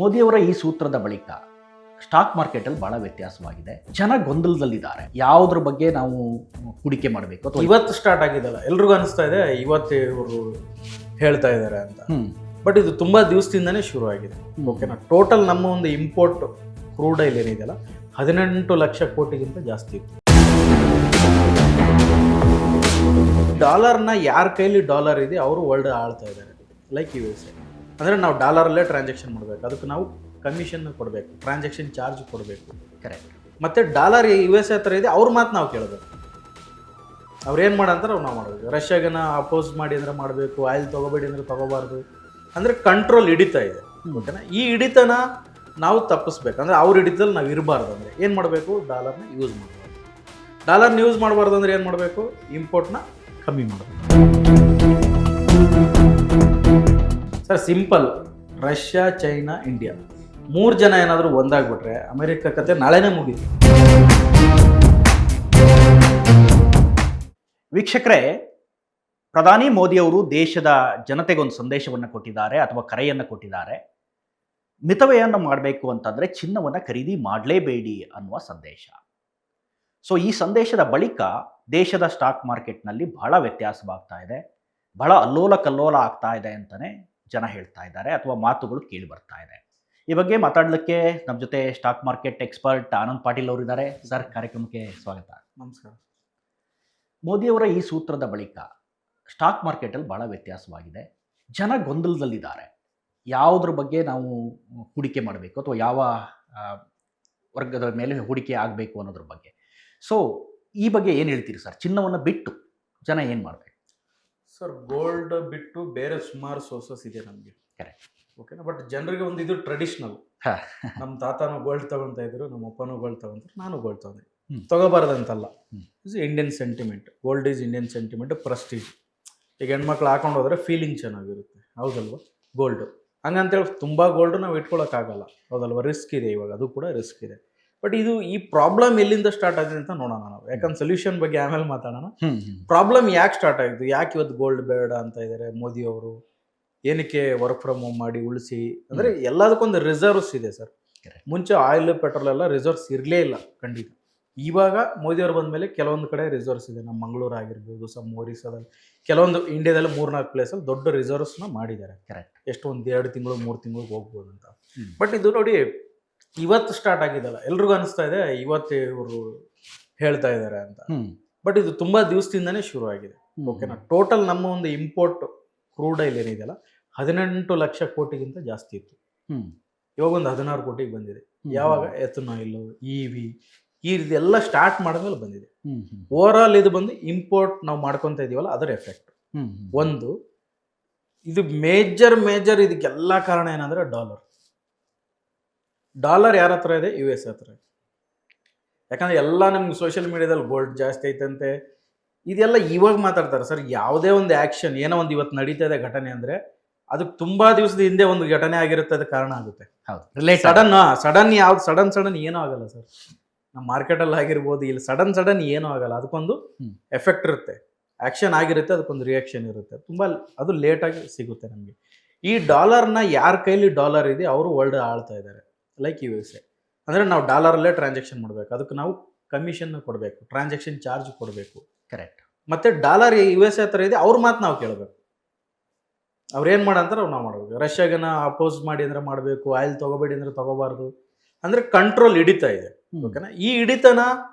ಮೋದಿಯವರ ಈ ಸೂತ್ರದ ಬಳಿಕ ಸ್ಟಾಕ್ ಮಾರ್ಕೆಟಲ್ಲಿ ಬಹಳ ವ್ಯತ್ಯಾಸವಾಗಿದೆ. ಜನ ಗೊಂದಲದಲ್ಲಿದ್ದಾರೆ. ಯಾವುದ್ರ ಬಗ್ಗೆ ನಾವು ಹೂಡಿಕೆ ಮಾಡಬೇಕು ಅಥವಾ ಇವತ್ತು ಸ್ಟಾರ್ಟ್ ಆಗಿದಲ್ಲ, ಎಲ್ರಿಗೂ ಅನಿಸ್ತಾ ಇದೆ ಇವತ್ತು ಇವರು ಹೇಳ್ತಾ ಇದ್ದಾರೆ ಅಂತ. ಬಟ್ ಇದು ತುಂಬಾ ದಿವಸದಿಂದನೇ ಶುರು ಆಗಿದೆ. ಓಕೆನಾ, ಟೋಟಲ್ ನಮ್ಮ ಒಂದು ಇಂಪೋರ್ಟ್ ಕ್ರೂಡ್ ಆಯಿಲ್ ಏನಿದೆಯಲ್ಲ 18 ಲಕ್ಷ ಕೋಟಿಗಿಂತ ಜಾಸ್ತಿ ಇತ್ತು. ಡಾಲರ್ನ ಯಾರ ಕೈಲಿ ಡಾಲರ್ ಇದೆ ಅವರು ವರ್ಲ್ಡ್ ಆಳ್ತಾ ಇದ್ದಾರೆ. ಲೈಕ್ US ಅಂದರೆ ನಾವು ಡಾಲರಲ್ಲೇ ಟ್ರಾನ್ಸಾಕ್ಷನ್ ಮಾಡಬೇಕು, ಅದಕ್ಕೆ ನಾವು ಕಮಿಷನ್ ಕೊಡಬೇಕು, ಟ್ರಾನ್ಸಾಕ್ಷನ್ ಚಾರ್ಜ್ ಕೊಡಬೇಕು. ಕರೆಕ್ಟ್. ಮತ್ತು ಡಾಲರ್ US ಹತ್ರ ಇದೆ, ಅವ್ರ ಮಾತು ನಾವು ಕೇಳಬೇಕು. ಅವ್ರು ಏನು ಮಾಡಂತಾರೆ ನಾವು ಮಾಡಬೇಕು. ರಷ್ಯಾಗನ ಅಪೋಸ್ ಮಾಡಿ ಅಂದರೆ ಮಾಡಬೇಕು, ಆಯಿಲ್ ತೊಗೋಬೇಡಿ ಅಂದರೆ ತೊಗೋಬಾರ್ದು, ಅಂದರೆ ಕಂಟ್ರೋಲ್ ಹಿಡಿತಾ ಇದೆ. ಓಕೆನಾ, ಈ ಹಿಡಿತನ ನಾವು ತಪ್ಪಿಸ್ಬೇಕು. ಅಂದರೆ ಅವ್ರ ಹಿಡಿತದಲ್ಲಿ ನಾವು ಇರಬಾರ್ದು. ಅಂದರೆ ಏನು ಮಾಡಬೇಕು, ಡಾಲರ್ನ ಯೂಸ್ ಮಾಡಬಾರ್ದು. ಡಾಲರ್ನ ಯೂಸ್ ಮಾಡಬಾರ್ದು ಅಂದರೆ ಏನು ಮಾಡಬೇಕು, ಇಂಪೋರ್ಟ್ನ ಕಮ್ಮಿ ಮಾಡಬೇಕು. Sir simple, Russia, China, India 3 ಜನ ಏನಾದರೂ ಒಂದಾಗ್ಬಿಟ್ರೆ ಅಮೆರಿಕ ಕತೆ ನಾಳೆನೇ ಮುಗೀತು. ವೀಕ್ಷಕರೇ, ಪ್ರಧಾನಿ ಮೋದಿಯವರು ದೇಶದ ಜನತೆಗೊಂದು ಸಂದೇಶವನ್ನು ಕೊಟ್ಟಿದ್ದಾರೆ ಅಥವಾ ಕರೆಯನ್ನು ಕೊಟ್ಟಿದ್ದಾರೆ. ಮಿತವ್ಯಯನ್ನು ಮಾಡಬೇಕು ಅಂತಂದರೆ ಚಿನ್ನವನ್ನು ಖರೀದಿ ಮಾಡಲೇಬೇಡಿ ಅನ್ನುವ ಸಂದೇಶ. ಸೊ ಈ ಸಂದೇಶದ ಬಳಿಕ ದೇಶದ ಸ್ಟಾಕ್ ಮಾರ್ಕೆಟ್ನಲ್ಲಿ ಬಹಳ ವ್ಯತ್ಯಾಸವಾಗ್ತಾ ಇದೆ, ಬಹಳ ಅಲ್ಲೋಲ ಕಲ್ಲೋಲ ಆಗ್ತಾ ಇದೆ ಅಂತಲೇ ಜನ ಹೇಳ್ತಾ ಇದ್ದಾರೆ ಅಥವಾ ಮಾತುಗಳು ಕೇಳಿ ಬರ್ತಾ ಇದೆ. ಈ ಬಗ್ಗೆ ಮಾತಾಡಲಿಕ್ಕೆ ನಮ್ಮ ಜೊತೆ stock market expert Anand Patil ಅವರು ಇದ್ದಾರೆ. ಸರ್, ಕಾರ್ಯಕ್ರಮಕ್ಕೆ ಸ್ವಾಗತ. ನಮಸ್ಕಾರ. ಮೋದಿಯವರ ಈ ಸೂತ್ರದ ಬಳಿಕ ಸ್ಟಾಕ್ ಮಾರ್ಕೆಟಲ್ಲಿ ಬಹಳ ವ್ಯತ್ಯಾಸವಾಗಿದೆ. ಜನ ಗೊಂದಲದಲ್ಲಿದ್ದಾರೆ. ಯಾವುದ್ರ ಬಗ್ಗೆ ನಾವು ಹೂಡಿಕೆ ಮಾಡಬೇಕು ಅಥವಾ ಯಾವ ವರ್ಗದ ಮೇಲೆ ಹೂಡಿಕೆ ಆಗಬೇಕು ಅನ್ನೋದ್ರ ಬಗ್ಗೆ. ಸೊ ಈ ಬಗ್ಗೆ ಏನು ಹೇಳ್ತೀರಿ ಸರ್? ಚಿನ್ನವನ್ನು ಬಿಟ್ಟು ಜನ ಏನು ಮಾಡಬೇಕು? ಸರ್, ಗೋಲ್ಡ್ ಬಿಟ್ಟು ಬೇರೆ ಸುಮಾರು ಸೋರ್ಸಸ್ ಇದೆ ನಮಗೆ. ಕರೆಕ್ಟ್. ಓಕೆನಾ, ಬಟ್ ಜನರಿಗೆ ಒಂದು ಇದು ಟ್ರೆಡಿಷ್ನಲ್. ನಮ್ಮ ತಾತನೂ ಗೋಲ್ಡ್ ತಗೊತಾ ಇದ್ರು, ನಮ್ಮ ಅಪ್ಪನೂ ಗೋಲ್ಡ್ ತಗೊಂತಾರೆ, ನಾನು ಗೋಲ್ಡ್ ತಗೊಂಡೆ. ತಗೋಬಾರ್ದಂತಲ್ಲ, is Indian sentiment. Gold is Indian sentiment, prestige. ಈಗ ಹೆಣ್ಮಕ್ಳು ಹಾಕೊಂಡು ಹೋದ್ರೆ ಫೀಲಿಂಗ್ ಚೆನ್ನಾಗಿರುತ್ತೆ, ಹೌದಲ್ವ? ಗೋಲ್ಡು ಹಂಗಂತೇಳಿ ತುಂಬ ಗೋಲ್ಡ್ ನಾವು ಇಟ್ಕೊಳ್ಳೋಕ್ಕಾಗಲ್ಲ, ಹೌದಲ್ವ? ರಿಸ್ಕ್ ಇದೆ, ಇವಾಗ ಅದು ಕೂಡ ರಿಸ್ಕ್ ಇದೆ. ಬಟ್ ಇದು ಈ ಪ್ರಾಬ್ಲಮ್ ಎಲ್ಲಿಂದ ಸ್ಟಾರ್ಟ್ ಆಗಿದೆ ಅಂತ ನೋಡೋಣ ನಾವು. ಯಾಕಂದ್ರೆ ಸೊಲ್ಯೂಷನ್ ಬಗ್ಗೆ ಆಮೇಲೆ ಮಾತಾಡೋಣ. ಪ್ರಾಬ್ಲಮ್ ಯಾಕೆ ಸ್ಟಾರ್ಟ್ ಆಗಿದ್ದು, ಯಾಕೆ ಇವತ್ತು ಗೋಲ್ಡ್ ಬೇಡ ಅಂತ ಇದ್ದಾರೆ ಮೋದಿ ಅವರು? ಏನಕ್ಕೆ ವರ್ಕ್ ಫ್ರಮ್ ಹೋಮ್ ಮಾಡಿ ಉಳಿಸಿ ಅಂದರೆ ಎಲ್ಲದಕ್ಕೊಂದು ರಿಸರ್ವ್ಸ್ ಇದೆ ಸರ್. ಮುಂಚೆ ಆಯಿಲ್ ಪೆಟ್ರೋಲ್ ಎಲ್ಲ ರಿಸರ್ವ್ಸ್ ಇರಲೇ ಇಲ್ಲ ಖಂಡಿತ. ಇವಾಗ ಮೋದಿಯವರು ಬಂದ ಮೇಲೆ ಕೆಲವೊಂದು ಕಡೆ ರಿಸರ್ವ್ಸ್ ಇದೆ. ನಮ್ಮ ಮಂಗಳೂರು ಆಗಿರ್ಬೋದು, ಸಮ್ ಒರಿಸ್ಸಾದಲ್ಲಿ, ಕೆಲವೊಂದು ಇಂಡಿಯಾದಲ್ಲಿ 3-4 ಪ್ಲೇಸಲ್ಲಿ ದೊಡ್ಡ ರಿಸರ್ವ್ಸ್ನ ಮಾಡಿದ್ದಾರೆ. ಕರೆಕ್ಟ್. ಎಷ್ಟು ಒಂದು 2 ತಿಂಗಳು 3 ತಿಂಗಳು ಹೋಗ್ಬೋದು ಅಂತ. ಬಟ್ ಇದು ನೋಡಿ ಇವತ್ತು ಸ್ಟಾರ್ಟ್ ಆಗಿದಲ್ಲ, ಎಲ್ರಿಗೂ ಅನಿಸ್ತಾ ಇದೆ ಇವತ್ತು ಇವರು ಹೇಳ್ತಾ ಇದ್ದಾರೆ ಅಂತ. ಬಟ್ ಇದು ತುಂಬಾ ದಿವಸದಿಂದನೇ ಶುರು ಆಗಿದೆ. ಓಕೆನಾ, ಟೋಟಲ್ ನಮ್ಮ ಒಂದು ಇಂಪೋರ್ಟ್ ಕ್ರೂಡ್ ಆಯಿಲ್ ಏನಿದೆಯಲ್ಲ 18 ಲಕ್ಷ ಕೋಟಿಗಿಂತ ಜಾಸ್ತಿ ಇತ್ತು. ಇವಾಗ ಒಂದು 16 ಕೋಟಿಗೆ ಬಂದಿದೆ. ಯಾವಾಗ ಎಥನಾಯಿಲ್, EV ಇದೆಲ್ಲ ಸ್ಟಾರ್ಟ್ ಮಾಡಿದ್ಮೇಲೆ ಬಂದಿದೆ. ಓವರ್ ಆಲ್ ಇದು ಬಂದು ಇಂಪೋರ್ಟ್ ನಾವು ಮಾಡ್ಕೊತಾ ಇದೀವಲ್ಲ ಅದರ ಎಫೆಕ್ಟ್. ಒಂದು ಇದು ಮೇಜರ್ ಇದಕ್ಕೆಲ್ಲ ಕಾರಣ ಏನಂದ್ರೆ ಡಾಲರ್ ಯಾರ ಹತ್ರ ಇದೆ? US ಹತ್ರ ಇದೆ. ಯಾಕಂದ್ರೆ ಎಲ್ಲ ನಮ್ಗೆ ಸೋಷಿಯಲ್ ಮೀಡಿಯಾದಲ್ಲಿ ಗೋಲ್ಡ್ ಜಾಸ್ತಿ ಐತಂತೆ, ಇದೆಲ್ಲ ಇವಾಗ ಮಾತಾಡ್ತಾರೆ ಸರ್. ಯಾವುದೇ ಒಂದು ಆ್ಯಕ್ಷನ್, ಏನೋ ಒಂದು ಇವತ್ತು ನಡೀತಾ ಇದೆ ಘಟನೆ ಅಂದರೆ ಅದಕ್ಕೆ ತುಂಬ ದಿವಸದ ಹಿಂದೆ ಒಂದು ಘಟನೆ ಆಗಿರುತ್ತೆ, ಅದು ಕಾರಣ ಆಗುತ್ತೆ. ಸಡನ್ ಯಾವ್ದು ಸಡನ್ ಏನೂ ಆಗಲ್ಲ ಸರ್. ನಮ್ಮ ಮಾರ್ಕೆಟಲ್ಲಿ ಆಗಿರ್ಬೋದು, ಇಲ್ಲಿ ಸಡನ್ ಏನೂ ಆಗಲ್ಲ. ಅದಕ್ಕೊಂದು ಎಫೆಕ್ಟ್ ಇರುತ್ತೆ, ಆ್ಯಕ್ಷನ್ ಆಗಿರುತ್ತೆ, ಅದಕ್ಕೊಂದು ರಿಯಾಕ್ಷನ್ ಇರುತ್ತೆ. ತುಂಬ ಅದು ಲೇಟಾಗಿ ಸಿಗುತ್ತೆ ನಮಗೆ. ಈ ಡಾಲರ್ನ ಯಾರ ಕೈಲಿ ಡಾಲರ್ ಇದೆ ಅವರು ವರ್ಲ್ಡ್ ಆಳ್ತಾ ಇದ್ದಾರೆ. ಲೈಕ್ US ಅಂದರೆ ನಾವು ಡಾಲರಲ್ಲೇ ಟ್ರಾನ್ಸಾಕ್ಷನ್ ಮಾಡಬೇಕು, ಅದಕ್ಕೆ ನಾವು ಕಮಿಷನ್ ಕೊಡಬೇಕು, ಟ್ರಾನ್ಸಾಕ್ಷನ್ ಚಾರ್ಜ್ ಕೊಡಬೇಕು. ಕರೆಕ್ಟ್. ಮತ್ತು ಡಾಲರ್ US ಹತ್ರ ಇದೆ, ಅವ್ರ ಮಾತು ನಾವು ಕೇಳಬೇಕು. ಅವ್ರು ಏನು ಮಾಡಂತಾರೆ ನಾವು ಮಾಡಬೇಕು. ರಷ್ಯಾಗನ ಅಪೋಸ್ ಮಾಡಿ ಅಂದರೆ ಮಾಡಬೇಕು, ಆಯಿಲ್ ತೊಗೋಬೇಡಿ ಅಂದರೆ ತೊಗೋಬಾರ್ದು, ಅಂದರೆ ಕಂಟ್ರೋಲ್ ಹಿಡಿತಾ ಇದೆ. ಓಕೆನಾ, ಈ ಹಿಡಿತನ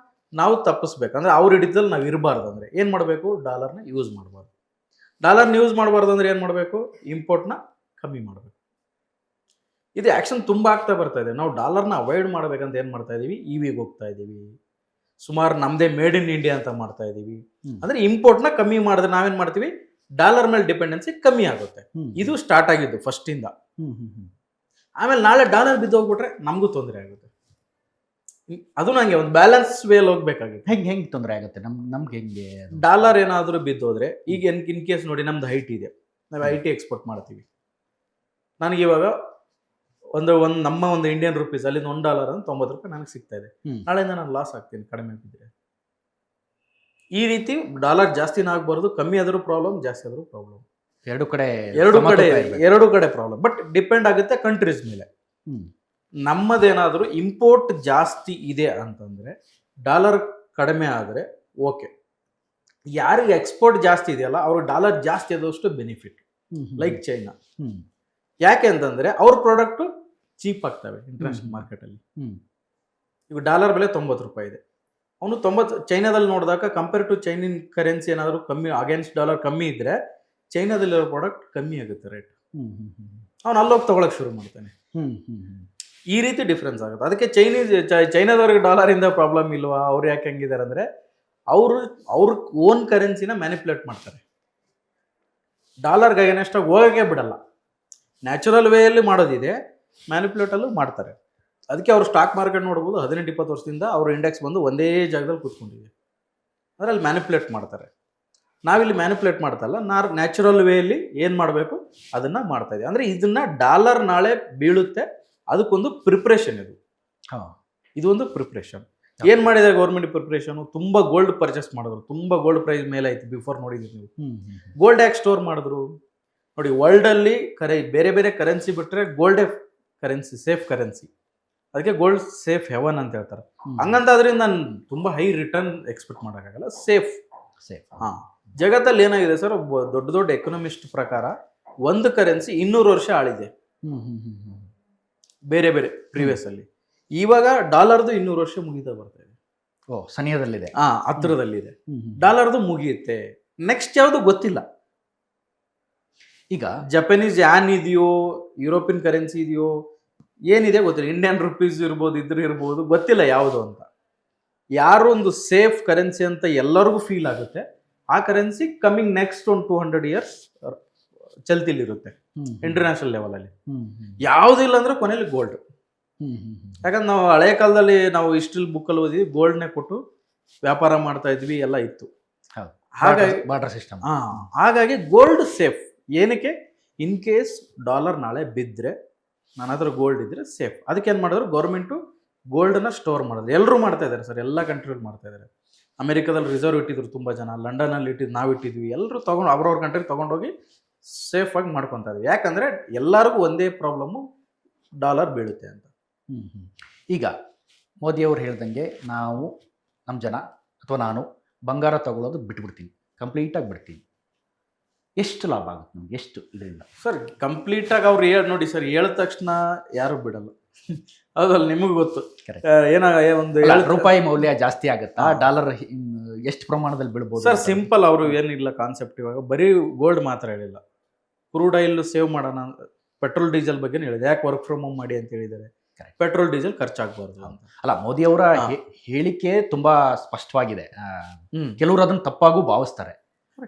ನಾವು ತಪ್ಪಿಸ್ಬೇಕು. ಅಂದರೆ ಅವ್ರ ಹಿಡಿತದಲ್ಲಿ ನಾವು ಇರಬಾರ್ದು. ಅಂದರೆ ಏನು ಮಾಡಬೇಕು, ಡಾಲರ್ನ ಯೂಸ್ ಮಾಡಬಾರ್ದು. ಡಾಲರ್ನ ಯೂಸ್ ಮಾಡಬಾರ್ದು ಅಂದರೆ ಏನು ಮಾಡಬೇಕು, ಇಂಪೋರ್ಟ್ನ ಕಮ್ಮಿ ಮಾಡಬೇಕು. ಇದು ಆ್ಯಕ್ಷನ್ ತುಂಬ ಆಗ್ತಾ ಬರ್ತಾ ಇದೆ. ನಾವು ಡಾಲರ್ನ ಅವಾಯ್ಡ್ ಮಾಡಬೇಕಂತ ಏನು ಮಾಡ್ತಾ ಇದ್ದೀವಿ, EVಗೆ ಹೋಗ್ತಾ ಇದ್ದೀವಿ. ಸುಮಾರು ನಮ್ಮದೇ ಮೇಡ್ ಇನ್ ಇಂಡಿಯಾ ಅಂತ ಮಾಡ್ತಾ ಇದ್ದೀವಿ. ಅಂದರೆ ಇಂಪೋರ್ಟ್ನ ಕಮ್ಮಿ ಮಾಡಿದ್ರೆ ನಾವೇನು ಮಾಡ್ತೀವಿ, ಡಾಲರ್ ಮೇಲೆ ಡಿಪೆಂಡೆನ್ಸಿ ಕಮ್ಮಿ ಆಗುತ್ತೆ. ಇದು ಸ್ಟಾರ್ಟ್ ಆಗಿದ್ದು ಫಸ್ಟಿಂದ. ಆಮೇಲೆ ನಾಳೆ ಡಾಲರ್ ಬಿದ್ದು ಹೋಗ್ಬಿಟ್ರೆ ನಮಗೂ ತೊಂದರೆ ಆಗುತ್ತೆ. ಅದು ನನಗೆ ಒಂದು ಬ್ಯಾಲೆನ್ಸ್ ವೇಲ್ ಹೋಗ್ಬೇಕಾಗುತ್ತೆ. ಹೆಂಗೆ ತೊಂದರೆ ಆಗುತ್ತೆ ನಮ್ಗೆ? ಹೆಂಗೆ ಡಾಲರ್ ಏನಾದರೂ ಬಿದ್ದೋದ್ರೆ, ಈಗ ಇನ್ ಕೇಸ್ ನೋಡಿ ನಮ್ದು IT ಇದೆ, ನಾವು IT ಎಕ್ಸ್ಪೋರ್ಟ್ ಮಾಡ್ತೀವಿ. ನನಗೆ ಇವಾಗ ಒಂದು ನಮ್ಮ ಒಂದು ಇಂಡಿಯನ್ ರುಪೀಸ್ ಅಲ್ಲಿಂದ $1 ಅಂತ 90 ರೂಪಾಯಿ ನನಗೆ ಸಿಗ್ತಾ ಇದೆ. ನಾಳೆಯಿಂದ ನಾನು ಲಾಸ್ ಆಗ್ತೀನಿ ಕಡಿಮೆ ಬಿದ್ದರೆ. ಈ ರೀತಿ ಡಾಲರ್ ಜಾಸ್ತಿನ ಆಗಬಾರ್ದು, ಕಮ್ಮಿ ಆದರೂ ಪ್ರಾಬ್ಲಮ್, ಜಾಸ್ತಿ ಆದರೂ ಪ್ರಾಬ್ಲಮ್. ಎರಡು ಕಡೆ ಪ್ರಾಬ್ಲಮ್. ಬಟ್ ಡಿಪೆಂಡ್ ಆಗುತ್ತೆ ಕಂಟ್ರೀಸ್ ಮೇಲೆ. ನಮ್ಮದೇನಾದರೂ ಇಂಪೋರ್ಟ್ ಜಾಸ್ತಿ ಇದೆ ಅಂತಂದರೆ, ಡಾಲರ್ ಕಡಿಮೆ ಆದರೆ ಓಕೆ. ಯಾರಿಗೆ ಎಕ್ಸ್ಪೋರ್ಟ್ ಜಾಸ್ತಿ ಇದೆಯಲ್ಲ ಅವ್ರಿಗೆ ಡಾಲರ್ ಜಾಸ್ತಿ ಆದಷ್ಟು ಬೆನಿಫಿಟ್. Like China. ಯಾಕೆ ಅಂತಂದರೆ ಅವ್ರ ಪ್ರಾಡಕ್ಟು ಚೀಪ್ ಆಗ್ತವೆ ಇಂಟರ್ನ್ಯಾಷನಲ್ ಮಾರ್ಕೆಟಲ್ಲಿ. ಈಗ ಡಾಲರ್ ಬೆಲೆ 90 ರೂಪಾಯಿ ಇದೆ. ಅವನು 90 ಚೈನಾದಲ್ಲಿ ನೋಡಿದಾಗ ಕಂಪೇರ್ ಟು ಚೈನಿನ್ ಕರೆನ್ಸಿ ಏನಾದರೂ ಕಮ್ಮಿ ಅಗೇನ್ಸ್ಟ್ ಡಾಲರ್ ಕಮ್ಮಿ ಇದ್ದರೆ ಚೈನಾದಲ್ಲಿರೋ ಪ್ರಾಡಕ್ಟ್ ಕಮ್ಮಿ ಆಗುತ್ತೆ ರೇಟ್. ಅವ್ನು ಅಲ್ಲೋಗಿ ತೊಗೊಳಕ್ಕೆ ಶುರು ಮಾಡ್ತಾನೆ. ಈ ರೀತಿ ಡಿಫ್ರೆನ್ಸ್ ಆಗುತ್ತೆ. ಅದಕ್ಕೆ ಚೈನಾದವ್ರಿಗೆ ಡಾಲರಿಂದ ಪ್ರಾಬ್ಲಮ್ ಇಲ್ವಾ, ಅವ್ರು ಯಾಕೆ ಹಂಗಿದ್ದಾರೆ ಅಂದರೆ ಅವ್ರ ಓನ್ ಕರೆನ್ಸಿನ ಮ್ಯಾನಿಪುಲೇಟ್ ಮಾಡ್ತಾರೆ. ಡಾಲರ್ಗೆ ಅಗೇನೆಸ್ಟಾಗಿ ಹೋಗೋಕ್ಕೆ ಬಿಡಲ್ಲ. ನ್ಯಾಚುರಲ್ ವೇಯಲ್ಲಿ ಮಾಡೋದಿದೆ, ಮ್ಯಾನಿಪುಲೇಟಲ್ಲೂ ಮಾಡ್ತಾರೆ. ಅದಕ್ಕೆ ಅವ್ರು ಸ್ಟಾಕ್ ಮಾರ್ಕೆಟ್ ನೋಡ್ಬೋದು 18-20 ವರ್ಷದಿಂದ ಅವ್ರ ಇಂಡೆಕ್ಸ್ ಬಂದು ಒಂದೇ ಜಾಗದಲ್ಲಿ ಕೂತ್ಕೊಂಡಿದೆ. ಅದರಲ್ಲಿ ಮ್ಯಾನಿಪುಲೇಟ್ ಮಾಡ್ತಾರೆ. ನಾವಿಲ್ಲಿ ಮ್ಯಾನಿಪುಲೇಟ್ ಮಾಡ್ತಲ್ಲ, ನ್ಯಾಚುರಲ್ ವೇಯಲ್ಲಿ ಏನು ಮಾಡಬೇಕು ಅದನ್ನು ಮಾಡ್ತಾ ಇದ್ದೀವಿ. ಅಂದರೆ ಇದನ್ನು ಡಾಲರ್ ನಾಳೆ ಬೀಳುತ್ತೆ, ಅದಕ್ಕೊಂದು ಪ್ರಿಪ್ರೇಷನ್ ಇದು. ಇದೊಂದು ಪ್ರಿಪ್ರೇಷನ್. ಏನು ಮಾಡಿದೆ ಗೌರ್ಮೆಂಟ್ ಪ್ರಿಪ್ರೇಷನು? ತುಂಬ ಗೋಲ್ಡ್ ಪರ್ಚೇಸ್ ಮಾಡಿದ್ರು. ತುಂಬ ಗೋಲ್ಡ್ ಪ್ರೈಸ್ ಮೇಲೆ ಆಯ್ತು. ಬಿಫೋರ್ ನೋಡಿದ್ದೀವಿ ನೀವು. ಗೋಲ್ಡ್ ಯಾಕೆ ಸ್ಟೋರ್ ಮಾಡಿದ್ರು ನೋಡಿ? ವರ್ಲ್ಡಲ್ಲಿ ಬೇರೆ ಬೇರೆ ಕರೆನ್ಸಿ ಬಿಟ್ಟರೆ ಗೋಲ್ಡೇ ಕರೆನ್ಸಿ, ಸೇಫ್ ಕರೆನ್ಸಿ. ಅದಕ್ಕೆ ಗೋಲ್ಡ್ ಸೇಫ್ ಹೆವನ್ ಅಂತ ಹೇಳ್ತಾರೆ. ಹಂಗಂತಾದ್ರಿಂದ ನಾನು ತುಂಬ ಹೈ ರಿಟರ್ನ್ ಎಕ್ಸ್ಪೆಕ್ಟ್ ಮಾಡೋಕ್ಕಾಗಲ್ಲ. ಸೇಫ್. ಜಗತ್ತಲ್ಲಿ ಏನಾಗಿದೆ ಸರ್, ದೊಡ್ಡ ದೊಡ್ಡ ಎಕನಾಮಿಸ್ಟ್ ಪ್ರಕಾರ ಒಂದು ಕರೆನ್ಸಿ 200 ವರ್ಷ ಆಳಿದೆ ಬೇರೆ ಬೇರೆ ಪ್ರೀವಿಯಸ್ ಅಲ್ಲಿ. ಇವಾಗ ಡಾಲರ್ದು 200 ವರ್ಷ ಮುಗಿತಾ ಬರ್ತಾ ಇದೆ. ಸಮಯದಲ್ಲಿದೆ, ಹತ್ತಿರದಲ್ಲಿದೆ. ಡಾಲರ್ದು ಮುಗಿಯುತ್ತೆ. ನೆಕ್ಸ್ಟ್ ಯಾವುದು ಗೊತ್ತಿಲ್ಲ. ಈಗ ಜಪಾನೀಸ್ ಯಾನ್ ಇದೆಯೋ, ಯುರೋಪಿಯನ್ ಕರೆನ್ಸಿ ಇದೆಯೋ, ಏನಿದೆ ಗೊತ್ತಿಲ್ಲ. ಇಂಡಿಯನ್ ರುಪೀಸ್ ಇರ್ಬೋದು, ಇರ್ಬೋದು, ಗೊತ್ತಿಲ್ಲ ಯಾವುದು ಅಂತ. ಯಾರು ಒಂದು ಸೇಫ್ ಕರೆನ್ಸಿ ಅಂತ ಎಲ್ಲರಿಗೂ ಫೀಲ್ ಆಗುತ್ತೆ, ಆ ಕರೆನ್ಸಿ ಕಮ್ಮಿಂಗ್ ನೆಕ್ಸ್ಟ್ ಒಂದು 200 ಇಯರ್ಸ್ ಚಲ್ತಿಲಿರುತ್ತೆ ಇಂಟರ್ನ್ಯಾಷನಲ್ ಲೆವೆಲಲ್ಲಿ. ಯಾವುದಿಲ್ಲ ಅಂದ್ರೆ ಕೊನೆಯಲ್ಲಿ ಗೋಲ್ಡ್. ಯಾಕಂದ್ರೆ ನಾವು ಹಳೆಯ ಕಾಲದಲ್ಲಿ ನಾವು ಹಿಸ್ಟ್ರಿ ಬುಕ್ಕಲ್ಲಿ ಓದಿದ್ವಿ, ಗೋಲ್ಡ್ನೇ ಕೊಟ್ಟು ವ್ಯಾಪಾರ ಮಾಡ್ತಾ ಇದ್ವಿ, ಎಲ್ಲ ಇತ್ತು. ಹಾಗಾಗಿ ಬಾರ್ಟರ್ ಸಿಸ್ಟಮ್. ಹಾಗಾಗಿ ಗೋಲ್ಡ್ ಸೇಫ್. ಏನಕ್ಕೆ? ಇನ್ ಕೇಸ್ ಡಾಲರ್ ನಾಳೆ ಬಿದ್ದರೆ ನನ್ನ ಹತ್ರ ಗೋಲ್ಡ್ ಇದ್ರೆ ಸೇಫ್. ಅದಕ್ಕೆ ಏನು ಮಾಡಿದ್ರು, ಗೌರ್ಮೆಂಟು ಗೋಲ್ಡನ್ನ ಸ್ಟೋರ್ ಮಾಡಿದ್ರು. ಎಲ್ಲರೂ ಮಾಡ್ತಾ ಇದ್ದಾರೆ ಸರ್, ಎಲ್ಲ ಕಂಟ್ರಿಗಳು ಮಾಡ್ತಾ ಇದ್ದಾರೆ. ಅಮೆರಿಕಾದಲ್ಲಿ ರಿಸರ್ವ್ ಇಟ್ಟಿದ್ರು ತುಂಬ ಜನ, ಲಂಡನಲ್ಲಿ ನಾವು ಇಟ್ಟಿದ್ವಿ. ಎಲ್ಲರೂ ತೊಗೊಂಡು ಅವ್ರವ್ರ ಕಂಟ್ರಿಗೆ ತೊಗೊಂಡೋಗಿ ಸೇಫಾಗಿ ಮಾಡ್ಕೊತಾ ಇದ್ವಿ. ಯಾಕಂದರೆ ಎಲ್ಲರಿಗೂ ಒಂದೇ ಪ್ರಾಬ್ಲಮ್ಮು, ಡಾಲರ್ ಬೀಳುತ್ತೆ ಅಂತ. ಈಗ ಮೋದಿಯವರು ಹೇಳ್ದಂಗೆ ನಾವು ನಮ್ಮ ಜನ ಅಥವಾ ನಾನು ಬಂಗಾರ ತಗೊಳ್ಳೋದು ಬಿಟ್ಬಿಡ್ತೀನಿ, ಕಂಪ್ಲೀಟಾಗಿ ಬಿಡ್ತೀನಿ. ಎಷ್ಟು ಲಾಭ ಆಗುತ್ತೆ ನಮ್ಗೆ? ಎಷ್ಟು ಇದರಿಂದ ಸರ್ ಕಂಪ್ಲೀಟಾಗಿ ಅವ್ರು ನೋಡಿ ಸರ್, ಹೇಳಿದ ತಕ್ಷಣ ಯಾರು ಬಿಡಲ್ಲ. ಹೌದಲ್ಲ, ನಿಮಗೆ ಗೊತ್ತು. ಒಂದು ರೂಪಾಯಿ ಮೌಲ್ಯ ಜಾಸ್ತಿ ಆಗುತ್ತಾ, ಡಾಲರ್ ಎಷ್ಟು ಪ್ರಮಾಣದಲ್ಲಿ ಬೀಳ್ಬೋದು ಸರ್? ಸಿಂಪಲ್. ಅವರು ಏನಿಲ್ಲ ಕಾನ್ಸೆಪ್ಟ್. ಇವಾಗ ಬರೀ ಗೋಲ್ಡ್ ಮಾತ್ರ ಹೇಳಿಲ್ಲ, ಕ್ರೂಡ್ ಆಯಿಲ್ ಸೇವ್ ಮಾಡೋಣ, ಪೆಟ್ರೋಲ್ ಡೀಸೆಲ್ ಬಗ್ಗೆ ಹೇಳಿದೆ. ಯಾಕೆ ವರ್ಕ್ ಫ್ರಮ್ ಹೋಮ್ ಮಾಡಿ ಅಂತ ಹೇಳಿದ್ದಾರೆ? ಪೆಟ್ರೋಲ್ ಡೀಸೆಲ್ ಖರ್ಚಾಗಬಾರ್ದು ಅಂತ. ಅಲ್ಲ, ಮೋದಿ ಅವರ ಹೇಳಿಕೆ ತುಂಬಾ ಸ್ಪಷ್ಟವಾಗಿದೆ. ಕೆಲವರು ಅದನ್ನ ತಪ್ಪಾಗೂ ಭಾವಿಸ್ತಾರೆ.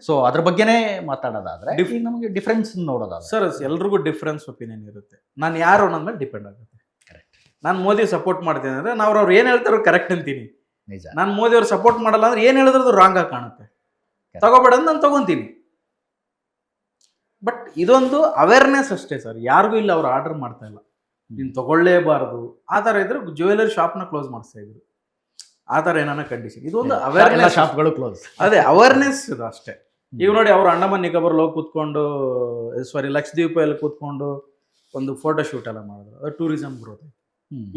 ಸೊ ಅದ್ರ ಬಗ್ಗೆನೇ ಮಾತಾಡೋದಾದ್ರೆ ನಮಗೆ ಡಿಫ್ರೆನ್ಸ್ ನೋಡೋದಾದ್ರೆ ಸರ್, ಎಲ್ರಿಗೂ ಡಿಫ್ರೆನ್ಸ್ ಒಪಿನಿಯನ್ ಇರುತ್ತೆ. ನಾನು ಯಾರು ಅನ್ನೋದ್ಮೇಲೆ ಡಿಪೆಂಡ್ ಆಗುತ್ತೆ. ಕರೆಕ್ಟ್. ನಾನು ಮೋದಿ ಸಪೋರ್ಟ್ ಮಾಡ್ತೀನಿ ಅಂದ್ರೆ ಅವ್ರು ಏನು ಹೇಳ್ತಾರೋ ಕರೆಕ್ಟ್ ಅಂತೀನಿ. ನಿಜ. ನಾನು ಮೋದಿ ಅವ್ರು ಸಪೋರ್ಟ್ ಮಾಡಲ್ಲ ಅಂದ್ರೆ ಏನು ಹೇಳಿದ್ರು ಅದು ರಾಂಗ್ ಆಗಿ ಕಾಣುತ್ತೆ. ತಗೋಬೇಡ ಅಂತ ನಾನು ತಗೊಂತೀನಿ. ಬಟ್ ಇದೊಂದು ಅವೇರ್ನೆಸ್ ಅಷ್ಟೇ ಸರ್. ಯಾರಿಗೂ ಇಲ್ಲ ಅವ್ರು ಆರ್ಡರ್ ಮಾಡ್ತಾ ಇಲ್ಲ, ನೀನು ತಗೊಳ್ಳೇಬಾರದು ಆ ಥರ ಇದ್ರೆ ಜ್ಯುವೆಲರಿ ಶಾಪ್ನ ಕ್ಲೋಸ್ ಮಾಡಿಸ್ತಾ ಇದ್ರು. ಆ ಥರ ಏನಾನ ಕಂಡೀಷನ್. ಇದೊಂದು ಅವೇರ್ನೆಸ್. ಶಾಪ್ಗಳು ಕ್ಲೋಸ್. ಅದೇ ಅವೇರ್ನೆಸ್ ಇದು ಅಷ್ಟೇ. ಈಗ ನೋಡಿ, ಅವ್ರು ಅಂಡಮಾನ್ ನಿಕೋಬಾರ್ ಹೋಗಿ ಕೂತ್ಕೊಂಡು, ಲಕ್ಷದ್ವೀಪಲ್ಲಿ ಕೂತ್ಕೊಂಡು ಒಂದು ಫೋಟೋ ಶೂಟ್ ಎಲ್ಲ ಮಾಡಿದ್ರು. ಅದು ಟೂರಿಸಂ ಗ್ರೋತ್.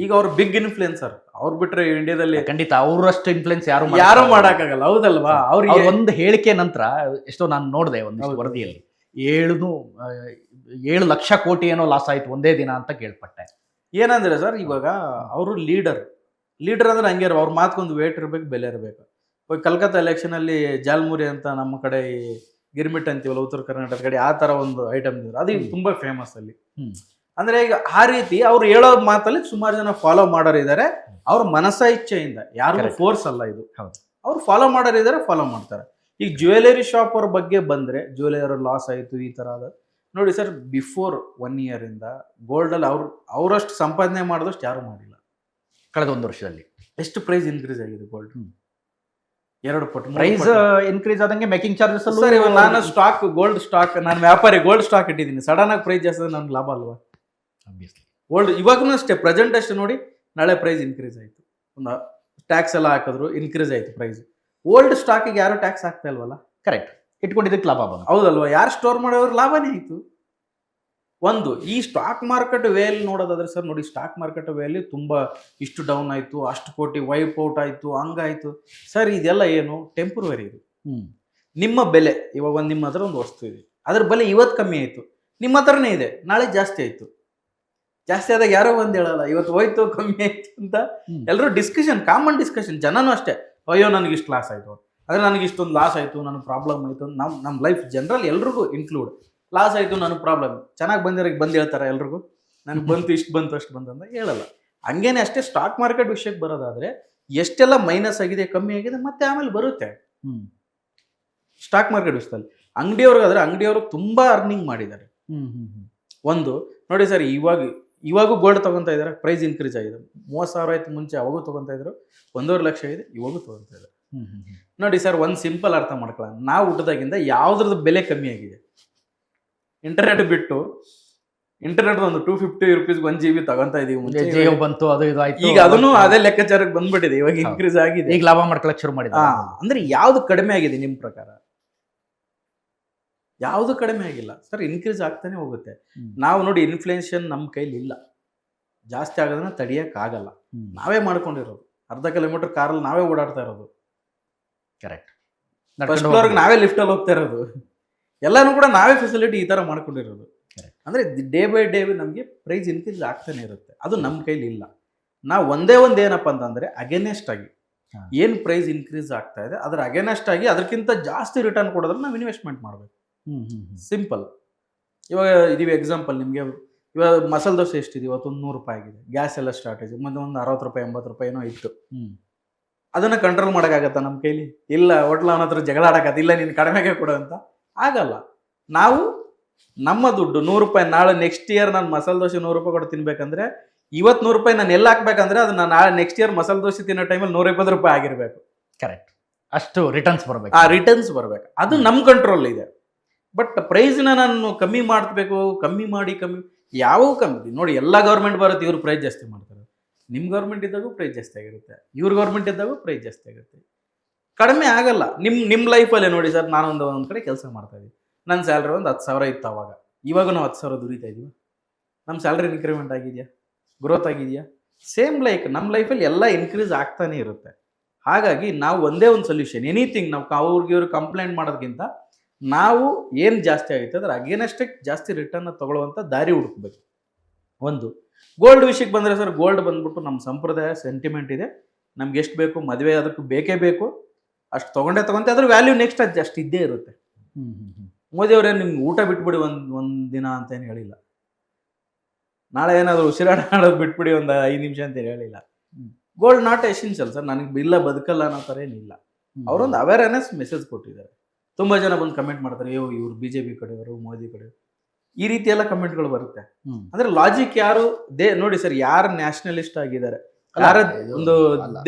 ಈಗ ಅವ್ರು ಬಿಗ್ ಇನ್ಫ್ಲುಯೆನ್ಸರ್. ಅವ್ರು ಬಿಟ್ರೆ ಇಂಡಿಯಾದಲ್ಲಿ ಖಂಡಿತ ಅವರಷ್ಟು ಇನ್ಫ್ಲುಯೆನ್ಸ್ ಯಾರು ಮಾಡೋಕ್ಕಾಗಲ್ಲ. ಹೌದಲ್ವಾ? ಅವ್ರಿಗೆ ಒಂದು ಹೇಳಿಕೆ ನಂತರ ಎಷ್ಟೋ ನಾನು ನೋಡಿದೆ ಒಂದು ವರದಿಯಲ್ಲಿ 7 ಲಕ್ಷ ಕೋಟಿ ಏನೋ ಲಾಸ್ ಆಯ್ತು ಒಂದೇ ದಿನ ಅಂತ ಕೇಳ್ಪಟ್ಟೆ. ಏನಂದ್ರೆ ಸರ್, ಇವಾಗ ಅವರು ಲೀಡರ್ ಅಂದ್ರೆ ಹಂಗೆ ಅವ್ರ ಮಾತ್ಕೊಂದು ವೇಟ್ ಇರಬೇಕು, ಬೆಲೆ ಇರಬೇಕು. ಇವಾಗ ಕಲ್ಕತ್ತಾ ಎಲೆಕ್ಷನ್ ಅಲ್ಲಿ ಜಾಲ್ಮುರಿ ಅಂತ ನಮ್ಮ ಕಡೆ ಗಿರ್ಮಿಟ್ ಅಂತೀವಲ್ಲ ಉತ್ತರ ಕರ್ನಾಟಕ ಕಡೆ, ಆ ತರ ಒಂದು ಐಟಮ್ ಇದ್ರು. ಅದು ತುಂಬಾ ಫೇಮಸ್ ಅಲ್ಲಿ. ಅಂದ್ರೆ ಈಗ ಆ ರೀತಿ ಅವ್ರು ಹೇಳೋ ಮಾತಲ್ಲಿ ಸುಮಾರು ಜನ ಫಾಲೋ ಮಾಡೋರು ಇದ್ದಾರೆ. ಅವ್ರ ಮನಸ ಇಚ್ಛೆಯಿಂದ, ಯಾರು ಫೋರ್ಸ್ ಅಲ್ಲ ಇದು. ಅವ್ರು ಫಾಲೋ ಮಾಡೋರು ಇದ್ದಾರೆ, ಫಾಲೋ ಮಾಡ್ತಾರೆ. ಈಗ ಜ್ಯುವೆಲರಿ ಶಾಪ್ ಅವ್ರ ಬಗ್ಗೆ ಬಂದ್ರೆ, ಜ್ಯುವೆಲರಿ ಲಾಸ್ ಆಯ್ತು ಈ ತರ ನೋಡಿ ಸರ್. ಬಿಫೋರ್ 1 year ಇಂದ ಗೋಲ್ಡ್ ಅಲ್ಲಿ ಅವರಷ್ಟು ಸಂಪಾದನೆ ಮಾಡಿದಷ್ಟು ಯಾರು ಮಾಡಿಲ್ಲ. ಕಳೆದ 1 ವರ್ಷದಲ್ಲಿ ಎಷ್ಟು ಪ್ರೈಸ್ ಇನ್ಕ್ರೀಸ್ ಆಗಿದೆ ಗೋಲ್ಡ್? 2 ಪಟ್ಟು ಪ್ರೈಸ್ ಇನ್ಕ್ರೀಸ್ ಆದಂಗೆ ಮೇಕಿಂಗ್ ಚಾರ್ಜಸ್ ಅಲ್ಲೂ. ಸರ್, ಇವಾಗ ನಾನು ಗೋಲ್ಡ್ ಸ್ಟಾಕ್, ನಾನು ವ್ಯಾಪಾರಿ, ಗೋಲ್ಡ್ ಸ್ಟಾಕ್ ಇಟ್ಟಿದ್ದೀನಿ. ಸಡನ್ ಆಗಿ ಪ್ರೈಸ್ ಜಾಸ್ತಿ ನನ್ಗೆ ಲಾಭ ಅಲ್ವಾ? ಗೋಲ್ಡ್ ಇವಾಗೂ ಅಷ್ಟೇ, ಪ್ರೆಸೆಂಟ್ ಅಷ್ಟೇ ನೋಡಿ. ನಾಳೆ ಪ್ರೈಸ್ ಇನ್ಕ್ರೀಸ್ ಆಯ್ತು, ಒಂದು ಟ್ಯಾಕ್ಸ್ ಎಲ್ಲ ಹಾಕಿದ್ರು, ಇನ್ಕ್ರೀಸ್ ಆಯ್ತು ಪ್ರೈಸ್. ಓಲ್ಡ್ ಸ್ಟಾಕಿಗೆ ಯಾರು ಟ್ಯಾಕ್ಸ್ ಹಾಕ್ತಾ ಇಲ್ವಲ್ಲ? ಕರೆಕ್ಟ್. ಇಟ್ಕೊಂಡಿದ್ದಕ್ಕೆ ಲಾಭ ಬಂತು. ಹೌದಲ್ವಾ? ಯಾರು ಸ್ಟೋರ್ ಮಾಡೋರು ಲಾಭನೇ ಆಯ್ತು. ಒಂದು ಈ ಸ್ಟಾಕ್ ಮಾರ್ಕೆಟ್ ವೇಲಿ ನೋಡೋದಾದ್ರೆ ಸರ್ ನೋಡಿ, ಸ್ಟಾಕ್ ಮಾರ್ಕೆಟ್ ವೇಲಿ ತುಂಬ ಇಷ್ಟು ಡೌನ್ ಆಯಿತು, ಅಷ್ಟು ಕೋಟಿ ವೈಪ್ ಔಟ್ ಆಯಿತು, ಹಂಗಾಯಿತು ಸರ್. ಇದೆಲ್ಲ ಏನು ಟೆಂಪ್ರವರಿ ಇದು. ನಿಮ್ಮ ಬೆಲೆ ಇವಾಗ ನಿಮ್ಮ ಹತ್ರ ಒಂದು ವಸ್ತು ಇದೆ, ಅದ್ರ ಬೆಲೆ ಇವತ್ತು ಕಮ್ಮಿ ಆಯಿತು, ನಿಮ್ಮ ಹತ್ರನೇ ಇದೆ, ನಾಳೆ ಜಾಸ್ತಿ ಆಯಿತು. ಜಾಸ್ತಿ ಆದಾಗ ಯಾರೋ ಒಂದು ಹೇಳಲ್ಲ ಇವತ್ತು ಹೋಯ್ತು ಕಮ್ಮಿ ಆಯಿತು ಅಂತ. ಎಲ್ಲರೂ ಡಿಸ್ಕಷನ್, ಕಾಮನ್ ಡಿಸ್ಕಷನ್. ಜನನೂ ಅಷ್ಟೇ, ಅಯ್ಯೋ ನನಗೆ ಇಷ್ಟು ಲಾಸ್ ಆಯಿತು, ಆದರೆ ನನಗೆ ಇಷ್ಟೊಂದು ಲಾಸ್ ಆಯಿತು, ನನಗೆ ಪ್ರಾಬ್ಲಮ್ ಆಯಿತು. ನಮ್ಮ ಲೈಫ್ ಜನರಲ್ ಎಲ್ರಿಗೂ ಇನ್ಕ್ಲೂಡ್ ಲಾಸ್ ಆಯಿತು, ನನಗೆ ಪ್ರಾಬ್ಲಮ್. ಚೆನ್ನಾಗಿ ಬಂದಿರೋಕ್ಕೆ ಬಂದು ಹೇಳ್ತಾರೆ ಎಲ್ರಿಗೂ, ನನಗೆ ಬಂತು, ಇಷ್ಟು ಬಂತು, ಅಷ್ಟು ಬಂತು ಅಂತ ಹೇಳಲ್ಲ. ಹಂಗೇನೆ ಅಷ್ಟೇ ಸ್ಟಾಕ್ ಮಾರ್ಕೆಟ್ ವಿಷಯಕ್ಕೆ ಬರೋದಾದರೆ ಎಷ್ಟೆಲ್ಲ ಮೈನಸ್ ಆಗಿದೆ, ಕಮ್ಮಿ ಆಗಿದೆ, ಮತ್ತೆ ಆಮೇಲೆ ಬರುತ್ತೆ. ಸ್ಟಾಕ್ ಮಾರ್ಕೆಟ್ ವಿಷಯದಲ್ಲಿ ಅಂಗಡಿಯವ್ರಿಗಾದ್ರೆ ಅಂಗಡಿಯವರು ತುಂಬ ಅರ್ನಿಂಗ್ ಮಾಡಿದ್ದಾರೆ. ಒಂದು ನೋಡಿ ಸರ್, ಇವಾಗೂ ಗೋಲ್ಡ್ ತೊಗೊತಾ ಇದ್ದಾರೆ, ಪ್ರೈಸ್ ಇನ್ಕ್ರೀಸ್ ಆಗಿದೆ. 30,000 ಆಯ್ತು ಮುಂಚೆ, ಅವಾಗೂ ತೊಗೊತಾ ಇದ್ರು. 1.5 ಲಕ್ಷ ಆಗಿದೆ, ಇವಾಗೂ ತೊಗೊತಾ ಇದ್ದಾರೆ. ನೋಡಿ ಸರ್, ಒಂದು ಸಿಂಪಲ್ ಅರ್ಥ ಮಾಡ್ಕೊಳ್ಳೋಣ. ನಾವು ಹುಟ್ಟಿದಾಗಿಂದ ಯಾವ್ದ್ರದ್ದು ಬೆಲೆ ಕಮ್ಮಿ ಆಗಿದೆ? ಇಂಟರ್ನೆಟ್ ಬಿಟ್ಟು, ಇಂಟರ್ನೆಟ್ ಒಂದು 250 ರೂಪೀಸ್ಗೆ 1 GB ತಗೊಂತಾ ಇದೀವಿ ಮುಂಚೆ, ಜಿಯೋ ಬಂತು, ಅದು ಇದು ಆಯ್ತು. ಈಗ ಅದನ್ನು ಅದೇ ಲೆಕ್ಕಾಚಾರಕ್ಕೆ ಬಂದ್ಬಿಟ್ಟಿದೆ, ಇವಾಗ ಇನ್ಕ್ರೀಸ್ ಆಗಿದೆ, ಈಗ ಲಾಭ ಮಾಡ್ಕೊಳಕ್ ಶುರು ಮಾಡಿದ. ಅಂದ್ರೆ ಯಾವ್ದು ಕಡಿಮೆ ಆಗಿದೆ ನಿಮ್ಮ ಪ್ರಕಾರ? ಯಾವುದು ಕಡಿಮೆ ಆಗಿಲ್ಲ ಸರ್, ಇನ್ಕ್ರೀಸ್ ಆಗ್ತಾನೆ ಹೋಗುತ್ತೆ. ನಾವು ನೋಡಿ, ಇನ್ಫ್ಲೇಷನ್ ನಮ್ಮ ಕೈಲಿ ಇಲ್ಲ, ಜಾಸ್ತಿ ಆಗೋದನ್ನ ತಡಿಯಕ್ಕಾಗಲ್ಲ. ನಾವೇ ಮಾಡ್ಕೊಂಡಿರೋದು, ಅರ್ಧ ಕಿಲೋಮೀಟರ್ ಕಾರಲ್ಲಿ ನಾವೇ ಓಡಾಡ್ತಾ ಇರೋದು, ಕರೆಕ್ಟ್. ಫಸ್ಟ್ ಫ್ಲೋರ್ಗೆ ನಾವೇ ಲಿಫ್ಟಲ್ಲಿ ಹೋಗ್ತಾ ಇರೋದು, ಎಲ್ಲಾನು ಕೂಡ ನಾವೇ ಫೆಸಿಲಿಟಿ ಈ ಥರ ಮಾಡ್ಕೊಂಡಿರೋದು. ಅಂದರೆ ಡೇ ಬೈ ಡೇ ನಮಗೆ ಪ್ರೈಸ್ ಇನ್ಕ್ರೀಸ್ ಆಗ್ತಾನೆ ಇರುತ್ತೆ. ಅದು ನಮ್ಮ ಕೈಲಿ ಇಲ್ಲ. ನಾವು ಒಂದೇ ಏನಪ್ಪ ಅಂತಂದರೆ ಅಗೇನೆಸ್ಟ್ ಆಗಿ ಏನು ಪ್ರೈಸ್ ಇನ್ಕ್ರೀಸ್ ಆಗ್ತಾ ಇದೆ ಅದರ ಅಗೇನೆಸ್ಟ್ ಆಗಿ ಅದಕ್ಕಿಂತ ಜಾಸ್ತಿ ರಿಟರ್ನ್ ಕೊಡೋದ್ರೆ ನಾವು ಇನ್ವೆಸ್ಟ್ಮೆಂಟ್ ಮಾಡಬೇಕು. ಸಿಂಪಲ್. ಇವಾಗ ಇದೀವಿ ಎಕ್ಸಾಂಪಲ್ ನಿಮಗೆ, ಇವಾಗ ಮಸಾಲೆ ದೋಸೆ ಎಷ್ಟಿದೆ ಇವತ್ತು? 100 ರೂಪಾಯಿ ಆಗಿದೆ. ಗ್ಯಾಸ್ ಎಲ್ಲ ಸ್ಟಾರ್ಟೇಜ್, ಮತ್ತೆ ಒಂದು 60 ರೂಪಾಯಿ 80 ರೂಪಾಯಿ ಏನೋ ಇತ್ತು. ಅದನ್ನು ಕಂಟ್ರೋಲ್ ಮಾಡೋಕ್ಕಾಗತ್ತಾ ನಮ್ಮ ಕೈಲಿ? ಇಲ್ಲ. ಹೋಟ್ಲ ಅವನ ಹತ್ರ ಜಗಳ ಆಡೋಕ್ಕಾಗತ್ತೆ, ಇಲ್ಲ ನೀನು ಕಡಿಮೆಗೆ ಕೊಡು ಅಂತ ಆಗಲ್ಲ. ನಾವು ನಮ್ಮ ದುಡ್ಡು 100 ರೂಪಾಯಿ, ನಾಳೆ ನೆಕ್ಸ್ಟ್ ಇಯರ್ ನಾನು ಮಸಾಲೆ ದೋಸೆ 100 ರೂಪಾಯಿ ಕೊಟ್ಟು ತಿನ್ಬೇಕಂದ್ರೆ, ಇವತ್ತು 100 ರೂಪಾಯಿ ನಾನು ಎಲ್ಲ ಹಾಕ್ಬೇಕಂದ್ರೆ ಅದನ್ನ ನಾಳೆ ನೆಕ್ಸ್ಟ್ ಇಯರ್ ಮಸಾಲೆ ದೋಸೆ ತಿನ್ನೋ ಟೈಮಲ್ಲಿ 120 ರೂಪಾಯಿ ಆಗಿರಬೇಕು. ಕರೆಕ್ಟ್. ಅಷ್ಟು ರಿಟರ್ನ್ಸ್ ಬರಬೇಕು. ರಿಟರ್ನ್ಸ್ ಬರಬೇಕು, ಅದು ನಮ್ಮ ಕಂಟ್ರೋಲ್ ಇದೆ. ಬಟ್ ಪ್ರೈಸ್ನ ನಾನು ಕಮ್ಮಿ ಮಾಡಬೇಕು, ಕಮ್ಮಿ ಯಾವ ಕಮ್ಮಿ ನೋಡಿ, ಎಲ್ಲ ಗೌರ್ಮೆಂಟ್ ಬರುತ್ತೆ, ಇವ್ರು ಪ್ರೈಸ್ ಜಾಸ್ತಿ ಮಾಡ್ತಾರೆ. ನಿಮ್ಮ ಗೌರ್ಮೆಂಟ್ ಇದ್ದಾಗೂ ಪ್ರೈಸ್ ಜಾಸ್ತಿ ಆಗಿರುತ್ತೆ, ಇವ್ರ ಗೌರ್ಮೆಂಟ್ ಇದ್ದಾಗೂ ಪ್ರೈಸ್ ಜಾಸ್ತಿ ಆಗುತ್ತೆ. ಕಡಿಮೆ ಆಗಲ್ಲ. ನಿಮ್ಮ ಲೈಫಲ್ಲೇ ನೋಡಿ ಸರ್, ನಾನೊಂದು ಕಡೆ ಕೆಲಸ ಮಾಡ್ತಾ ಇದ್ದೀವಿ, ನನ್ನ ಸ್ಯಾಲ್ರಿ ಒಂದು 10,000 ಇತ್ತು ಅವಾಗ. ಇವಾಗ ನಾವು 10,000 ದುಡಿತಾ ಇದ್ದೀವಿ. ನಮ್ಮ ಸ್ಯಾಲ್ರಿ ಇನ್ಕ್ರಿಮೆಂಟ್ ಆಗಿದೆಯಾ? ಗ್ರೋತ್ ಆಗಿದೆಯಾ? ಸೇಮ್ ನಮ್ಮ ಲೈಫಲ್ಲಿ ಎಲ್ಲ ಇನ್ಕ್ರೀಸ್ ಆಗ್ತಾನೆ ಇರುತ್ತೆ. ಹಾಗಾಗಿ ನಾವು ಒಂದೇ ಒಂದು ಸೊಲ್ಯೂಷನ್, ಎನಿಥಿಂಗ್ ನಾವು ಇವ್ರು ಕಂಪ್ಲೇಂಟ್ ಮಾಡೋದಕ್ಕಿಂತ ನಾವು ಏನು ಜಾಸ್ತಿ ಆಗುತ್ತೆ ಅದರ ಅಗೇನಷ್ಟೇ ಜಾಸ್ತಿ ರಿಟರ್ನ್ ತಗೊಳ್ಳುವಂಥ ದಾರಿ ಹುಡುಕ್ಬೇಕು. ಒಂದು ಗೋಲ್ಡ್ ವಿಷಯಕ್ಕೆ ಬಂದರೆ ಸರ್, ಗೋಲ್ಡ್ ಬಂದ್ಬಿಟ್ಟು ನಮ್ಮ ಸಂಪ್ರದಾಯ ಸೆಂಟಿಮೆಂಟ್ ಇದೆ. ನಮ್ಗೆ ಎಷ್ಟು ಬೇಕು, ಮದುವೆ ಅದಕ್ಕೂ ಬೇಕೇ ಬೇಕು, ಅಷ್ಟು ತೊಗೊಂತೆ ಅದ್ರ ವ್ಯಾಲ್ಯೂ ನೆಕ್ಸ್ಟ್ ಅದು ಅಷ್ಟು ಇದ್ದೇ ಇರುತ್ತೆ. ಮೋದಿಯವರೇ ನಿಮ್ಗೆ ಊಟ ಬಿಟ್ಬಿಡಿ ಒಂದು ದಿನ ಅಂತ ಏನು ಹೇಳಿಲ್ಲ, ನಾಳೆ ಏನಾದರೂ ಉಸಿರಾಡೋದು ಬಿಟ್ಬಿಡಿ ಒಂದು 5 ನಿಮಿಷ ಅಂತ ಹೇಳಿಲ್ಲ. ಗೋಲ್ಡ್ ನಾಟ್ ಎಸೆನ್ಷಿಯಲ್ ಸರ್, ನನಗೆ ಇಲ್ಲ ಬದುಕಲ್ಲ ಅನ್ನೋ ಥರ ಏನಿಲ್ಲ. ಅವರೊಂದು ಅವೇರ್ನೆಸ್ ಮೆಸೇಜ್ ಕೊಟ್ಟಿದ್ದಾರೆ. ತುಂಬ ಜನ ಬಂದು ಕಮೆಂಟ್ ಮಾಡ್ತಾರೆ, ಇವ್ರು BJP ಕಡೆಯವರು, ಮೋದಿ ಕಡೆಯವರು, ಈ ರೀತಿ ಎಲ್ಲ ಕಮೆಂಟ್ಗಳು ಬರುತ್ತೆ. ಅಂದ್ರೆ ಲಾಜಿಕ್ ಯಾರು ನೋಡಿ ಸರ್, ಯಾರು ನ್ಯಾಷನಲಿಸ್ಟ್ ಆಗಿದ್ದಾರೆ, ಯಾರ ಒಂದು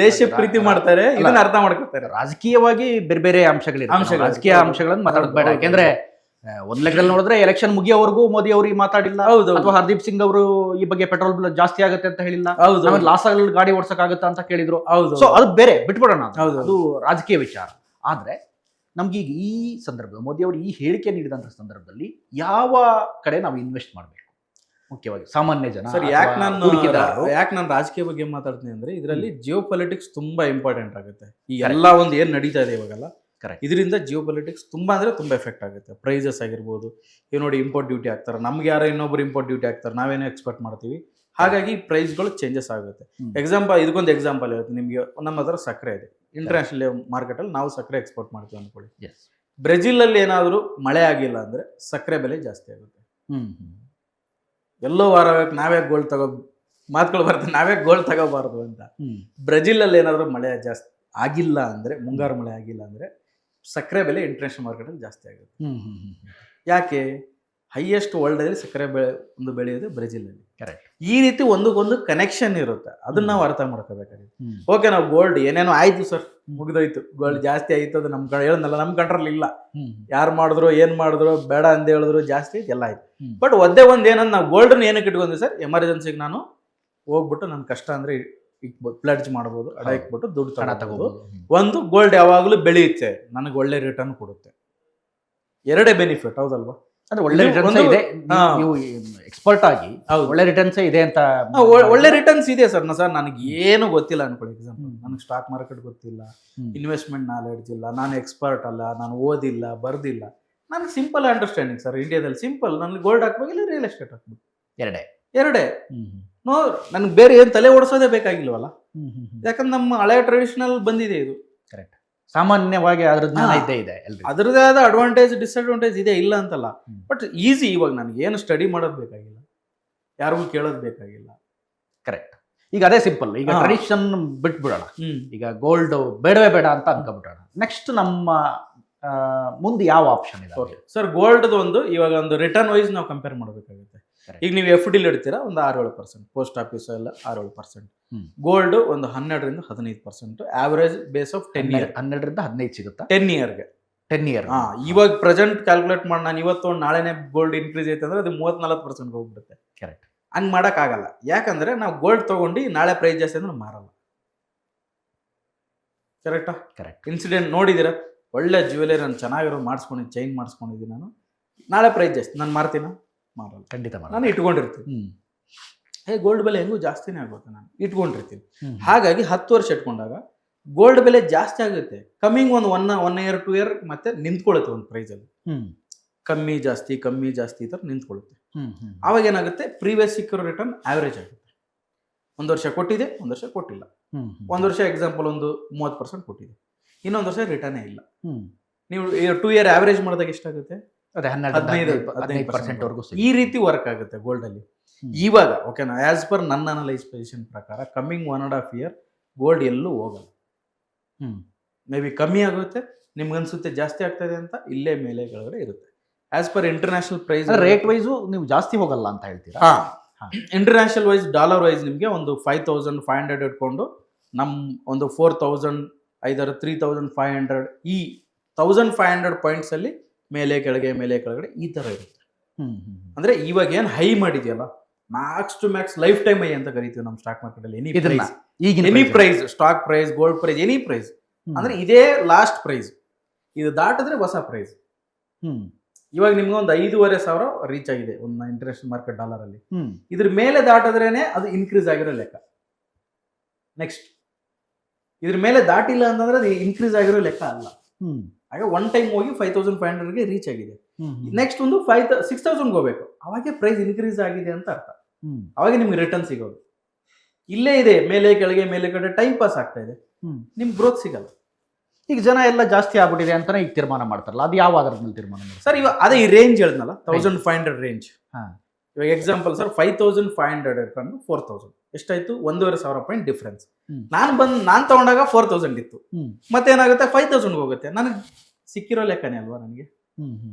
ದೇಶ ಪ್ರೀತಿ ಮಾಡ್ತಾರೆ, ಇದನ್ನ ಅರ್ಥ ಮಾಡ್ಕೊತಾರೆ. ರಾಜಕೀಯವಾಗಿ ಬೇರೆ ಬೇರೆ ಅಂಶಗಳಿವೆ, ರಾಜಕೀಯ ಅಂಶಗಳನ್ನು ಮಾತಾಡೋದು ಬೇಡ. ಯಾಕೆಂದ್ರೆ ಒಂದ್ ಲೆಕ್ಕದಲ್ಲಿ ನೋಡಿದ್ರೆ ಎಲೆಕ್ಷನ್ ಮುಗಿಯೋವರೆಗೂ ಮೋದಿ ಅವರು ಮಾತಾಡಿಲ್ಲ, ಅಥವಾ ಹರ್ದೀಪ್ ಸಿಂಗ್ ಅವರು ಈ ಬಗ್ಗೆ ಪೆಟ್ರೋಲ್ ಬಿಲ್ ಜಾಸ್ತಿ ಆಗುತ್ತೆ ಅಂತ ಹೇಳಿಲ್ಲ, ಲಾಸ್ ಆಗಲಿ ಗಾಡಿ ಓಡಿಸಕ್ ಆಗುತ್ತಾ ಅಂತ ಕೇಳಿದ್ರು. ಸೊ ಅದು ಬೇರೆ ಬಿಟ್ಬಿಡೋಣ, ಅದು ರಾಜಕೀಯ ವಿಚಾರ. ಆದ್ರೆ ನಮ್ಗೆ ಈಗ ಈ ಸಂದರ್ಭದಲ್ಲಿ ಮೋದಿ ಅವರು ಈ ಹೇಳಿಕೆ ನೀಡಿದಂಥ ಸಂದರ್ಭದಲ್ಲಿ ಯಾವ ಕಡೆ ನಾವು ಇನ್ವೆಸ್ಟ್ ಮಾಡಬೇಕು, ಮುಖ್ಯವಾಗಿ ಸಾಮಾನ್ಯ ಜನ? ಸರ್, ಯಾಕೆ ನಾನು ರಾಜಕೀಯ ಬಗ್ಗೆ ಮಾತಾಡ್ತೀನಿ ಅಂದ್ರೆ, ಇದರಲ್ಲಿ ಜಿಯೋ ಪೊಲಿಟಿಕ್ಸ್ ತುಂಬಾ ಇಂಪಾರ್ಟೆಂಟ್ ಆಗುತ್ತೆ. ಈ ಎಲ್ಲ ಒಂದು ಏನ್ ನಡೀತಾ ಇದೆ ಇವಾಗೆಲ್ಲ, ಇದರಿಂದ ಜಿಯೋ ಪೊಲಿಟಿಕ್ಸ್ ತುಂಬಾ ಅಂದ್ರೆ ತುಂಬಾ ಎಫೆಕ್ಟ್ ಆಗುತ್ತೆ. ಪ್ರೈಸಸ್ ಆಗಿರ್ಬೋದು, ನೋಡಿ ಇಂಪೋರ್ಟ್ ಡ್ಯೂಟಿ ಹಾಕ್ತಾರೆ, ನಮ್ಗೆ ಯಾರೋ ಇನ್ನೊಬ್ರು ಇಂಪೋರ್ಟ್ ಡ್ಯೂಟಿ ಹಾಕ್ತಾರೆ, ನಾವೇನೋ ಎಕ್ಸ್ಪೋರ್ಟ್ ಮಾಡ್ತೀವಿ, ಹಾಗಾಗಿ ಪ್ರೈಸ್ಗಳು ಚೇಂಜಸ್ ಆಗುತ್ತೆ. ಇದಕ್ಕೊಂದು ಎಕ್ಸಾಂಪಲ್ ಹೇಳ್ತೀನಿ ನಿಮಗೆ. ನಮ್ಮ ಹತ್ರ ಸಕ್ಕರೆ ಇದೆ, ಇಂಟರ್ನ್ಯಾಷನಲ್ ಮಾರ್ಕೆಟಲ್ಲಿ ನಾವು ಸಕ್ಕರೆ ಎಕ್ಸ್ಪೋರ್ಟ್ ಮಾಡ್ತೀವಿ ಅನ್ಕೊಳ್ಳಿ. ಬ್ರೆಜಿಲಲ್ಲಿ ಏನಾದರೂ ಮಳೆ ಆಗಿಲ್ಲ ಅಂದರೆ ಸಕ್ಕರೆ ಬೆಲೆ ಜಾಸ್ತಿ ಆಗುತ್ತೆ. ಎಲ್ಲೋ ವಾರ ನಾವೇ ಗೋಲ್ಡ್ ಮಾತುಗಳು ಬರ್ತವೆ, ನಾವೇ ಗೋಲ್ಡ್ ತಗೋಬಾರ್ದು ಅಂತ. ಬ್ರೆಜಿಲಲ್ಲಿ ಏನಾದರೂ ಮಳೆ ಜಾಸ್ತಿ ಆಗಿಲ್ಲ ಅಂದರೆ, ಮುಂಗಾರು ಮಳೆ ಆಗಿಲ್ಲ ಅಂದರೆ ಸಕ್ಕರೆ ಬೆಲೆ ಇಂಟರ್ನ್ಯಾಷನಲ್ ಮಾರ್ಕೆಟಲ್ಲಿ ಜಾಸ್ತಿ ಆಗುತ್ತೆ. ಯಾಕೆ? ಹೈಯೆಸ್ಟ್ ವರ್ಲ್ಡಲ್ಲಿ ಸಕ್ಕರೆ ಬೆಳೆಯೋದು ಬ್ರೆಜಿಲಲ್ಲಿ. ಕರೆಕ್ಟ್. ಈ ರೀತಿ ಒಂದಕ್ಕೊಂದು ಕನೆಕ್ಷನ್ ಇರುತ್ತೆ, ಅದನ್ನ ನಾವು ಅರ್ಥ ಮಾಡ್ಕೋಬೇಕಾಗಿದೆ. ಓಕೆ, ನಾವು ಗೋಲ್ಡ್ ಏನೇನೋ ಆಯ್ತು ಸರ್, ಮುಗಿದೋಯ್ತು, ಗೋಲ್ಡ್ ಜಾಸ್ತಿ ಆಯ್ತು, ಅದು ನಮ್ಮ ಹೇಳೋದಲ್ಲ, ನಮ್ಮ ಕಂಟ್ರೋಲ್ ಇಲ್ಲ. ಯಾರು ಮಾಡಿದ್ರು, ಏನ್ ಮಾಡಿದ್ರು, ಬೇಡ ಅಂತ ಹೇಳಿದ್ರು, ಜಾಸ್ತಿ ಆಯ್ತು, ಎಲ್ಲ ಆಯ್ತು. ಬಟ್ ಏನಂದ್ರೆ ನಾವು ಗೋಲ್ಡ್ನ ಏನಕ್ಕೆ ಇಟ್ಕೊಂಡ್ವಿ ಸರ್? ಎಮರ್ಜೆನ್ಸಿಗೆ ನಾನು ಹೋಗ್ಬಿಟ್ಟು ನನ್ನ ಕಷ್ಟ ಅಂದ್ರೆ ಪ್ಲಡ್ಜ್ ಮಾಡ್ಬೋದು, ಅಡ ಇಟ್ಬಿಟ್ಟು ದುಡ್ಡು ತಗೋಬಹುದು. ಒಂದು ಗೋಲ್ಡ್ ಯಾವಾಗಲೂ ಬೆಳೆಯುತ್ತೆ, ನನಗೆ ಒಳ್ಳೆ ರಿಟರ್ನ್ ಕೊಡುತ್ತೆ, ಎರಡೇ ಬೆನಿಫಿಟ್, ಹೌದಲ್ವಾ? ಅಂದ್ರೆ ಒಳ್ಳೆ ಇದು ರಿಟರ್ನ್ಸ್ ಒಂದು- ಇದೆ, ಹಾ. ನೀವು ಎಕ್ಸ್ಪರ್ಟ್ ಆಗಿ ಹೌದು. ಒಳ್ಳೆ ರಿಟರ್ನ್ಸ್ ಇದೆ ಅಂತ ಒಳ್ಳೆ ರಿಟರ್ನ್ಸ್ ಇದೆ ಸರ್. ನನಗೆ ಏನು ಗೊತ್ತಿಲ್ಲ ಅನ್ಕೊಳ್ಳಿ. ಎಕ್ಸಾಂಪಲ್, ನನಗೆ ಸ್ಟಾಕ್ ಮಾರ್ಕೆಟ್ ಗೊತ್ತಿಲ್ಲ, ಇನ್ವೆಸ್ಟ್ಮೆಂಟ್ ನಾಲೆಡ್ಜ್ ಇಲ್ಲ, ನಾನು ಎಕ್ಸ್ಪರ್ಟ್ ಅಲ್ಲ, ನಾನು ಓದಿಲ್ಲ, ಬರ್ದಿಲ್ಲ. ನನಗೆ ಸಿಂಪಲ್ ಅಂಡರ್ಸ್ಟ್ಯಾಂಡಿಂಗ್ ಸರ್. ಇಂಡಿಯಾದಲ್ಲಿ ಸಿಂಪಲ್, ನನಗೆ ಗೋಲ್ಡ್ ಹಾಕ್ಬೇಕು ಇಲ್ಲ ರಿಯಲ್ ಎಸ್ಟೇಟ್ ಹಾಕ್ಬೇಕು, ಎರಡೇ. ನೋ, ನನಗೆ ಬೇರೆ ಏನು ತಲೆ ಓಡಿಸೋದೇ ಬೇಕಾಗಿಲ್ವಲ್ಲ. ಯಾಕಂದ್ರೆ ನಮ್ಮ ಹಳೆಯ ಟ್ರೆಡಿಷನಲ್ ಬಂದಿದೆ ಇದು. ಕರೆಕ್ಟ್. ಸಾಮಾನ್ಯವಾಗಿ ಅದ್ರ ಜ್ಞಾನ ಹಾ. ಇದ್ದೇ ಇದೆ ಎಲ್ರಿಗೂ. ಅದರದೇ ಆದ ಅಡ್ವಾಂಟೇಜ್ ಡಿಸ್ಅಡ್ವಾಂಟೇಜ್ ಇದೆ, ಇಲ್ಲ ಅಂತಲ್ಲ. But easy. ಇವಾಗ ನನಗೆ ಏನು ಸ್ಟಡಿ ಮಾಡೋದು ಬೇಕಾಗಿಲ್ಲ, ಯಾರಿಗೂ ಕೇಳೋದು ಬೇಕಾಗಿಲ್ಲ. ಕರೆಕ್ಟ್. ಈಗ ಅದೇ ಸಿಂಪಲ್. ಈಗ ಹಾ. ಟ್ರೆಡಿಷನ್ ಬಿಟ್ಬಿಡೋಣ, ಈಗ ಗೋಲ್ಡ್ ಬೇಡವೇ ಬೇಡ ಅಂತ ಅನ್ಕೊಂಡ್ಬಿಡೋಣ. ನೆಕ್ಸ್ಟ್ ನಮ್ಮ ಮುಂದೆ ಯಾವ ಆಪ್ಷನ್ ಇದೆ ಸರ್? ಗೋಲ್ಡ್ ಒಂದು ಇವಾಗ ಒಂದು ರಿಟರ್ನ್ ವೈಸ್ ನಾವು ಕಂಪೇರ್ ಮಾಡಬೇಕಾಗುತ್ತೆ. ಈಗ ನೀವು FD ಇಡ್ತೀರಾ ಒಂದು 6-7%, ಪೋಸ್ಟ್ ಆಫೀಸ್ ಎಲ್ಲ 6-7%, ಗೋಲ್ಡ್ ಒಂದು 12-15%, ಆವರೇಜ್ ಬೇಸ್ ಆಫ್ 10 ಇಯರ್. 12-15 ಸಿಗುತ್ತಾ 10 ಇಯರ್ಗೆ? 10 ಇಯರ್. ಇವಾಗ ಪ್ರೆಸೆಂಟ್ ಕ್ಯಾಲ್ಕುಲೇಟ್ ಮಾಡಿ ನಾನು ಇವತ್ತು ನಾಳೆನೇ ಗೋಲ್ಡ್ ಇನ್ಕ್ರೀಸ್ ಐತೆ ಅಂದ್ರೆ ಅದು 30-40% ಹೋಗ್ಬಿಡುತ್ತೆ. ಕರೆಕ್ಟ್. ಹಂಗೆ ಮಾಡೋಕ್ಕಾಗಲ್ಲ. ಯಾಕಂದ್ರೆ ನಾವು ಗೋಲ್ಡ್ ತಗೊಂಡು ನಾಳೆ ಪ್ರೈಸ್ ಜಾಸ್ತಿ ಅಂದ್ರೆ ಮಾರಲ್ಲ. ಕರೆಕ್ಟಾ? ಕರೆಕ್ಟ್. ಇನ್ಸಿಡೆಂಟ್ ನೋಡಿದ್ದೀರಾ? ಒಳ್ಳೆ ಜ್ಯುವೆಲರಿ ನಾನು ಚೆನ್ನಾಗಿರೋ ಮಾಡಿಸ್ಕೊಂಡಿದ್ದು, ಚೈನ್ ಮಾಡಿಸ್ಕೊಂಡಿದ್ದೀನಿ, ನಾನು ನಾಳೆ ಪ್ರೈಸ್ ಜಾಸ್ತಿ, ನಾನು ಮಾರ್ತೀನ? ಮಾರಲ್ಲ. ಖಂಡಿತ ನಾನು ಇಟ್ಕೊಂಡಿರ್ತೀನಿ. ಗೋಲ್ಡ್ ಬೆಲೆ ಹೆಂಗೂ ಜಾಸ್ತಿನೇ ಆಗುತ್ತೆ, ನಾನು ಇಟ್ಕೊಂಡಿರ್ತೀನಿ. ಹಾಗಾಗಿ 10 ವರ್ಷ ಇಟ್ಕೊಂಡಾಗ ಗೋಲ್ಡ್ ಬೆಲೆ ಜಾಸ್ತಿ ಆಗುತ್ತೆ. ಕಮ್ಮಿಂಗ್ ಒಂದು 1 ಇಯರ್ 2 ಇಯರ್ ಮತ್ತೆ ನಿಂತ್ಕೊಳ್ಳುತ್ತೆ ಒಂದು ಪ್ರೈಸಲ್ಲಿ. ಕಮ್ಮಿ ಜಾಸ್ತಿ ಈ ಥರ ನಿಂತ್ಕೊಳ್ಳುತ್ತೆ. ಆವಾಗ ಏನಾಗುತ್ತೆ, ಪ್ರೀವಿಯಸ್ ಸಿಕ್ಕಿರೋ ರಿಟರ್ನ್ ಆವರೇಜ್ ಆಗುತ್ತೆ. 1 ವರ್ಷ ಕೊಟ್ಟಿದೆ, 1 ವರ್ಷ ಕೊಟ್ಟಿಲ್ಲ. 1 ವರ್ಷ ಎಕ್ಸಾಂಪಲ್ ಒಂದು 30% ಕೊಟ್ಟಿದೆ, ಇನ್ನೊಂದು ವರ್ಷ ರಿಟರ್ನೇ ಇಲ್ಲ. ನೀವು 2 ಇಯರ್ ಆವರೇಜ್ ಮಾಡಿದಾಗ ಎಷ್ಟಾಗುತ್ತೆ? 15% ವರೆಗೂ. ಈ ರೀತಿ ವರ್ಕ್ ಆಗುತ್ತೆ ಗೋಲ್ಡ್ ಅಲ್ಲಿ. ಇವಾಗ ಓಕೆನಾ, ಆಸ್ ಪರ್ ನನ್ನ ಅನಲೈಸ್ ಪೊಸಿಷನ್ ಪ್ರಕಾರ ಕಮ್ಮಿಂಗ್ 1.5 ಇಯರ್ ಗೋಲ್ಡ್ ಎಲ್ಲೂ ಹೋಗಲ್ಲ. ಮೇ ಬಿ ಕಮ್ಮಿ ಆಗುತ್ತೆ, ನಿಮ್ಗೆ ಅನ್ಸುತ್ತೆ ಜಾಸ್ತಿ ಆಗ್ತದೆ ಅಂತ, ಇಲ್ಲೇ ಮೇಲೆ ಕೆಳಗಡೆ ಇರುತ್ತೆ. As per international price rate wise ನೀವು ಜಾಸ್ತಿ ಹೋಗಲ್ಲ ಅಂತ ಹೇಳ್ತೀರಾ? ಇಂಟರ್ನ್ಯಾಷನಲ್ ವೈಸ್, ಡಾಲರ್ ವೈಸ್ ನಿಮಗೆ ಒಂದು 5500 ಇಟ್ಕೊಂಡು ನಮ್ಮ ಒಂದು 4000 ಐದರ 3500 ಈ 1500 ಪಾಯಿಂಟ್ಸ್ ಅಲ್ಲಿ ಮೇಲೆ ಕೆಳಗೆ ಈ ತರ ಇರುತ್ತೆ. ಅಂದ್ರೆ ಇವಾಗ ಏನ್ ಹೈ ಮಾಡಿದ್ಯಲ್ಲ, max to max lifetime high ಅಂತ ಕರಿತೀವಿ ನಮ್ಮ ಸ್ಟಾಕ್ ಮಾರ್ಕೆಟ್ ಅಲ್ಲಿ. Any price, stock price, gold price, any price ಅಂದ್ರೆ ಇದೇ ಲಾಸ್ಟ್ ಪ್ರೈಸ್. ಇದು ದಾಟಿದ್ರೆ ಹೊಸ ಪ್ರೈಸ್. ಇವಾಗ ನಿಮ್ಗೆ ಒಂದು 5,500 ರೀಚ್ ಆಗಿದೆ ಒಂದು ಇಂಟರ್ನ್ಯಾಷನಲ್ ಮಾರ್ಕೆಟ್ ಡಾಲರ್ ಅಲ್ಲಿ. ಇದ್ರ ಮೇಲೆ ದಾಟಿದ್ರೇನೆ ಅದು ಇನ್ಕ್ರೀಸ್ ಆಗಿರೋ ಲೆಕ್ಕ. ನೆಕ್ಸ್ಟ್ ಇದ್ರ ಮೇಲೆ ದಾಟಿಲ್ಲ ಅಂತಂದ್ರೆ ಅದು ಇನ್ಕ್ರೀಸ್ ಆಗಿರೋ ಲೆಕ್ಕ ಅಲ್ಲ. ಆಗ ಒನ್ ಟೈಮ್ ಹೋಗಿ 5500ಗೆ ರೀಚ್ ಆಗಿದೆ. ನೆಕ್ಸ್ಟ್ ಒಂದು 6,000 ಹೋಗ್ಬೇಕು, ಅವಾಗೆ ಪ್ರೈಸ್ ಇನ್ಕ್ರೀಸ್ ಆಗಿದೆ ಅಂತ ಅರ್ಥ. ಅವಾಗ ನಿಮ್ಗೆ ರಿಟರ್ನ್ ಸಿಗೋದು. ಇಲ್ಲೇ ಇದೆ ಮೇಲೆ ಕೆಳಗೆ ಟೈಮ್ ಪಾಸ್ ಆಗ್ತಾ ಇದೆ, ನಿಮ್ಗೆ ಗ್ರೋತ್ ಸಿಗಲ್ಲ. ಈಗ ಜನ ಎಲ್ಲ ಜಾಸ್ತಿ ಆಗ್ಬಿಟ್ಟಿದೆ ಅಂತಾನೆ ಈಗ ತೀರ್ಮಾನ ಮಾಡ್ತಾರಲ್ಲ, ಅದು ಯಾವ ಆಧಾರದ ಮೇಲೆ ತೀರ್ಮಾನ ಮಾಡ್ತಾರೆ ಸರ್? ಇವಾಗ ಅದೇ ಈ ರೇಂಜ್ ಹೇಳಿದ್ನಲ್ಲ, 1500 ರೇಂಜ್. ಇವಾಗ ಎಕ್ಸಾಂಪಲ್ ಸರ್, 5500 ಇಟ್ಕೊಂಡು 4000 ಎಷ್ಟಾಯ್ತು? 1,500 ಪಾಯಿಂಟ್ ಡಿಫ್ರೆನ್ಸ್. ನಾನು ತಗೊಂಡಾಗ 4000 ಇತ್ತು, ಮತ್ತೆ ಏನಾಗುತ್ತೆ 5000 ಹೋಗುತ್ತೆ. ನನಗೆ ಸಿಕ್ಕಿರೋ ಲೆಕ್ಕನೇ ಅಲ್ವಾ ನನಗೆ.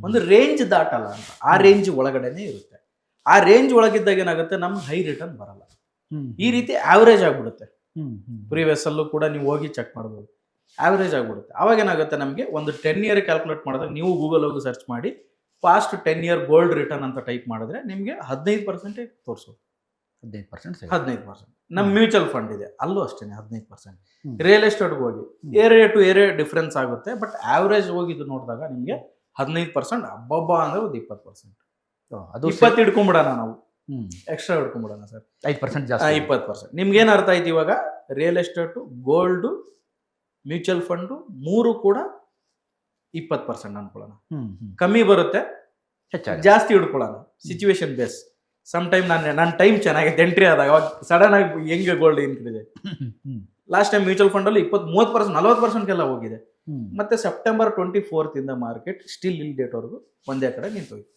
ಒಂದು ರೇಂಜ್ ದಾಟಲ್ಲ ಅಂತ, ಆ ರೇಂಜ್ ಒಳಗಡೆನೆ ಇರುತ್ತೆ. ಆ ರೇಂಜ್ ಒಳಗಿದ್ದಾಗ ಏನಾಗುತ್ತೆ, ನಮ್ಗೆ ಹೈ ರಿಟರ್ನ್ ಬರಲ್ಲ. ಈ ರೀತಿ ಆವರೇಜ್ ಆಗ್ಬಿಡುತ್ತೆ. ಪ್ರೀವಿಯಸ್ ಅಲ್ಲೂ ಕೂಡ ನೀವು ಹೋಗಿ ಚೆಕ್ ಮಾಡ್ಬೋದು, ಆವರೇಜ್ ಆಗ್ಬಿಡುತ್ತೆ. ಅವಾಗ ಏನಾಗುತ್ತೆ, ನಮಗೆ ಒಂದು 10 ಇಯರ್ ಕ್ಯಾಲ್ಕುಲೇಟ್ ಮಾಡಿದಾಗ ನೀವು ಗೂಗಲ್ ಹೋಗಿ ಸರ್ಚ್ ಮಾಡಿ ಫಾಸ್ಟ್ 10 ಇಯರ್ ಗೋಲ್ಡ್ ರಿಟರ್ನ್ ಅಂತ ಟೈಪ್ ಮಾಡಿದ್ರೆ ನಿಮಗೆ 15% ತೋರಿಸೋದು. 15%. ನಮ್ಮ ಮ್ಯೂಚುವಲ್ ಫಂಡ್ ಇದೆ, ಅಲ್ಲೂ ಅಷ್ಟೇ 15%. ರಿಯಲ್ ಎಸ್ಟೇಟ್ಗೆ ಹೋಗಿ ಏರಿಯಾ ಟು ಏರಿಯಾ ಡಿಫ್ರೆನ್ಸ್ ಆಗುತ್ತೆ. ಬಟ್ ಆವರೇಜ್ ಹೋಗಿದ್ದು ನೋಡಿದಾಗ ನಿಮಗೆ 15%, ಅಬ್ಬಬ್ಬ ಅಂದ್ರೆ ಒಂದು 20%. ಅದು 20 ಹಿಡ್ಕೊಂಡ್ಬಿಡೋಣ ನಾವು, ಎಕ್ಸ್ಟ್ರಾ ಹಿಡ್ಕೊಂಡ್ಬಿಡೋಣ ಸರ್. 5% ಜಾಸ್ತಿ, 20%. ನಿಮ್ಗೇನು ಅರ್ಥ ಆಯ್ತು ಇವಾಗ? Real estate, gold, mutual fund 3 ಕೂಡ 20% ಅನ್ಕೊಳ್ಳೋಣ. ಕಮ್ಮಿ ಬರುತ್ತೆ, ಜಾಸ್ತಿ ಹಿಡ್ಕೊಳ್ಳೋಣ. Situation base. ಸಮ್ ಟೈಮ್ ನನ್ನ ಟೈಮ್ ಚೆನ್ನಾಗಿದೆ, ಎಂಟ್ರಿ ಆದಾಗ ಅವಾಗ ಸಡನ್ ಆಗಿ ಹೆಂಗೆ gold increase. Last time mutual fund ಅಲ್ಲಿ 30%, 40%ಗೆಲ್ಲ ಹೋಗಿದೆ. ಮತ್ತೆ ಸೆಪ್ಟೆಂಬರ್ 24 ಇಂದ ಮಾರ್ಕೆಟ್ ಸ್ಟಿಲ್ ಇಲ್ಲಿ ಡೇಟ್ ವರೆಗೂ ಒಂದೇ ಕಡೆ ನಿಂತೋಯ್ತು.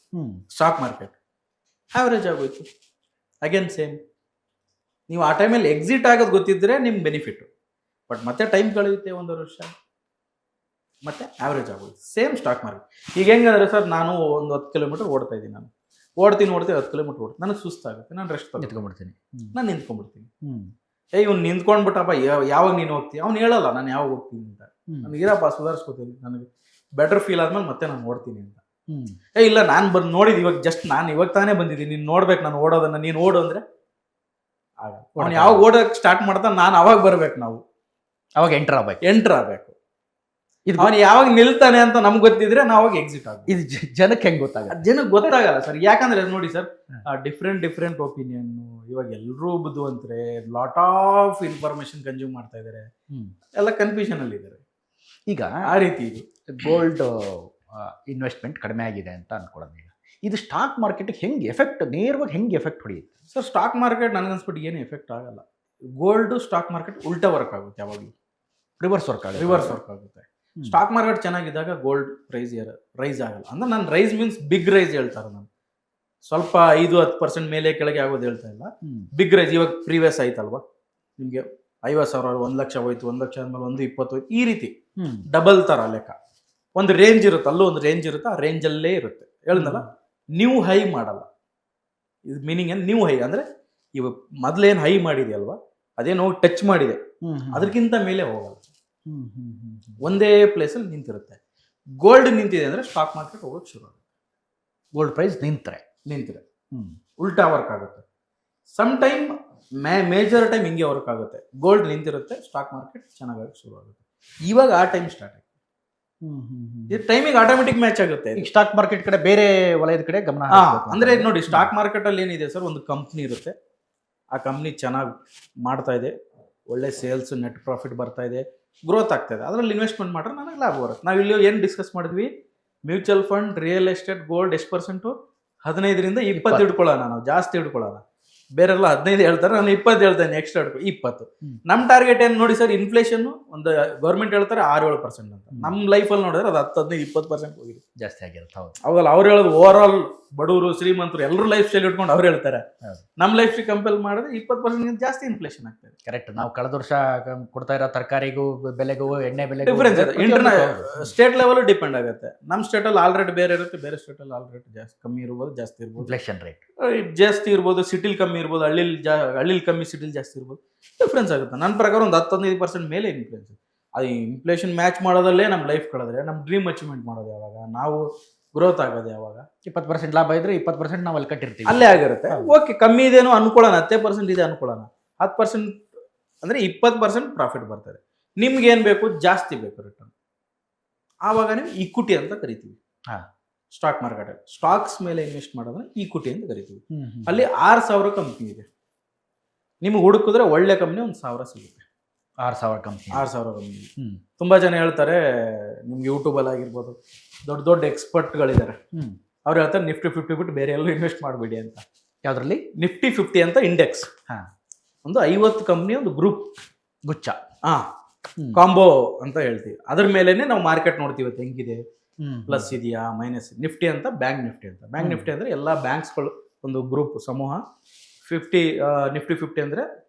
ಸ್ಟಾಕ್ ಮಾರ್ಕೆಟ್ ಆವರೇಜ್ ಆಗೋಯ್ತು. ಅಗೇನ್ ಸೇಮ್, ನೀವು ಆ ಟೈಮಲ್ಲಿ ಎಕ್ಸಿಟ್ ಆಗೋದು ಗೊತ್ತಿದ್ರೆ ನಿಮ್ಗೆ ಬೆನಿಫಿಟ್. ಬಟ್ ಮತ್ತೆ ಟೈಮ್ ಕಳೆಯುತ್ತೆ, 1 ವರ್ಷ, ಮತ್ತೆ ಆವರೇಜ್ ಆಗೋದು. Same stock market. ಈಗ ಹೆಂಗಂದ್ರೆ ಸರ್, ನಾನು ಒಂದು 10 ಕಿಲೋಮೀಟರ್ ಓಡ್ತಾ ಇದ್ದೀನಿ, ನಾನು ಓಡ್ತೀನಿ 10 ಕಿಲೋಮೀಟರ್ ಓಡ್ತೀನಿ, ನನಗೆ ಸುಸ್ತಾಗುತ್ತೆ, ನಾನು ರೆಸ್ಟ್ ತಗೊಂಡ್ಬಿಡ್ತೀನಿ, ನಾನು ನಿಂತ್ಕೊಂಡ್ಬಿಡ್ತೀನಿ. ಇವ್ನು ನಿಂತ್ಕೊಂಡ್ಬಿಟ್ಟಪ್ಪ, ಯಾವಾಗ ನೀನು ಹೋಗ್ತೀವಿ? ಅವ್ನು ಹೇಳಲ್ಲ ನಾನು ಯಾವಾಗ ಹೋಗ್ತೀನಿ ಅಂತ. ನನಗೆ ಇರಪ್ಪ ಸುಧಾರಿಸ್ಕೋತೀನಿ, ನನಗೆ ಬೆಟರ್ ಫೀಲ್ ಆದ್ಮೇಲೆ ಮತ್ತೆ ನಾನು ಓಡ್ತೀನಿ ಅಂತ. ಇಲ್ಲ ನಾನು ಬಂದು ನೋಡಿದ್ ಇವಾಗ ಜಸ್ಟ್ ನಾನು ಇವಾಗ ತಾನೇ ಬಂದಿದ್ದೀನಿ, ನೀನು ನೋಡ್ಬೇಕು ನಾನು ಓಡೋದನ್ನ, ನೀನು ಓಡು ಅಂದ್ರೆ ಆಗ ಅವ್ನು ಯಾವಾಗ ಓಡೋಕೆ ಸ್ಟಾರ್ಟ್ ಮಾಡ್ತಾನೆ, ನಾನು ಅವಾಗ ಬರ್ಬೇಕು, ನಾವು ಅವಾಗ ಎಂಟರ್ ಆಗ್ಬೇಕು. ಇದು ಅವನು ಯಾವಾಗ ನಿಲ್ತಾನೆ ಅಂತ ನಮ್ಗೆ ಗೊತ್ತಿದ್ರೆ ನಾವು ಅವಾಗ ಎಕ್ಸಿಟ್ ಆಗ. ಇದು ಜನಕ್ಕೆ ಹೆಂಗ್ ಗೊತ್ತಾಗುತ್ತೆ? ಜನಕ್ಕೆ ಗೊತ್ತಾಗಲ್ಲ ಸರ್, ಯಾಕಂದ್ರೆ ನೋಡಿ ಸರ್, ಡಿಫ್ರೆಂಟ್ ಒಪಿನಿಯನ್. ಇವಾಗ ಎಲ್ಲರೂ ಬುದ್ಧಿವಂತರೆ, ಲಾಟ್ ಆಫ್ ಇನ್ಫಾರ್ಮೇಶನ್ ಕನ್ಸ್ಯೂಮ್ ಮಾಡ್ತಾ ಇದ್ದಾರೆ, ಎಲ್ಲ ಕನ್ಫ್ಯೂಷನ್ ಅಲ್ಲಿ ಇದ್ದಾರೆ. ಈಗ ಆ ರೀತಿ ಇದು ಗೋಲ್ಡ್ ಇನ್ವೆಸ್ಟ್ಮೆಂಟ್ ಕಡಿಮೆ ಆಗಿದೆ ಅಂತ ಅನ್ಕೊಳ್ಳೋದು. ಈಗ ಇದು ಸ್ಟಾಕ್ ಮಾರ್ಕೆಟ್ಗೆ ಹೆಂಗೆ ಎಫೆಕ್ಟ್, ನೇರವಾಗಿ ಹೆಂಗೆ ಎಫೆಕ್ಟ್ ಹೊಡೆಯುತ್ತೆ? ಸರ್, ಸ್ಟಾಕ್ ಮಾರ್ಕೆಟ್ ನನಗನ್ಸ್ಬಿಟ್ಟು ಏನು ಎಫೆಕ್ಟ್ ಆಗಲ್ಲ. ಗೋಲ್ಡ್ ಸ್ಟಾಕ್ ಮಾರ್ಕೆಟ್ ಉಲ್ಟಾ ವರ್ಕ್ ಆಗುತ್ತೆ, ಯಾವಾಗಲೂ ರಿವರ್ಸ್ ವರ್ಕ್ ಆಗುತ್ತೆ. ರಿವರ್ಸ್ ವರ್ಕ್ ಆಗುತ್ತೆ. ಸ್ಟಾಕ್ ಮಾರ್ಕೆಟ್ ಚೆನ್ನಾಗಿದ್ದಾಗ ಗೋಲ್ಡ್ ರೈಸ್ ಆಗಲ್ಲ. ಅಂದ್ರೆ ನಾನು ರೈಸ್ ಮೀನ್ಸ್ ಬಿಗ್ ರೈಸ್ ಹೇಳ್ತಾರೆ, ನಾನು ಸ್ವಲ್ಪ 5-10% ಮೇಲೆ ಕೆಳಗೆ ಆಗೋದು ಹೇಳ್ತಾ ಇಲ್ಲ. ಬಿಗ್ ರೈಸ್ ಇವಾಗ ಪ್ರೀವಿಯಸ್ ಆಯ್ತಲ್ವಾ, ನಿಮಗೆ 50,000 1 ಲಕ್ಷ ಹೋಯ್ತು, 1 ಲಕ್ಷ ಆದ್ಮೇಲೆ 120 ಹೋಯ್ತು, ಈ ರೀತಿ ಡಬಲ್ ತರ ಲೆಕ್ಕ. ಒಂದು ರೇಂಜ್ ಇರುತ್ತೆ, ಅಲ್ಲೂ ಒಂದು ರೇಂಜ್ ಇರುತ್ತೆ, ಆ ರೇಂಜಲ್ಲೇ ಇರುತ್ತೆ. ಹೇಳಿದ್ನಲ್ಲ, ನ್ಯೂ ಹೈ ಮಾಡಲ್ಲ. ಇದು ಮೀನಿಂಗ್ ಏನು? ನ್ಯೂ ಹೈ ಅಂದ್ರೆ ಇವಾಗ ಮೊದಲೇನು ಹೈ ಮಾಡಿದೆಯಲ್ವಾ, ಅದೇನು ಹೋಗಿ ಟಚ್ ಮಾಡಿದೆ, ಅದಕ್ಕಿಂತ ಮೇಲೆ ಹೋಗಲ್ಲ, ಒಂದೇ ಪ್ಲೇಸಲ್ಲಿ ನಿಂತಿರುತ್ತೆ. ಗೋಲ್ಡ್ ನಿಂತಿದೆ ಅಂದ್ರೆ ಸ್ಟಾಕ್ ಮಾರ್ಕೆಟ್ ಹೋಗೋಕೆ ಶುರು ಆಗುತ್ತೆ. ಗೋಲ್ಡ್ ಪ್ರೈಸ್ ನಿಂತರೆ ಉಲ್ಟಾ ವರ್ಕ್ ಆಗುತ್ತೆ. ಸಮ್ ಟೈಮ್ ಮೇಜರ್ ಟೈಮ್ ಹಿಂಗೆ ವರ್ಕ್ ಆಗುತ್ತೆ. ಗೋಲ್ಡ್ ನಿಂತಿರುತ್ತೆ, ಸ್ಟಾಕ್ ಮಾರ್ಕೆಟ್ ಚೆನ್ನಾಗಿ ಶುರು ಆಗುತ್ತೆ. ಇವಾಗ ಆ ಟೈಮ್ ಸ್ಟಾರ್ಟ್ ಆಗುತ್ತೆ. ಈ ಟೈಮಿಗೆ ಆಟೋಮೆಟಿಕ್ ಮ್ಯಾಚ್ ಆಗುತ್ತೆ. ಸ್ಟಾಕ್ ಮಾರ್ಕೆಟ್ ಕಡೆ, ಬೇರೆ ವಲಯದ ಕಡೆ ಗಮನ. ಅಂದ್ರೆ ನೋಡಿ, ಸ್ಟಾಕ್ ಮಾರ್ಕೆಟ್ ಅಲ್ಲಿ ಏನಿದೆ ಸರ್, ಒಂದು ಕಂಪ್ನಿ ಇರುತ್ತೆ, ಆ ಕಂಪ್ನಿ ಚೆನ್ನಾಗಿ ಮಾಡ್ತಾ ಇದೆ, ಒಳ್ಳೆ ಸೇಲ್ಸ್, ನೆಟ್ ಪ್ರಾಫಿಟ್ ಬರ್ತಾ ಇದೆ, ಗ್ರೋತ್ ಆಗ್ತಾ ಇದೆ, ಅದರಲ್ಲಿ ಇನ್ವೆಸ್ಟ್ಮೆಂಟ್ ಮಾಡ್ರೆ ನನಗೆ ಲಾಭ ಬರುತ್ತೆ. ನಾವು ಇಲ್ಲಿ ಏನು ಡಿಸ್ಕಸ್ ಮಾಡಿದ್ವಿ, mutual fund, real estate, gold ಎಷ್ಟು ಪರ್ಸೆಂಟು? 15ರಿಂದ 20 ಇಟ್ಕೊಳ್ಳೋಣ, ನಾವು ಜಾಸ್ತಿ ಇಟ್ಕೊಳ್ಳೋಣ. ಬೇರೆಲ್ಲ 15 ಹೇಳ್ತಾರೆ, ನಾನು 20 ಹೇಳ್ತೇನೆ, ಎಕ್ಸ್ಟ್ರಾ 20. ನಮ್ಮ ಟಾರ್ಗೆಟ್ ಏನು ನೋಡಿ ಸರ್, ಇನ್ಫ್ಲೇಷನ್ ಒಂದು ಗೌರ್ಮೆಂಟ್ ಹೇಳ್ತಾರೆ 6-7% ಅಂತ. ನಮ್ಮ ಲೈಫಲ್ಲಿ ನೋಡಿದ್ರೆ ಅದು 10-15-20% ಹೋಗಿದೆ, ಜಾಸ್ತಿ ಆಗಿರುತ್ತೆ. ಹೌದು, ಅವಾಗ ಅವ್ರು ಹೇಳೋದು ಓವರ್ ಆಲ್ ಬಡವರು ಶ್ರೀಮಂತರು ಎಲ್ಲರೂ ಲೈಫ್ ಸ್ಟೈಲ್ ಇಟ್ಕೊಂಡು ಅವ್ರು ಹೇಳ್ತಾರೆ. ನಮ್ಮ ಲೈಫ್ ಸ್ಟೈಲ್ ಕಂಪೇರ್ ಮಾಡಿದ್ರೆ 20% ಜಾಸ್ತಿ ಇನ್ಫ್ಲೇಷನ್ ಆಗ್ತದೆ. ಕರೆಕ್ಟ್. ನಾವು ಕಳೆದ ವರ್ಷ ಕೊಡ್ತಾ ಇರೋ ತರಕಾರಿಗೂ ಬೆಲೆಗೂ, ಎಣ್ಣೆ ಬೆಲೆಗೂ ಡಿಫ್ರೆನ್ಸ್ ಇದೆ. ಸ್ಟೇಟ್ ಲೆವೆಲ್ ಡಿಪೆಂಡ್ ಆಗುತ್ತೆ. ನಮ್ಮ ಸ್ಟೇಟಲ್ಲಿ ಆಲ್ರೆಡಿ ಬೇರೆ ಇರುತ್ತೆ, ಬೇರೆ ಸ್ಟೇಟಲ್ಲಿ ಆಲ್ರೆಡಿ ಜಾಸ್ತಿ ಕಮ್ಮಿ ಇರ್ಬೋದು, ಜಾಸ್ತಿ ಇರ್ಬೋದು. ಇನ್ಫ್ಲೇಷನ್ ರೇಟ್ ಜಾಸ್ತಿ ಇರ್ಬೋದು, ಸಿಟಿಲಿ ಕಮ್ಮಿ ಇರ್ಬೋದು, ಹಳ್ಳಿಲಿ ಕಮ್ಮಿ, ಸಿಟಿಲಿ ಜಾಸ್ತಿ ಇರ್ಬೋದು. ಡಿಫ್ರೆನ್ಸ್ ಆಗುತ್ತೆ. ನನ್ನ ಪ್ರಕಾರ ಒಂದು 10-15% ಮೇಲೆ ಇನ್ಫ್ಲೇಷನ್. ಅದು ಇನ್ಫ್ಲೇಷನ್ ಮ್ಯಾಚ್ ಮಾಡೋದಲ್ಲೇ ನಮ್ಮ ಲೈಫ್ ಕಳೆದ್ರೆ ನಮ್ಮ ಡ್ರೀಮ್ ಅಚೀವ್ಮೆಂಟ್ ಮಾಡೋದು ಯಾವಾಗ, ನಾವು ಗ್ರೋತ್ ಆಗೋದು ಯಾವಾಗ? 20% ಲಾಭ ಇದ್ರೆ 20% ನಾವು ಅಲ್ಲಿ ಕಟ್ಟಿರ್ತೀವಿ, ಅಲ್ಲೇ ಆಗಿರುತ್ತೆ. ಓಕೆ, ಕಮ್ಮಿ ಇದೇನೋ ಅನ್ಕೊಳ್ಳೋಣ, 10% ಇದೆ ಅನ್ಕೊಳ್ಳೋಣ, 10% ಅಂದ್ರೆ 20% ಪ್ರಾಫಿಟ್ ಬರ್ತದೆ. ನಿಮ್ಗೆ ಏನ್ ಬೇಕು? ಜಾಸ್ತಿ ಬೇಕು ರಿಟರ್ನ್. ಆವಾಗ ನೀವು ಇಕ್ವಿಟಿ ಅಂತ ಕರಿತೀವಿ. ಸ್ಟಾಕ್ ಮಾರ್ಕೆಟ್ ಸ್ಟಾಕ್ಸ್ ಮೇಲೆ ಇನ್ವೆಸ್ಟ್ ಮಾಡೋದನ್ನ ಈಕ್ವಿಟಿ ಅಂತ ಕರಿತೀವಿ. ಅಲ್ಲಿ 6,000 ಕಂಪ್ನಿ ಇದೆ. ನಿಮ್ಗೆ ಹುಡುಕಿದ್ರೆ ಒಳ್ಳೆ ಕಂಪ್ನಿ ಒಂದು 1,000 ಸಿಗುತ್ತೆ. 6,000 ಕಂಪ್ನಿ. ತುಂಬಾ ಜನ ಹೇಳ್ತಾರೆ, ನಿಮ್ಗೆ ಯೂಟ್ಯೂಬಲ್ಲಿ ಆಗಿರ್ಬೋದು, ದೊಡ್ಡ ದೊಡ್ಡ ಎಕ್ಸ್ಪರ್ಟ್ಗಳಿದ್ದಾರೆ, ಅವ್ರು ಹೇಳ್ತಾರೆ ನಿಫ್ಟಿ 50 ಬಿಟ್ಟು ಬೇರೆ ಎಲ್ಲೂ ಇನ್ವೆಸ್ಟ್ ಮಾಡಬೇಡಿ ಅಂತ. ಯಾವ್ದ್ರಲ್ಲಿ? ನಿಫ್ಟಿ 50 ಅಂತ ಇಂಡೆಕ್ಸ್, ಒಂದು 50 ಕಂಪ್ನಿ, ಒಂದು ಗ್ರೂಪ್, ಗುಚ್ಛ, ಕಾಂಬೋ ಅಂತ ಹೇಳ್ತೀವಿ. ಅದ್ರ ಮೇಲೆನೆ ನಾವು ಮಾರ್ಕೆಟ್ ನೋಡ್ತೀವಿ, ಹೆಂಗಿದೆ, ಪ್ಲಸ್ ಇದೆಯಾ, ಮೈನಸ್. ನಿಫ್ಟಿ ಅಂತ ಬ್ಯಾಂಕ್ ನಿಫ್ಟಿ ಅಂತ. ಬ್ಯಾಂಕ್ ನಿಫ್ಟಿ ಅಂದ್ರೆ ಎಲ್ಲ ಬ್ಯಾಂಕ್ಸ್ಗಳು ಒಂದು ಗ್ರೂಪ್, ಸಮೂಹ. ನಿಫ್ಟಿ 50 ಅಂದ್ರೆ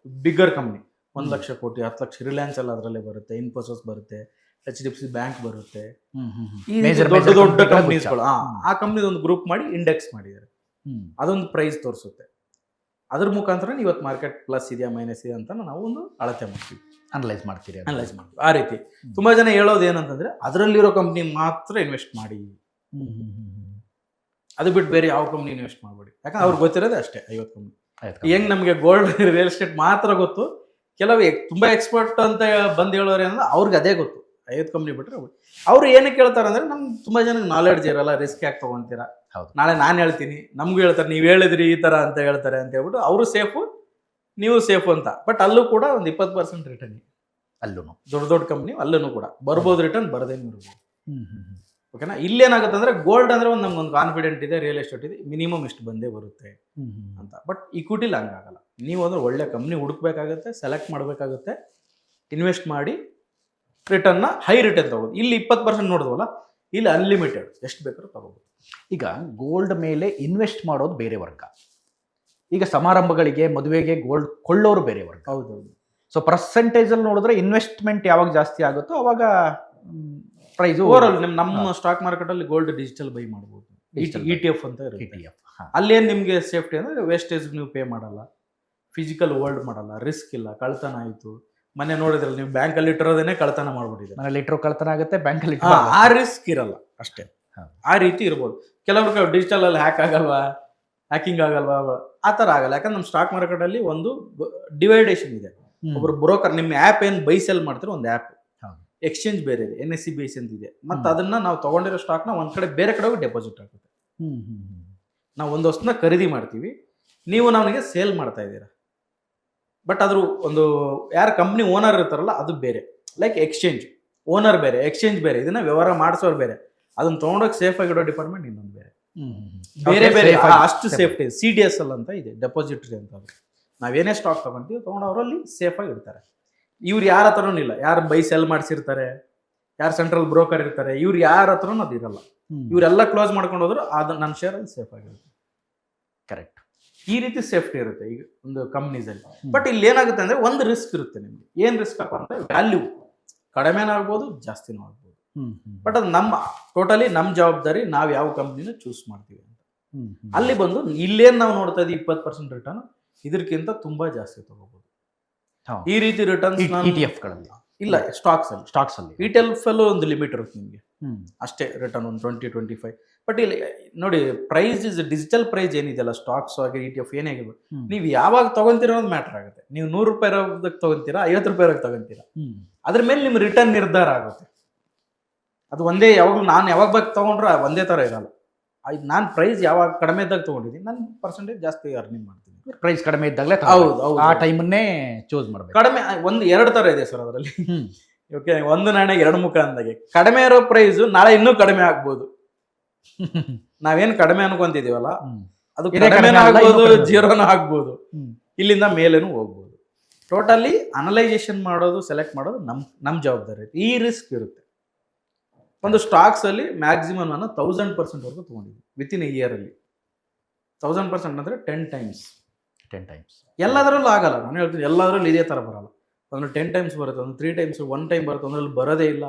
ಬಿಗ್ಗರ್ ಕಂಪ್ನಿ, 1 ಲಕ್ಷ ಕೋಟಿ, 10 ಲಕ್ಷ. ರಿಲಯನ್ಸ್ ಎಲ್ಲ ಅದರಲ್ಲೇ ಬರುತ್ತೆ, ಇನ್ಫೋಸಿಸ್ ಬರುತ್ತೆ, HDFC ಬ್ಯಾಂಕ್ ಬರುತ್ತೆ, ದೊಡ್ಡ ದೊಡ್ಡ ಕಂಪ್ನೀಸ್ಗಳು. ಆ ಕಂಪ್ನಿದ ಒಂದು ಗ್ರೂಪ್ ಮಾಡಿ ಇಂಡೆಕ್ಸ್ ಮಾಡಿದ್ದಾರೆ. ಅದೊಂದು ಪ್ರೈಸ್ ತೋರಿಸುತ್ತೆ. ಅದ್ರ ಮುಖಾಂತರ ಇವತ್ತು ಮಾರ್ಕೆಟ್ ಪ್ಲಸ್ ಇದೆಯಾ, ಮೈನಸ್ ಇದೆಯಾ ಅಂತ ನಾವು ಒಂದು ಅಳತೆ ಮಾಡ್ತೀವಿ, ಅನಲೈಸ್ ಮಾಡ್ತೀವಿ. ಆ ರೀತಿ ತುಂಬಾ ಜನ ಹೇಳೋದು ಏನಂತಂದ್ರೆ, ಅದರಲ್ಲಿರೋ ಕಂಪ್ನಿ ಮಾತ್ರ ಇನ್ವೆಸ್ಟ್ ಮಾಡಿ, ಅದು ಬಿಟ್ಟು ಬೇರೆ ಯಾವ ಕಂಪ್ನಿ ಇನ್ವೆಸ್ಟ್ ಮಾಡಬೇಡಿ. ಯಾಕಂದ್ರೆ ಅವ್ರಿಗೆ ಗೊತ್ತಿರೋದೇ ಅಷ್ಟೇ 50 ಕಂಪ್ನಿ. ಹೆಂಗ್ ನಮಗೆ ಗೋಲ್ಡ್, ರಿಯಲ್ ಎಸ್ಟೇಟ್ ಮಾತ್ರ ಗೊತ್ತು, ಕೆಲವು ತುಂಬಾ ಎಕ್ಸ್ಪರ್ಟ್ ಅಂತ ಬಂದು ಹೇಳೋರು ಏನಂದ್ರೆ ಅವ್ರಿಗೆ ಅದೇ ಗೊತ್ತು, 50 ಕಂಪ್ನಿ ಬಿಟ್ರೆ. ಅವ್ರು ಏನಕ್ಕೆ ಹೇಳ್ತಾರೆ ಅಂದ್ರೆ, ನಮ್ಗೆ ತುಂಬಾ ಜನ ನಾಲೆಡ್ಜ್ ಇರಲ್ಲ, ರಿಸ್ಕ್ ಯಾಕೆ ತಗೊಂತೀರಾ, ನಾಳೆ ನಾನು ಹೇಳ್ತೀನಿ, ನಮ್ಗೂ ಹೇಳ್ತಾರೆ, ನೀವು ಹೇಳಿದ್ರಿ ಈ ತರ ಅಂತ ಹೇಳ್ತಾರೆ ಅಂತ ಹೇಳ್ಬಿಟ್ಟು ಅವರು ಸೇಫು, ನೀವು ಸೇಫು ಅಂತ. ಬಟ್ ಅಲ್ಲೂ ಕೂಡ ಒಂದು 20% ರಿಟರ್ನ್, ಅಲ್ಲೂ ದೊಡ್ಡ ದೊಡ್ಡ ಕಂಪ್ನಿ ಅಲ್ಲೂ ಕೂಡ ಬರ್ಬೋದು ರಿಟರ್ನ್, ಬರದೇನು ಇರ್ಬೋದು. ಓಕೆನಾ? ಇಲ್ಲೇನಾಗುತ್ತೆ ಅಂದ್ರೆ, ಗೋಲ್ಡ್ ಅಂದ್ರೆ ಒಂದು ನಮ್ಗೊಂದು ಕಾನ್ಫಿಡೆಂಟ್ ಇದೆ, ರಿಯಲ್ ಎಸ್ಟೇಟ್ ಇದೆ, ಮಿನಿಮಮ್ ಇಷ್ಟು ಬಂದೇ ಬರುತ್ತೆ ಅಂತ. ಬಟ್ ಇಕ್ವಿಟಿಲಿ ಹಂಗಾಗಲ್ಲ. ನೀವು ಅಂದ್ರೆ ಒಳ್ಳೆ ಕಂಪ್ನಿ ಹುಡುಕ್ಬೇಕಾಗುತ್ತೆ, ಸೆಲೆಕ್ಟ್ ಮಾಡಬೇಕಾಗುತ್ತೆ, ಇನ್ವೆಸ್ಟ್ ಮಾಡಿ ರಿಟರ್ನ್ನ ಹೈ ರಿಟರ್ನ್ ತಗೋದು. ಇಲ್ಲಿ 20% ನೋಡಿದ್ವಲ್ಲ, ಇಲ್ಲಿ ಅನ್ಲಿಮಿಟೆಡ್, ಎಷ್ಟು ಬೇಕಾದ್ರೂ ತಗೋಬೋದು. ಈಗ ಗೋಲ್ಡ್ ಮೇಲೆ ಇನ್ವೆಸ್ಟ್ ಮಾಡೋದು ಬೇರೆ ವರ್ಗ, ಈಗ ಸಮಾರಂಭಗಳಿಗೆ, ಮದುವೆಗೆ ಗೋಲ್ಡ್ ಕೊಳ್ಳೋರು ಬೇರೆ ವರ್ಗ. ಹೌದೌದು. ಸೊ ಪರ್ಸೆಂಟೇಜಲ್ಲಿ ನೋಡಿದ್ರೆ ಇನ್ವೆಸ್ಟ್ಮೆಂಟ್ ಯಾವಾಗ ಜಾಸ್ತಿ ಆಗುತ್ತೋ ಅವಾಗ ಪ್ರೈಸ್ ಓವರಾಲ್ ನಮ್ಮ ಸ್ಟಾಕ್ ಮಾರ್ಕೆಟ್ ಅಲ್ಲಿ ಗೋಲ್ಡ್ ಡಿಜಿಟಲ್ ಬೈ ಮಾಡಬಹುದು. ETF ಅಂತ ಇರುತ್ತೆ. ಅಲ್ಲೇನು ನಿಮಗೆ ಸೇಫ್ಟಿ ಅಂದ್ರೆ, ವೇಸ್ಟೇಜ್ ನೀವು ಪೇ ಮಾಡಲ್ಲ, ಫಿಸಿಕಲ್ ಹೋಲ್ಡ್ ಮಾಡಲ್ಲ, ರಿಸ್ಕ್ ಇಲ್ಲ, ಕಳ್ತನ ಆಯಿತು. ಮೊನ್ನೆ ನೋಡಿದ್ರಲ್ಲ ನೀವು, ಬ್ಯಾಂಕಲ್ಲಿ ಇಟ್ಟಿರೋದೇನೆ ಕಳ್ತನ ಮಾಡ್ಬಿಟ್ಟಿದೆ, ಮನೇಲಿ ಇಟ್ಟರು ಕಳ್ತನ ಆಗುತ್ತೆ, ಬ್ಯಾಂಕಲ್ಲಿ ಆ ರಿಸ್ಕ್ ಇರಲ್ಲ ಅಷ್ಟೇ. ಆ ರೀತಿ ಇರ್ಬೋದು. ಕೆಲವರು ಡಿಜಿಟಲ್ ಅಲ್ಲಿ ಹ್ಯಾಕಿಂಗ್ ಆಗಲ್ವಾ, ಆ ಥರ ಆಗಲ್ಲ. ಯಾಕಂದ್ರೆ ನಮ್ಮ ಸ್ಟಾಕ್ ಮಾರ್ಕೆಟ್ ಅಲ್ಲಿ ಒಂದು ಡಿವೈಡೇಷನ್ ಇದೆ. ಒಬ್ರು ಬ್ರೋಕರ್, ನಿಮ್ಮ ಆ್ಯಪ್ ಏನು ಬೈ ಸೆಲ್ ಮಾಡ್ತಾರೆ, ಒಂದು ಆ್ಯಪ್ ಎಕ್ಸ್ಚೇಂಜ್ ಬೇರೆ ಇದೆ, NSE ಅಂತ ಇದೆ. ಮತ್ತು ಅದನ್ನ ನಾವು ತಗೊಂಡಿರೋ ಸ್ಟಾಕ್ನ ಒಂದ್ ಕಡೆ ಬೇರೆ ಕಡೆ ಹೋಗಿ ಡೆಪಾಸಿಟ್ ಆಗುತ್ತೆ. ನಾವು ಒಂದು ವಸ್ತುನ ಖರೀದಿ ಮಾಡ್ತೀವಿ, ನೀವು ನಮಗೆ ಸೇಲ್ ಮಾಡ್ತಾ ಇದ್ದೀರಾ. ಬಟ್ ಅದ್ರ ಒಂದು ಯಾರು ಕಂಪ್ನಿ ಓನರ್ ಇರ್ತಾರಲ್ಲ ಅದು ಬೇರೆ. ಲೈಕ್ ಎಕ್ಸ್ಚೇಂಜ್, ಓನರ್ ಬೇರೆ, ಎಕ್ಸ್ಚೇಂಜ್ ಬೇರೆ, ಇದನ್ನ ವ್ಯವಹಾರ ಮಾಡಿಸೋರು ಬೇರೆ, ಅದನ್ನ ತೊಗೊಂಡೋಗಿ ಸೇಫ್ ಆಗಿಡೋ ಡಿಪಾರ್ಟ್ಮೆಂಟ್ ಇನ್ನೊಂದು ಬೇರೆ. ಬೇರೆ ಬೇರೆ ಅಷ್ಟು ಸೇಫ್ಟಿ CDSL ಅಂತ ಇದೆ, ಡೆಪಾಸಿಟರಿ ಅಂತ. ಅದು ನಾವೇನೇ ಸ್ಟಾಕ್ ತಗೊಂತೀವಿ ತೊಗೊಂಡು ಅವರಲ್ಲಿ ಸೇಫ್ ಆಗಿ ಇಡ್ತಾರೆ. ಇವ್ರು ಯಾರ ಹತ್ರನೂ ಇಲ್ಲ, ಯಾರು ಬೈ ಸೆಲ್ ಮಾಡಿಸಿರ್ತಾರೆ, ಯಾರು ಸೆಂಟ್ರಲ್ ಬ್ರೋಕರ್ ಇರ್ತಾರೆ, ಇವ್ರು ಯಾರ ಹತ್ರನೂ ಅದು ಇರಲ್ಲ. ಇವರೆಲ್ಲ ಕ್ಲೋಸ್ ಮಾಡ್ಕೊಂಡು ಹೋದ್ರು ಅದು ನನ್ನ ಶೇರ್ ಅಲ್ಲಿ ಸೇಫ್ ಆಗಿರುತ್ತೆ. ಕರೆಕ್ಟ್. ಈ ರೀತಿ ಸೇಫ್ಟಿ ಇರುತ್ತೆ ಈಗ ಒಂದು ಕಂಪ್ನೀಸ್ ಅಲ್ಲಿ. ಬಟ್ ಇಲ್ಲಿ ಏನಾಗುತ್ತೆ ಅಂದ್ರೆ ಒಂದು ರಿಸ್ಕ್ ಇರುತ್ತೆ ನಿಮ್ಗೆ. ಏನ್ ರಿಸ್ಕ್ ಅಪ್ಪ ಅಂದ್ರೆ ವ್ಯಾಲ್ಯೂ ಕಡಿಮೆನೂ ಆಗ್ಬೋದು, ಜಾಸ್ತಿನೂ ಆಗ್ಬೋದು. ಬಟ್ ಅದು ನಮ್ಮ ಟೋಟಲಿ ನಮ್ಮ ಜವಾಬ್ದಾರಿ, ನಾವು ಯಾವ ಕಂಪ್ನಿನ ಚೂಸ್ ಮಾಡ್ತೀವಿ ಅಂತ. ಅಲ್ಲಿ ಬಂದು ಇಲ್ಲೇನು ನಾವು ನೋಡ್ತಾ ಇದ್ದೀವಿ 20% ರಿಟರ್ನ್, ಇದಕ್ಕಿಂತ ತುಂಬಾ ಜಾಸ್ತಿ ತಗೋಬಹುದು. ಈ ರೀತಿ ರಿಟರ್ನ್ಸ್ ETF ಗಳಲ್ಲಿ ಇಲ್ಲ, ಸ್ಟಾಕ್ಸ್ ಅಲ್ಲಿ ETF ಅಲ್ಲೂ ಒಂದು ಲಿಮಿಟ್ ಇರುತ್ತೆ ನಿಮಗೆ ಅಷ್ಟೇ ರಿಟರ್ನ್, ಒಂದು 20-25. ಬಟ್ ಇಲ್ಲಿ ನೋಡಿ, ಪ್ರೈಸ್ ಇಸ್ ಡಿಜಿಟಲ್ ಪ್ರೈಸ್ ಏನಿದೆಯಲ್ಲ, ಸ್ಟಾಕ್ಸ್ ಆಗಿ ETF ಏನೇ ಆಗಿರ್ಬೋದು, ನೀವು ಯಾವಾಗ ತಗೊಂತೀರ ಅನ್ನೋದು ಮ್ಯಾಟರ್ ಆಗುತ್ತೆ. ನೀವು 100 ರೂಪಾಯಿ ಇರೋದಕ್ಕೆ ತಗೊಂತೀರಾ, 50 ರೂಪಾಯಿ ತಗೊಂತೀರಾ, ಅದ್ರ ಮೇಲೆ ನಿಮ್ಮ ರಿಟರ್ನ್ ನಿರ್ಧಾರ ಆಗುತ್ತೆ. ಅದು ಒಂದೇ, ನಾನು ಯಾವಾಗ ಬೇಕು ತಗೊಂಡ್ರೆ ಒಂದೇ ಥರ ಇರಲ್ಲ. ನಾನು ಪ್ರೈಸ್ ಯಾವಾಗ ಕಡಿಮೆ ಇದ್ದಾಗ ತಗೊಂಡಿದ್ದೀನಿ, ನಾನು ಪರ್ಸೆಂಟೇಜ್ ಜಾಸ್ತಿ ಅರ್ನಿಂಗ್ ಮಾಡ್ತೀನಿ. ಪ್ರೈಸ್ ಕಡಿಮೆ ಇದ್ದಾಗಲೇ ಹೌದು, ಆ ಟೈಮನ್ನೇ ಚೂಸ್ ಮಾಡಬೇಕು. ಕಡಿಮೆ ಎರಡು ಥರ ಇದೆ ಸರ್ ಅದರಲ್ಲಿ. ಓಕೆ, ಒಂದು ನಾಣ್ಯಗೆ ಎರಡು ಮುಖ ಅಂದಾಗೆ. ಕಡಿಮೆ ಇರೋ ಪ್ರೈಸ್ ನಾಳೆ ಇನ್ನೂ ಕಡಿಮೆ ಆಗ್ಬೋದು. ನಾವೇನು ಕಡಿಮೆ ಅನ್ಕೊಂತಿದೀವಲ್ಲ, ಅದು ಕಡಿಮೆನೂ ಆಗ್ಬೋದು, ಜೀರೋನೂ ಆಗ್ಬೋದು, ಇಲ್ಲಿಂದ ಮೇಲೇನು ಹೋಗ್ಬೋದು. ಟೋಟಲಿ ಅನಲೈಸೇಷನ್ ಮಾಡೋದು, ಸೆಲೆಕ್ಟ್ ಮಾಡೋದು ನಮ್ಮ ಜವಾಬ್ದಾರಿ. ಈ ರಿಸ್ಕ್ ಇರುತ್ತೆ. ಒಂದು ಸ್ಟಾಕ್ಸ್ ಅಲ್ಲಿ ಮ್ಯಾಕ್ಸಿಮಮ್ ನಾನು 1000% ವರೆಗೂ ತಗೊಂಡಿದ್ವಿ ವಿತಿನ್ ಎ ಇಯರ್ ಅಲ್ಲಿ. 1000% ಅಂದ್ರೆ 10 ಟೈಮ್ಸ್. ಎಲ್ಲದರಲ್ಲೂ ಆಗಲ್ಲ, ನಾನು ಹೇಳ್ತೀನಿ, ಎಲ್ಲದರಲ್ಲೂ ಇದೇ ಥರ ಬರಲ್ಲ. ಒಂದು 10 ಟೈಮ್ಸ್ ಬರುತ್ತೆ, ಒಂದು 3 ಟೈಮ್ಸ್, 1 ಟೈಮ್ ಬರುತ್ತೆ, ಒಂದ್ರಲ್ಲಿ ಬರೋದೇ ಇಲ್ಲ.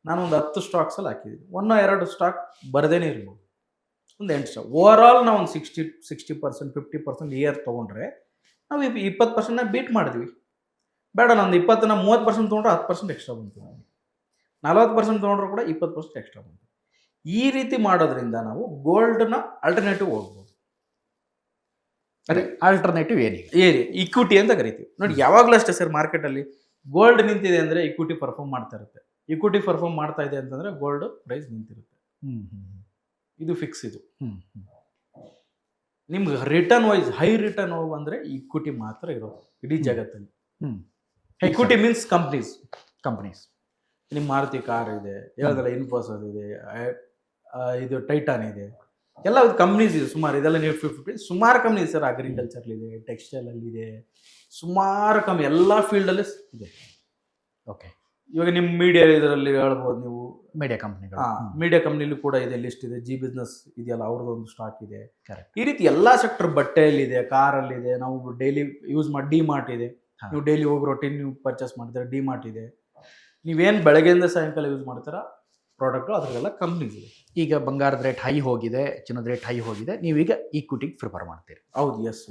ನಾನು ಒಂದು 10 ಸ್ಟಾಕ್ಸಲ್ಲಿ ಹಾಕಿದ್ದೀನಿ, 1-2 ಸ್ಟಾಕ್ ಬರದೇನೆ ಇರ್ಬೋದು, ಒಂದು 8 ಸ್ಟಾಕ್. ಓವರ್ ಆಲ್ ನಾವು ಒಂದು 60%, 50% ಇಯರ್ ತೊಗೊಂಡ್ರೆ ನಾವು 20% ಬೀಟ್ ಮಾಡಿದ್ವಿ. ಬೇಡ, ನಂದು 20ನ 30% ತೊಗೊಂಡ್ರೆ 10% ಎಕ್ಸ್ಟ್ರಾ ಬಂತು, 40% ತೊಗೊಂಡ್ರು ಕೂಡ 20% ಎಕ್ಸ್ಟ್ರಾ ಬಂತು. ಈ ರೀತಿ ಮಾಡೋದ್ರಿಂದ ನಾವು ಗೋಲ್ಡ್ನ ಆಲ್ಟರ್ನೇಟಿವ್ ಹೋಗ್ಬೋದು. ಅದೇ ಆಲ್ಟರ್ನೇಟಿವ್ ಏರಿ ಇಕ್ವಿಟಿ ಅಂತ ಕರಿತೀವಿ ನೋಡಿ. ಯಾವಾಗಲೂ ಅಷ್ಟೇ ಸರ್, ಮಾರ್ಕೆಟಲ್ಲಿ ಗೋಲ್ಡ್ ನಿಂತಿದೆ ಅಂದರೆ ಇಕ್ವಿಟಿ ಪರ್ಫಾರ್ಮ್ ಮಾಡ್ತಾ ಇರುತ್ತೆ. ಇಕ್ವಿಟಿ ಪರ್ಫಾರ್ಮ್ ಮಾಡ್ತಾ ಇದೆ ಅಂತಂದರೆ ಗೋಲ್ಡ್ ಪ್ರೈಸ್ ನಿಂತಿರುತ್ತೆ. ಇದು ಫಿಕ್ಸ್. ಇದು ನಿಮ್ಗೆ ರಿಟರ್ನ್ ವೈಸ್ ಹೈ ರಿಟರ್ನ್ ಬಂದರೆ ಇಕ್ವಿಟಿ ಮಾತ್ರ ಇರೋದು ಇಡೀ ಜಗತ್ತಲ್ಲಿ. Equity means companies. ನಿಮ್ಮ ಮಾರುತಿ ಕಾರ್ ಇದೆ, ಹೇಳಿದ್ರೆ ಇನ್ಫೋಸಿಸ್ ಇದೆ, ಇದು ಟೈಟಾನ್ ಇದೆ, ಎಲ್ಲ ಕಂಪ್ನೀಸ್ ಇದೆ ಸುಮಾರು. ಇದೆಲ್ಲ ನೀವು 50 ಸುಮಾರು ಕಂಪ್ನೀಸ್ ಸರ್. ಅಗ್ರಿಕಲ್ಚರ್ಲಿದೆ, ಟೆಕ್ಸ್ಟೈಲಲ್ಲಿದೆ, ಸುಮಾರು ಕಂಪ್ನಿ ಎಲ್ಲ ಫೀಲ್ಡಲ್ಲಿ ಇದೆ. ಓಕೆ, ಇವಾಗ ನಿಮ್ಮ ಮೀಡಿಯಾ ಇದರಲ್ಲಿ ಹೇಳ್ಬೋದು ನೀವು, ಮೀಡಿಯಾ ಕಂಪ್ನಿಗಳು. ಮೀಡಿಯಾ ಕಂಪ್ನಿಲೂ ಕೂಡ ಇದೆ, ಲಿಸ್ಟ್ ಇದೆ. ಜಿ ಬಿಸ್ನೆಸ್ ಇದೆಯಲ್ಲ, ಅವ್ರದ್ದೊಂದು ಸ್ಟಾಕ್ ಇದೆ. ಈ ರೀತಿ ಎಲ್ಲ ಸೆಕ್ಟರ್, ಬಟ್ಟೆಯಲ್ಲಿದೆ, ಕಾರಲ್ಲಿದೆ, ನಾವು ಡೈಲಿ ಯೂಸ್ ಮಾಡಿ ಡಿ-ಮಾರ್ಟ್ ಇದೆ. ನೀವು ಡೈಲಿ ಹೋಗಿ ರೊಟೀನ್ ನೀವು ಪರ್ಚೇಸ್ ಮಾಡ್ತೀರಾ, ಡಿ-ಮಾರ್ಟ್ ಇದೆ. ನೀವೇನು ಬೆಳಗ್ಗೆಯಿಂದ ಸಾಯಂಕಾಲ ಯೂಸ್ ಮಾಡ್ತೀರಾ ಪ್ರಾಡಕ್ಟು, ಅದರಲ್ಲೆಲ್ಲ ಕಂಪ್ನೀಸ್ ಇದೆ. ಈಗ ಬಂಗಾರದ ರೇಟ್ ಹೈ ಹೋಗಿದೆ, ಚಿನ್ನದ ರೇಟ್ ಹೈ ಹೋಗಿದೆ, ನೀವೀಗ ಈಕ್ವಿಟಿಗೆ ಪ್ರಿಫರ್ ಮಾಡ್ತೀರಿ? ಹೌದು, ಎಸ್.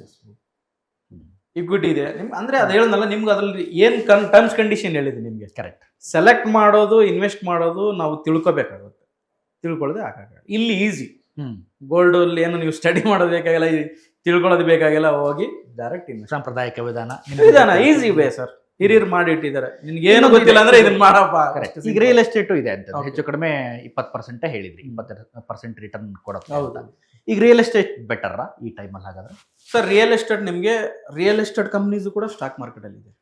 ಇಕ್ವಿಟಿ ಇದೆ ನಿಮ್ಗೆ ಅಂದರೆ ಅದು ಹೇಳಿದ್ನಲ್ಲ, ನಿಮ್ಗೆ ಅದರಲ್ಲಿ ಏನು ಟರ್ಮ್ಸ್ ಕಂಡೀಷನ್ ಹೇಳಿದೆ ನಿಮಗೆ. ಕರೆಕ್ಟ್. ಸೆಲೆಕ್ಟ್ ಮಾಡೋದು, ಇನ್ವೆಸ್ಟ್ ಮಾಡೋದು ನಾವು ತಿಳ್ಕೊಬೇಕಾಗುತ್ತೆ. ತಿಳ್ಕೊಳ್ಳೋದೇ ಆಗಾಗ. ಇಲ್ಲಿ ಈಸಿ. ಗೋಲ್ಡಲ್ಲಿ ಏನು ನೀವು ಸ್ಟಡಿ ಮಾಡೋದು ಬೇಕಾಗಿಲ್ಲ, ತಿಳ್ಕೊಳ್ಳೋದು ಬೇಕಾಗಿಲ್ಲ, ಹೋಗಿ ಡೈರೆಕ್ಟ್ ಇನ್ವೆಸ್ಟ್. ಸಾಂಪ್ರದಾಯಿಕ ವಿಧಾನ ಈಸಿ ವೇ ಸರ್. ಹಿರಿಯರು ಮಾಡಿಟ್ಟಿದ್ದಾರೆ, ನಿನ್ಗೆ ಏನು ಗೊತ್ತಿಲ್ಲ ಅಂದ್ರೆ ಇದನ್ನ ಮಾಡಪ್ಪ. ಈಗ ರಿಯಲ್ ಎಸ್ಟೇಟು ಇದೆ ಅಂತ ಹೆಚ್ಚು ಕಡಿಮೆ 20% ಹೇಳಿದ್ರಿ, 20% ರಿಟರ್ನ್ ಕೊಡುತ್ತೆ. ಹೌದಾ? ಈಗ ರಿಯಲ್ ಎಸ್ಟೇಟ್ ಬೆಟರ್ರಾ ಈ ಟೈಮಲ್ಲಿ? ಹಾಗಾದ್ರೆ ಸರ್, ರಿಯಲ್ ಎಸ್ಟೇಟ್ ಕಂಪ್ನೀಸ್ ಕೂಡ ಸ್ಟಾಕ್ ಮಾರ್ಕೆಟ್ ಅಲ್ಲಿ ಇದೆ.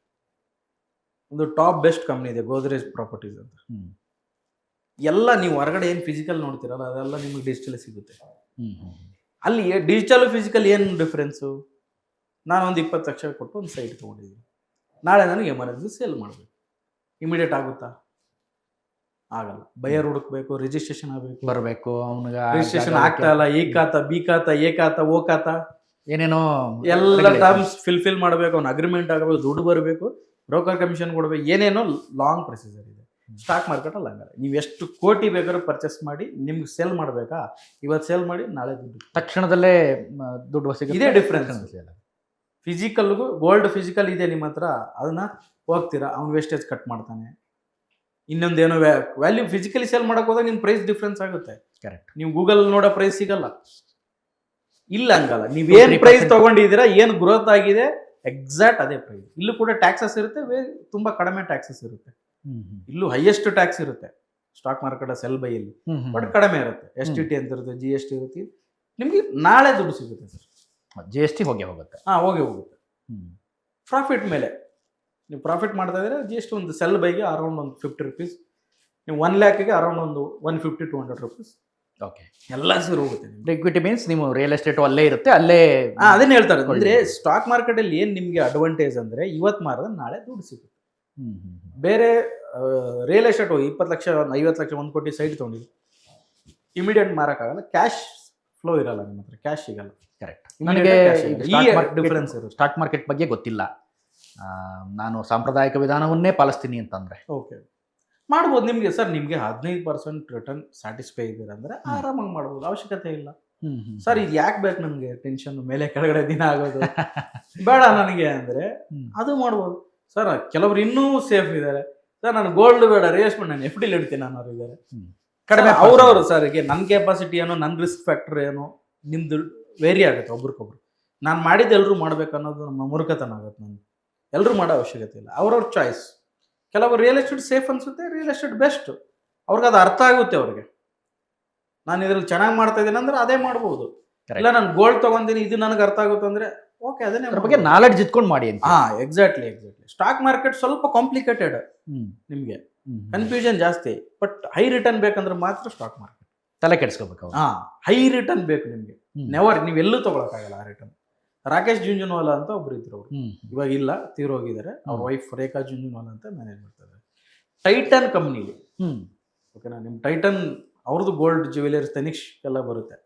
ಒಂದು ಟಾಪ್ ಬೆಸ್ಟ್ ಕಂಪ್ನಿ ಇದೆ, ಗೋದ್ರೇಜ್ ಪ್ರಾಪರ್ಟೀಸ್ ಅಂತ. ಎಲ್ಲ ನೀವು ಹೊರಗಡೆ ಏನು ಫಿಸಿಕಲ್ ನೋಡ್ತೀರಲ್ಲ, ಅದೆಲ್ಲ ನಿಮಗೆ ಡಿಜಿಟಲ್ ಸಿಗುತ್ತೆ. ಅಲ್ಲಿ ಡಿಜಿಟಲ್ ಫಿಸಿಕಲ್ ಏನು ಡಿಫ್ರೆನ್ಸು? ನಾನು ಒಂದು 20 ಲಕ್ಷ ಕೊಟ್ಟು ಒಂದು ಸೈಟ್ ತೊಗೊಂಡಿದ್ದೀನಿ. ನಾಳೆ ನನಗೆ ಎಮರ್ಜೆನ್ಸಿ ಸೇಲ್ ಮಾಡಬೇಕು, ಇಮಿಡಿಯೇಟ್ ಆಗುತ್ತಾ? ಆಗಲ್ಲ. ಬಯರ್ ಹುಡುಕ್ಬೇಕು, ರಿಜಿಸ್ಟ್ರೇಷನ್ ಆಗಬೇಕು, ಬರಬೇಕು, ಅವನಿಗೆ ರಿಜಿಸ್ಟ್ರೇಷನ್ ಆಗ್ತಾ ಇಲ್ಲ. ಈ ಖಾತಾ, ಬಿ ಖಾತಾ, ಎ ಖಾತಾ, ಓ ಖಾತಾ, ಏನೇನೋ ಎಲ್ಲ ಟರ್ಮ್ಸ್ ಫಿಲ್ ಮಾಡಬೇಕು, ಅವ್ನು ಅಗ್ರಿಮೆಂಟ್ ಆಗಬೇಕು, ದುಡ್ಡು ಬರಬೇಕು, ಬ್ರೋಕರ್ ಕಮಿಷನ್ ಕೊಡಬೇಕು, ಏನೇನೋ ಲಾಂಗ್ ಪ್ರೊಸೀಜರ್ ಇದೆ. ಸ್ಟಾಕ್ ಮಾರ್ಕೆಟಲ್ಲಿ ಹಂಗಾರೆ ನೀವು ಎಷ್ಟು ಕೋಟಿ ಬೇಕಾದ್ರೂ ಪರ್ಚೇಸ್ ಮಾಡಿ, ನಿಮ್ಗೆ ಸೇಲ್ ಮಾಡಬೇಕಾ, ಇವತ್ತು ಸೇಲ್ ಮಾಡಿ ನಾಳೆ ದುಡ್ಡು ತಕ್ಷಣದಲ್ಲೇ ದುಡ್ಡು ಸಿಗುತ್ತೆ. ಇದೇ ಡಿಫ್ರೆನ್ಸ್. ಫಿಸಿಕಲ್ಗೂ ಗೋಲ್ಡ್ ಫಿಸಿಕಲ್ ಇದೆ ನಿಮ್ಮ ಹತ್ರ, ಅದನ್ನ ಹೋಗ್ತೀರಾ, ಅವ್ನು ವೇಸ್ಟೇಜ್ ಕಟ್ ಮಾಡ್ತಾನೆ. ಇನ್ನೊಂದೇನೋ ವ್ಯಾಲ್ಯೂ ಫಿಸಿಕಲಿ ಸೇಲ್ ಮಾಡಕ್ ಹೋದಾಗ ನಿಮ್ಮ ಪ್ರೈಸ್ ಡಿಫ್ರೆನ್ಸ್ ಆಗುತ್ತೆ. ಕರೆಕ್ಟ್. ನೀವು ಗೂಗಲ್ ನೋಡೋ ಪ್ರೈಸ್ ಸಿಗಲ್ಲ. ಇಲ್ಲ ಹಂಗಲ್ಲ, ನೀವೇನು ಪ್ರೈಸ್ ತಗೊಂಡಿದ್ದೀರಾ, ಏನು ಗ್ರೋತ್ ಆಗಿದೆ, ಎಕ್ಸಾಕ್ಟ್ ಅದೇ ಪ್ರೈಸ್. ಇಲ್ಲೂ ಕೂಡ ಟ್ಯಾಕ್ಸಸ್ ಇರುತ್ತೆ, ತುಂಬಾ ಕಡಿಮೆ ಟ್ಯಾಕ್ಸಸ್ ಇರುತ್ತೆ. ಇಲ್ಲೂ ಹೈಯೆಸ್ಟ್ ಟ್ಯಾಕ್ಸ್ ಇರುತ್ತೆ ಸ್ಟಾಕ್ ಮಾರ್ಕೆಟ್ ಸೆಲ್ ಬೈಯಲ್ಲಿ, ಬಟ್ ಕಡಿಮೆ ಇರುತ್ತೆ. ಎಸ್ ಟಿ ಟಿ ಅಂತ ಇರುತ್ತೆ, ಜಿ ಎಸ್ ಟಿ ಇರುತ್ತೆ. ನಿಮಗೆ ನಾಳೆ ದುಡ್ಡು ಸಿಗುತ್ತೆ ಸರ್. ಜಿ ಎಸ್ ಟಿ ಹೋಗುತ್ತೆ. ಹೋಗಿ ಹೋಗುತ್ತೆ. ಪ್ರಾಫಿಟ್ ಮೇಲೆ ನೀವು ಪ್ರಾಫಿಟ್ ಮಾಡ್ತಾ ಇದ್ರೆ ಜಿ ಎಸ್ ಟಿ ಒಂದು ಸೆಲ್ ಬೈಗೆ ಅರೌಂಡ್ ಒಂದು 50 rupees, ನೀವು 1 lakhಗೆ ಅರೌಂಡ್ ಒಂದು 150-200 rupees ಓಕೆ, ಎಲ್ಲ ಸೇರಿ ಹೋಗುತ್ತೆ. ಇಕ್ವಿಟಿ ಮೀನ್ಸ್ ನೀವು ರಿಯಲ್ ಎಸ್ಟೇಟು ಅಲ್ಲೇ ಇರುತ್ತೆ, ಅಲ್ಲೇ ಅದನ್ನ ಹೇಳ್ತಾರೆ. ಅಂದ್ರೆ ಸ್ಟಾಕ್ ಮಾರ್ಕೆಟಲ್ಲಿ ಏನು ನಿಮಗೆ ಅಡ್ವಾಂಟೇಜ್ ಅಂದರೆ ಇವತ್ತು ಮಾರಿದ್ರೆ ನಾಳೆ ದುಡ್ಡು ಸಿಗುತ್ತೆ. ಬೇರೆ ರಿಯಲ್ ಎಸ್ಟೇಟ್ 20 ಲಕ್ಷ 50 ಲಕ್ಷ 1 ಕೋಟಿ ಸೈಟ್ ತೊಗೊಂಡಿದ್ದು ಇಮಿಡಿಯೇಟ್ ಮಾರೋಕ್ಕಾಗಲ್ಲ, ಕ್ಯಾಶ್ ಫ್ಲೋ ಇರಲ್ಲ ನಿಮ್ಮ ಹತ್ರ, ಕ್ಯಾಶ್ ಸಿಗಲ್ಲ. ಕರೆಕ್ಟ್. ನನಗೆ ಡಿಫರೆನ್ಸ್ ಇರುತ್ತೆ. ಸ್ಟಾಕ್ ಮಾರ್ಕೆಟ್ ಬಗ್ಗೆ ಗೊತ್ತಿಲ್ಲ, ನಾನು ಸಾಂಪ್ರದಾಯಿಕ ವಿಧಾನವನ್ನೇ ಪಾಲಿಸ್ತೀನಿ ಅಂತಂದರೆ ಓಕೆ ಮಾಡ್ಬೋದು. ನಿಮಗೆ ಸರ್ ನಿಮಗೆ 15% ರಿಟರ್ನ್ ಸ್ಯಾಟಿಸ್ಫೈ ಇದ್ದೀರ ಅಂದರೆ ಆರಾಮಾಗಿ ಮಾಡ್ಬೋದು, ಅವಶ್ಯಕತೆ ಇಲ್ಲ. ಸರ್ ಇದು ಯಾಕೆ ಬೇಕು ನನಗೆ ಟೆನ್ಷನ್, ಮೇಲೆ ಕೆಳಗಡೆ ದಿನ ಆಗೋದು ಬೇಡ ನನಗೆ ಅಂದರೆ ಅದು ಮಾಡ್ಬೋದು. ಸರ್ ಕೆಲವರು ಇನ್ನೂ ಸೇಫ್ ಇದ್ದಾರೆ. ಸರ್ ನಾನು ಗೋಲ್ಡ್ ಬೇಡ, ರಿಯಲ್ ನಾನು ಎಫ್ ಡಿಲಿ ಇಡ್ತೀನಿ ಅನ್ನೋರು ಇದ್ದಾರೆ. ಕಡಿಮೆ ಅವ್ರವ್ರು ಸರ್ ಈಗ ನನ್ನ ಕೆಪಾಸಿಟಿ ಏನೋ, ನನ್ನ ರಿಸ್ಕ್ ಫ್ಯಾಕ್ಟರ್ ಏನೋ ನಿಮ್ದು ವೇರಿ ಆಗುತ್ತೆ ಒಬ್ರಿಗೊಬ್ರು. ನಾನು ಮಾಡಿದ್ದು ಎಲ್ಲರೂ ಮಾಡ್ಬೇಕು ಅನ್ನೋದು ನಮ್ಮ ಮೂರ್ಖತನ ಆಗುತ್ತೆ. ನನಗೆ ಎಲ್ಲರೂ ಮಾಡೋ ಅವಶ್ಯಕತೆ ಇಲ್ಲ, ಅವ್ರವ್ರ ಚಾಯ್ಸ್. ಕೆಲವರು ರಿಯಲ್ ಎಸ್ಟೇಟ್ ಸೇಫ್ ಅನ್ಸುತ್ತೆ, ರಿಯಲ್ ಎಸ್ಟೇಟ್ ಬೆಸ್ಟ್, ಅವ್ರಿಗೆ ಅದು ಅರ್ಥ ಆಗುತ್ತೆ. ಅವ್ರಿಗೆ ನಾನು ಇದ್ರಲ್ಲಿ ಚೆನ್ನಾಗಿ ಮಾಡ್ತಾ ಇದ್ದೀನಿ ಅಂದ್ರೆ ಅದೇ ಮಾಡ್ಬೋದು. ಇಲ್ಲ ನಾನು ಗೋಲ್ಡ್ ತೊಗೊಂತೀನಿ ಇದು ನನಗೆ ಅರ್ಥ ಆಗುತ್ತೆ ಅಂದರೆ ಓಕೆ, ಅದನ್ನೇ ಅದ್ರ ಬಗ್ಗೆ ನಾಲೆಡ್ಜ್ ಇಟ್ಕೊಂಡು ಮಾಡಿ ಅಂತ. ಎಕ್ಸಾಕ್ಟ್ಲಿ. ಸ್ಟಾಕ್ ಮಾರ್ಕೆಟ್ ಸ್ವಲ್ಪ ಕಾಂಪ್ಲಿಕೇಟೆಡ್, ನಿಮಗೆ ಕನ್ಫ್ಯೂಷನ್ ಜಾಸ್ತಿ. ಬಟ್ ಹೈ ರಿಟರ್ನ್ ಬೇಕಂದ್ರೆ ಮಾತ್ರ ಸ್ಟಾಕ್ ಮಾರ್ಕೆಟ್ ತಲೆ ಕೆಡಿಸ್ಕೋಬೇಕು. ಹೈ ರಿಟರ್ನ್ ಬೇಕು ನಿಮಗೆ. ನೆವರ್ ನೀವೆಲ್ಲೂ ತಗೊಳಕ್ಕಾಗಲ್ಲ ಆ ರಿಟರ್ನ್. ರಾಕೇಶ್ ಜುಂಜುನ್ವಾಲಾ ಅಂತ ಒಬ್ರು ಇದ್ರು, ಅವರು ಇವಾಗ ಇಲ್ಲ, ತೀರೋಗಿದ್ದಾರೆ. ಅವ್ರ ವೈಫ್ ರೇಖಾ ಜುಂಜುನ್ವಾಲಾ ಅಂತ ಮ್ಯಾನೇಜ್ ಮಾಡ್ತಾರೆ ಟೈಟನ್ ಕಂಪ್ನಿಲಿ. ಓಕೆನಾ, ನಿಮ್ಮ ಟೈಟನ್ ಅವ್ರದ್ದು ಗೋಲ್ಡ್ ಜ್ಯುವೆಲರ್ಸ್ ತನಿಷ್ ಎಲ್ಲ ಬರುತ್ತೆ.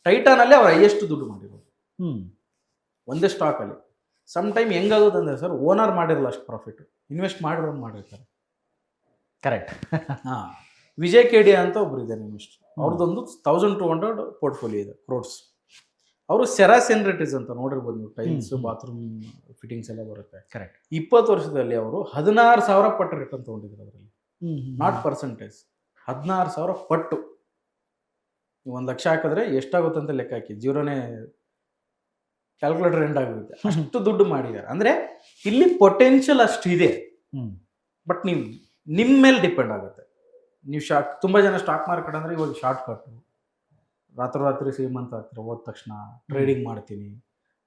ಟೈಟನ್ ಅಲ್ಲಿ ಅವ್ರು ಹೈಯೆಸ್ಟ್ ದುಡ್ಡು ಮಾಡಿರೋದು ಒಂದೇ ಸ್ಟಾಕ್ ಅಲ್ಲಿ. ಸಮ್ ಟೈಮ್ ಹೆಂಗಾಗುತ್ತೆ ಅಂದ್ರೆ ಸರ್, ಓನರ್ ಮಾಡಿರಲ್ಲ ಅಷ್ಟು ಪ್ರಾಫಿಟ್, ಇನ್ವೆಸ್ಟ್ ಮಾಡಿರೋರು ಮಾಡಿರ್ತಾರೆ. ಕರೆಕ್ಟ್. ವಿಜಯ್ ಕೆಡಿಯಾ ಅಂತ ಒಬ್ರು ಇದ್ದಾರೆ ಇನ್ವೆಸ್ಟ್, ಅವ್ರದ್ದೊಂದು 1200 ಪೋರ್ಟ್ಫೋಲಿಯೋ ಇದೆ, ಕ್ರೋಡ್ಸ್. ಅವರು ಸೆರಾಸ್ ಎನ್ರಿಟೀಸ್ ಅಂತ ನೋಡಿರ್ಬೋದು ನೀವು, ಟೈಲ್ಸ್ ಬಾತ್ರೂಮ್ ಫಿಟ್ಟಿಂಗ್ಸ್ ಎಲ್ಲ ಬರುತ್ತೆ. ಕರೆಕ್ಟ್. 20 ವರ್ಷದಲ್ಲಿ ಅವರು 16,000 ಪಟ್ಟು ರಿಟರ್ನ್ ತೊಗೊಂಡಿದ್ರು ಅದರಲ್ಲಿ. ನಾಟ್ ಪರ್ಸೆಂಟೇಜ್, 16,000 ಪಟ್ಟು. ನೀವು 1 ಲಕ್ಷ ಹಾಕಿದ್ರೆ ಎಷ್ಟಾಗುತ್ತೆ ಅಂತ ಲೆಕ್ಕ ಹಾಕಿ, ಜೀರೋನೇ ಕ್ಯಾಲ್ಕುಲೇಟರ್ ಎಂಡ್ ಆಗುತ್ತೆ, ಅಷ್ಟು ದುಡ್ಡು ಮಾಡಿದ್ದಾರೆ. ಅಂದರೆ ಇಲ್ಲಿ ಪೊಟೆನ್ಷಿಯಲ್ ಅಷ್ಟು ಇದೆ, ಬಟ್ ನೀವು ನಿಮ್ಮ ಮೇಲೆ ಡಿಪೆಂಡ್ ಆಗುತ್ತೆ. ನೀವು ತುಂಬ ಜನ ಸ್ಟಾಕ್ ಮಾರ್ಕೆಟ್ ಅಂದರೆ ಇವಾಗ ಶಾರ್ಟ್ ಕಟ್ಟು, ರಾತ್ರಿ ಶ್ರೀಮಂತ ಆಗ್ತಾರೆ ಹೋದ ತಕ್ಷಣ. ಟ್ರೇಡಿಂಗ್ ಮಾಡ್ತೀನಿ,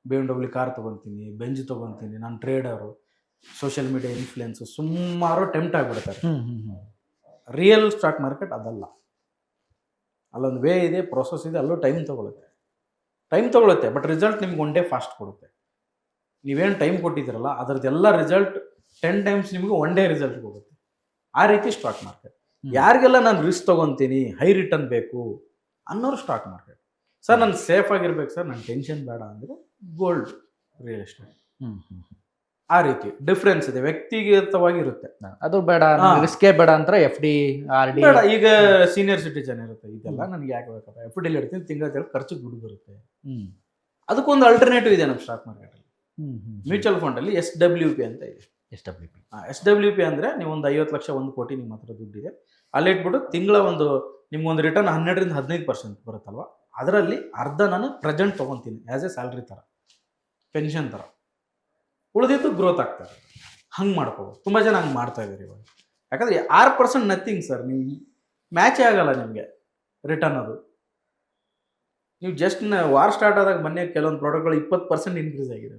BMW ಕಾರ್ ತೊಗೊತೀನಿ, ಬೆಂಜ್ ತೊಗೊತೀನಿ, ನಾನು ಟ್ರೇಡರು, ಸೋಷಿಯಲ್ ಮೀಡಿಯಾ ಇನ್ಫ್ಲುಯೆನ್ಸು, ಸುಮಾರು ಟೆಂಪ್ಟ್ ಆಗಿಬಿಡ್ತಾರೆ. ರಿಯಲ್ ಸ್ಟಾಕ್ ಮಾರ್ಕೆಟ್ ಅದಲ್ಲ, ಅಲ್ಲೊಂದು ವೇ ಇದೆ, ಪ್ರೊಸೆಸ್ ಇದೆ, ಅಲ್ಲೂ ಟೈಮ್ ತೊಗೊಳುತ್ತೆ. ಬಟ್ ರಿಸಲ್ಟ್ ನಿಮ್ಗೆ 1 day ಫಾಸ್ಟ್ ಕೊಡುತ್ತೆ. ನೀವೇನು ಟೈಮ್ ಕೊಟ್ಟಿದ್ದೀರಲ್ಲ ಅದರದ್ದೆಲ್ಲ ರಿಸಲ್ಟ್ 10 times ನಿಮಗೆ 1 day ರಿಸಲ್ಟ್ ಕೊಡುತ್ತೆ. ಆ ರೀತಿ ಸ್ಟಾಕ್ ಮಾರ್ಕೆಟ್. ಯಾರಿಗೆಲ್ಲ ನಾನು ರಿಸ್ಕ್ ತೊಗೊತೀನಿ, ಹೈ ರಿಟರ್ನ್ ಬೇಕು ಅನ್ನೋರು ಸ್ಟಾಕ್ ಮಾರ್ಕೆಟ್. ಸರ್ ನಾನು ಸೇಫ್ ಆಗಿರ್ಬೇಕು ಸರ್, ನಾನು ಟೆನ್ಷನ್ ಬೇಡ ಅಂದರೆ ಗೋಲ್ಡ್, ರಿಯಲ್ ಎಸ್ಟೇಟ್. ಆ ರೀತಿ ಡಿಫ್ರೆನ್ಸ್ ಇದೆ, ವ್ಯಕ್ತಿಗತವಾಗಿರುತ್ತೆ. ಅದು ಬೇಡ, ರಿಸ್ಕೇ ಬೇಡ ಅಂದ್ರೆ ಎಫ್ ಡಿ ಆರ್ ಡಿ ಬೇಡ. ಈಗ ಸೀನಿಯರ್ ಸಿಟಿಜನ್ ಇರುತ್ತೆ, ಇದೆಲ್ಲ ನನಗೆ ಯಾಕೆ ಬೇಕಪ್ಪ, ಎಫ್ ಡಿಲಿ ಇಡ್ತೀನಿ, ತಿಂಗಳ ಖರ್ಚಿಗೆ ದುಡ್ಡು ಬರುತ್ತೆ. ಅದಕ್ಕೊಂದು ಅಲ್ಟರ್ನೇಟಿವ್ ಇದೆ ನಮ್ಮ ಸ್ಟಾಕ್ ಮಾರ್ಕೆಟಲ್ಲಿ. ಮ್ಯೂಚುವಲ್ ಫಂಡಲ್ಲಿ SWP ಅಂತ ಇದೆ. SWP ಅಂದರೆ ನೀವು ಒಂದು 50 ಲಕ್ಷ 1 ಕೋಟಿ ನಿಮ್ಮ ಹತ್ರ ದುಡ್ಡಿದೆ, ಅಲ್ಲಿ ಇಟ್ಬಿಟ್ಟು ತಿಂಗಳ ನಿಮ್ಗೊಂದು ರಿಟರ್ನ್ 12-15% ಬರುತ್ತಲ್ವ, ಅದರಲ್ಲಿ ಅರ್ಧ ನಾನು ಪ್ರೆಸೆಂಟ್ ತೊಗೊತೀನಿ ಆ್ಯಸ್ ಎ ಸ್ಯಾಲ್ರಿ ಥರ, ಪೆನ್ಷನ್ ಥರ. ಉಳಿದಿದ್ದು ಗ್ರೋತ್ ಆಗ್ತಾರೆ. ಹಂಗೆ ಮಾಡ್ಕೋಬೋದು. ತುಂಬ ಜನ ಹಂಗೆ ಮಾಡ್ತಾ ಇದ್ದಾರೆ ಇವಾಗ. ಯಾಕಂದರೆ 6% ನಥಿಂಗ್ ಸರ್, ನೀವು ಮ್ಯಾಚೇ ಆಗಲ್ಲ ನಿಮಗೆ ರಿಟರ್ನ್. ಅದು ನೀವು ಜಸ್ಟ್ ವಾರ್ ಸ್ಟಾರ್ಟ್ ಆದಾಗ ಮೊನ್ನೆ ಕೆಲವೊಂದು ಪ್ರಾಡಕ್ಟ್ಗಳು 20% ಇನ್ಕ್ರೀಸ್ ಆಗಿದೆ.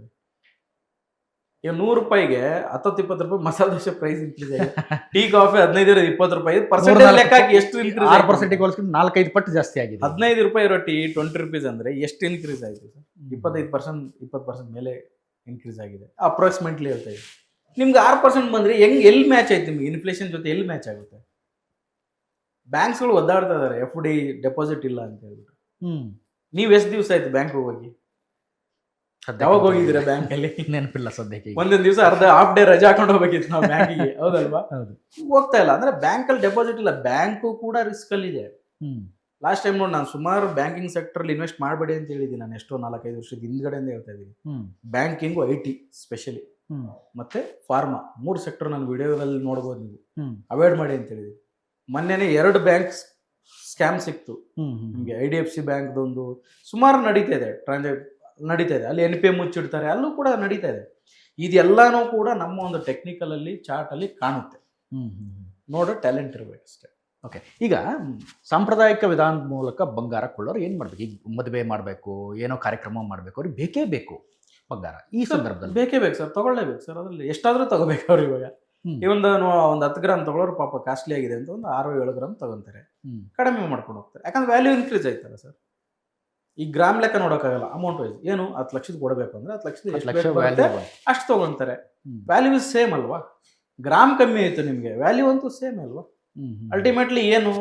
ಈಗ 100 ರೂಪಾಯಿಗೆ 10-20 ರೂಪಾಯಿ ಮಸಾಲೆ ದೋಸೆ ಪ್ರೈಸ್ ಇನ್ಕ್ರೀಸ್ ಆಗಿದೆ. ಟೀ ಕಾಫಿ 15-20 ರೂಪಾಯಿ ಪರ್ಸೆಂಟೇಜ್ ಲೆಕ್ಕ ಹಾಕಿ ಎಷ್ಟು ಇನ್ಕ್ರೀಸ್? 6% 4-5 ಪಟ್ಟು ಜಾಸ್ತಿ ಆಗಿದೆ. 15 ರೂಪಾಯಿ ಇರೋ ಟೀ 20 rupees ಅಂದರೆ ಎಷ್ಟು ಇನ್ಕ್ರೀಸ್ ಆಯಿತು ಸರ್? 25% ಮೇಲೆ ಇನ್ಕ್ರೀಸ್ ಆಗಿದೆ ಅಪ್ರಾಕ್ಸಿಮೇಟ್ಲಿ ಹೇಳ್ತಾ ಇದ್ದೀವಿ. ನಿಮ್ಗೆ 6% ಬಂದರೆ ಎಲ್ಲಿ ಮ್ಯಾಚ್ ಆಯ್ತು ನಿಮ್ಗೆ? ಇನ್ಫ್ಲೇಷನ್ ಜೊತೆ ಎಲ್ಲಿ ಮ್ಯಾಚ್ ಆಗುತ್ತೆ? ಬ್ಯಾಂಕ್ಸ್ಗಳು ಒದ್ದಾಡ್ತಾ ಇದ್ದಾರೆ ಎಫ್ ಡಿ ಡೆಪಾಸಿಟ್ ಇಲ್ಲ ಅಂತ ಹೇಳ್ಬಿಟ್ಟು. ನೀವು ಎಷ್ಟು ದಿವಸ ಆಯ್ತು ಬ್ಯಾಂಕ್ ಹೋಗಿ? ಯಾವಾಗ ಹೋಗಿದ್ದೀರಾ ಬ್ಯಾಂಕಲ್ಲಿ? ನೆನಪಿಲ್ಲ ಸದ್ಯಕ್ಕೆ. ಒಂದೊಂದು ದಿವಸ ಹಾಫ್ ಡೇ ರಜೆ ಹಾಕೊಂಡು ಹೋಗ್ಬೇಕಿತ್ತು ನಾವು ಬ್ಯಾಂಕಿಗೆ, ಹೌದಲ್ವಾ? ಹೋಗ್ತಾ ಇಲ್ಲ ಅಂದ್ರೆ ಬ್ಯಾಂಕಲ್ಲಿ ಡೆಪಾಸಿಟ್ ಇಲ್ಲ. ಬ್ಯಾಂಕು ಕೂಡ ರಿಸ್ಕ್ ಅಲ್ಲಿ ಇದೆ. ಲಾಸ್ಟ್ ಟೈಮ್ ನೋಡಿ, ನಾನು ಸುಮಾರು ಬ್ಯಾಂಕಿಂಗ್ ಸೆಕ್ಟರ್ ಇನ್ವೆಸ್ಟ್ ಮಾಡಬೇಡಿ ಅಂತ ಹೇಳಿದ್ದೀನಿ. ನಾನು ಎಷ್ಟೋ 4-5 ವರ್ಷದ ಹಿಂದ್ಗಡೆಯಿಂದ ಹೇಳ್ತಾ ಇದ್ದೀನಿ. ಬ್ಯಾಂಕಿಂಗು, IT ಸ್ಪೆಷಲಿ, ಮತ್ತೆ ಫಾರ್ಮಾ 3 ಸೆಕ್ಟರ್ ನಾನು ವಿಡಿಯೋದಲ್ಲಿ ನೋಡ್ಬೋದು, ನೀವು ಅವಾಯ್ಡ್ ಮಾಡಿ ಅಂತ ಹೇಳಿದ್ದೀನಿ. ಮೊನ್ನೆನೇ 2 ಬ್ಯಾಂಕ್ ಸ್ಕ್ಯಾಮ್ ಸಿಕ್ತು ನಿಮಗೆ. IDFC ಬ್ಯಾಂಕ್ದೊಂದು ಸುಮಾರು ನಡೀತಾ ಇದೆ, ನಡೀತಾ ಇದೆ. ಅಲ್ಲಿ NPA ಮುಚ್ಚಿಡ್ತಾರೆ, ಅಲ್ಲೂ ಕೂಡ ನಡೀತಾ ಇದೆ. ಇದೆಲ್ಲಾನು ಕೂಡ ನಮ್ಮ ಒಂದು ಟೆಕ್ನಿಕಲ್ ಅಲ್ಲಿ ಚಾರ್ಟ್ ಅಲ್ಲಿ ಕಾಣುತ್ತೆ. ನೋಡೋ ಟ್ಯಾಲೆಂಟ್ ಇರಬೇಕು ಅಷ್ಟೇ. ಓಕೆ. ಈಗ ಸಾಂಪ್ರದಾಯಿಕ ವಿಧಾನದ ಮೂಲಕ ಬಂಗಾರ ಕೊಳ್ಳೋರು ಏನು ಮಾಡಬೇಕು? ಈಗ ಮದುವೆ ಮಾಡಬೇಕು, ಏನೋ ಕಾರ್ಯಕ್ರಮ ಮಾಡಬೇಕು, ಅವ್ರಿಗೆ ಬೇಕೇ ಬೇಕು ಬಂಗಾರ. ಈ ಸಂದರ್ಭದಲ್ಲಿ ಬೇಕೇ ಬೇಕು ಸರ್, ತಗೊಳ್ಳೇಬೇಕು ಸರ್. ಅದ್ರಲ್ಲಿ ಎಷ್ಟಾದ್ರೂ ತಗೋಬೇಕು ಅವ್ರು. ಇವಾಗ ಈ ಒಂದು 10 ಗ್ರಾಮ್ ತಗೊಳ್ಳೋರು ಪಾಪ ಕಾಸ್ಟ್ಲಿ ಆಗಿದೆ ಅಂತ ಒಂದು 6-7 ಗ್ರಾಮ್ ತಗೊಂತಾರೆ, ಕಡಿಮೆ ಮಾಡ್ಕೊಂಡು ಹೋಗ್ತಾರೆ. ಯಾಕಂದ್ರೆ ವ್ಯಾಲ್ಯೂ ಇನ್ಕ್ರೀಸ್ ಆಯ್ತಲ್ಲ ಸರ್. ಈ ಗ್ರಾಮ್ ಲೆಕ್ಕ ನೋಡೋಕ್ಕಾಗಲ್ಲ. ಅಮೌಂಟ್ ವೈಸ್ ಏನು 10 ಲಕ್ಷದ ಕೊಡಬೇಕು ಅಂದ್ರೆ 10 ಲಕ್ಷದ ಅಷ್ಟು ತಗೊಂತಾರೆ. ವ್ಯಾಲ್ಯೂ ಇಸ್ ಸೇಮ್ ಅಲ್ವಾ? ಗ್ರಾಮ್ ಕಮ್ಮಿ ಆಯ್ತು ನಿಮಗೆ, ವ್ಯಾಲ್ಯೂ ಅಂತೂ ಸೇಮ್ ಅಲ್ವಾ? ಅಲ್ಟಿಮೇಟ್ಲಿ ಏನು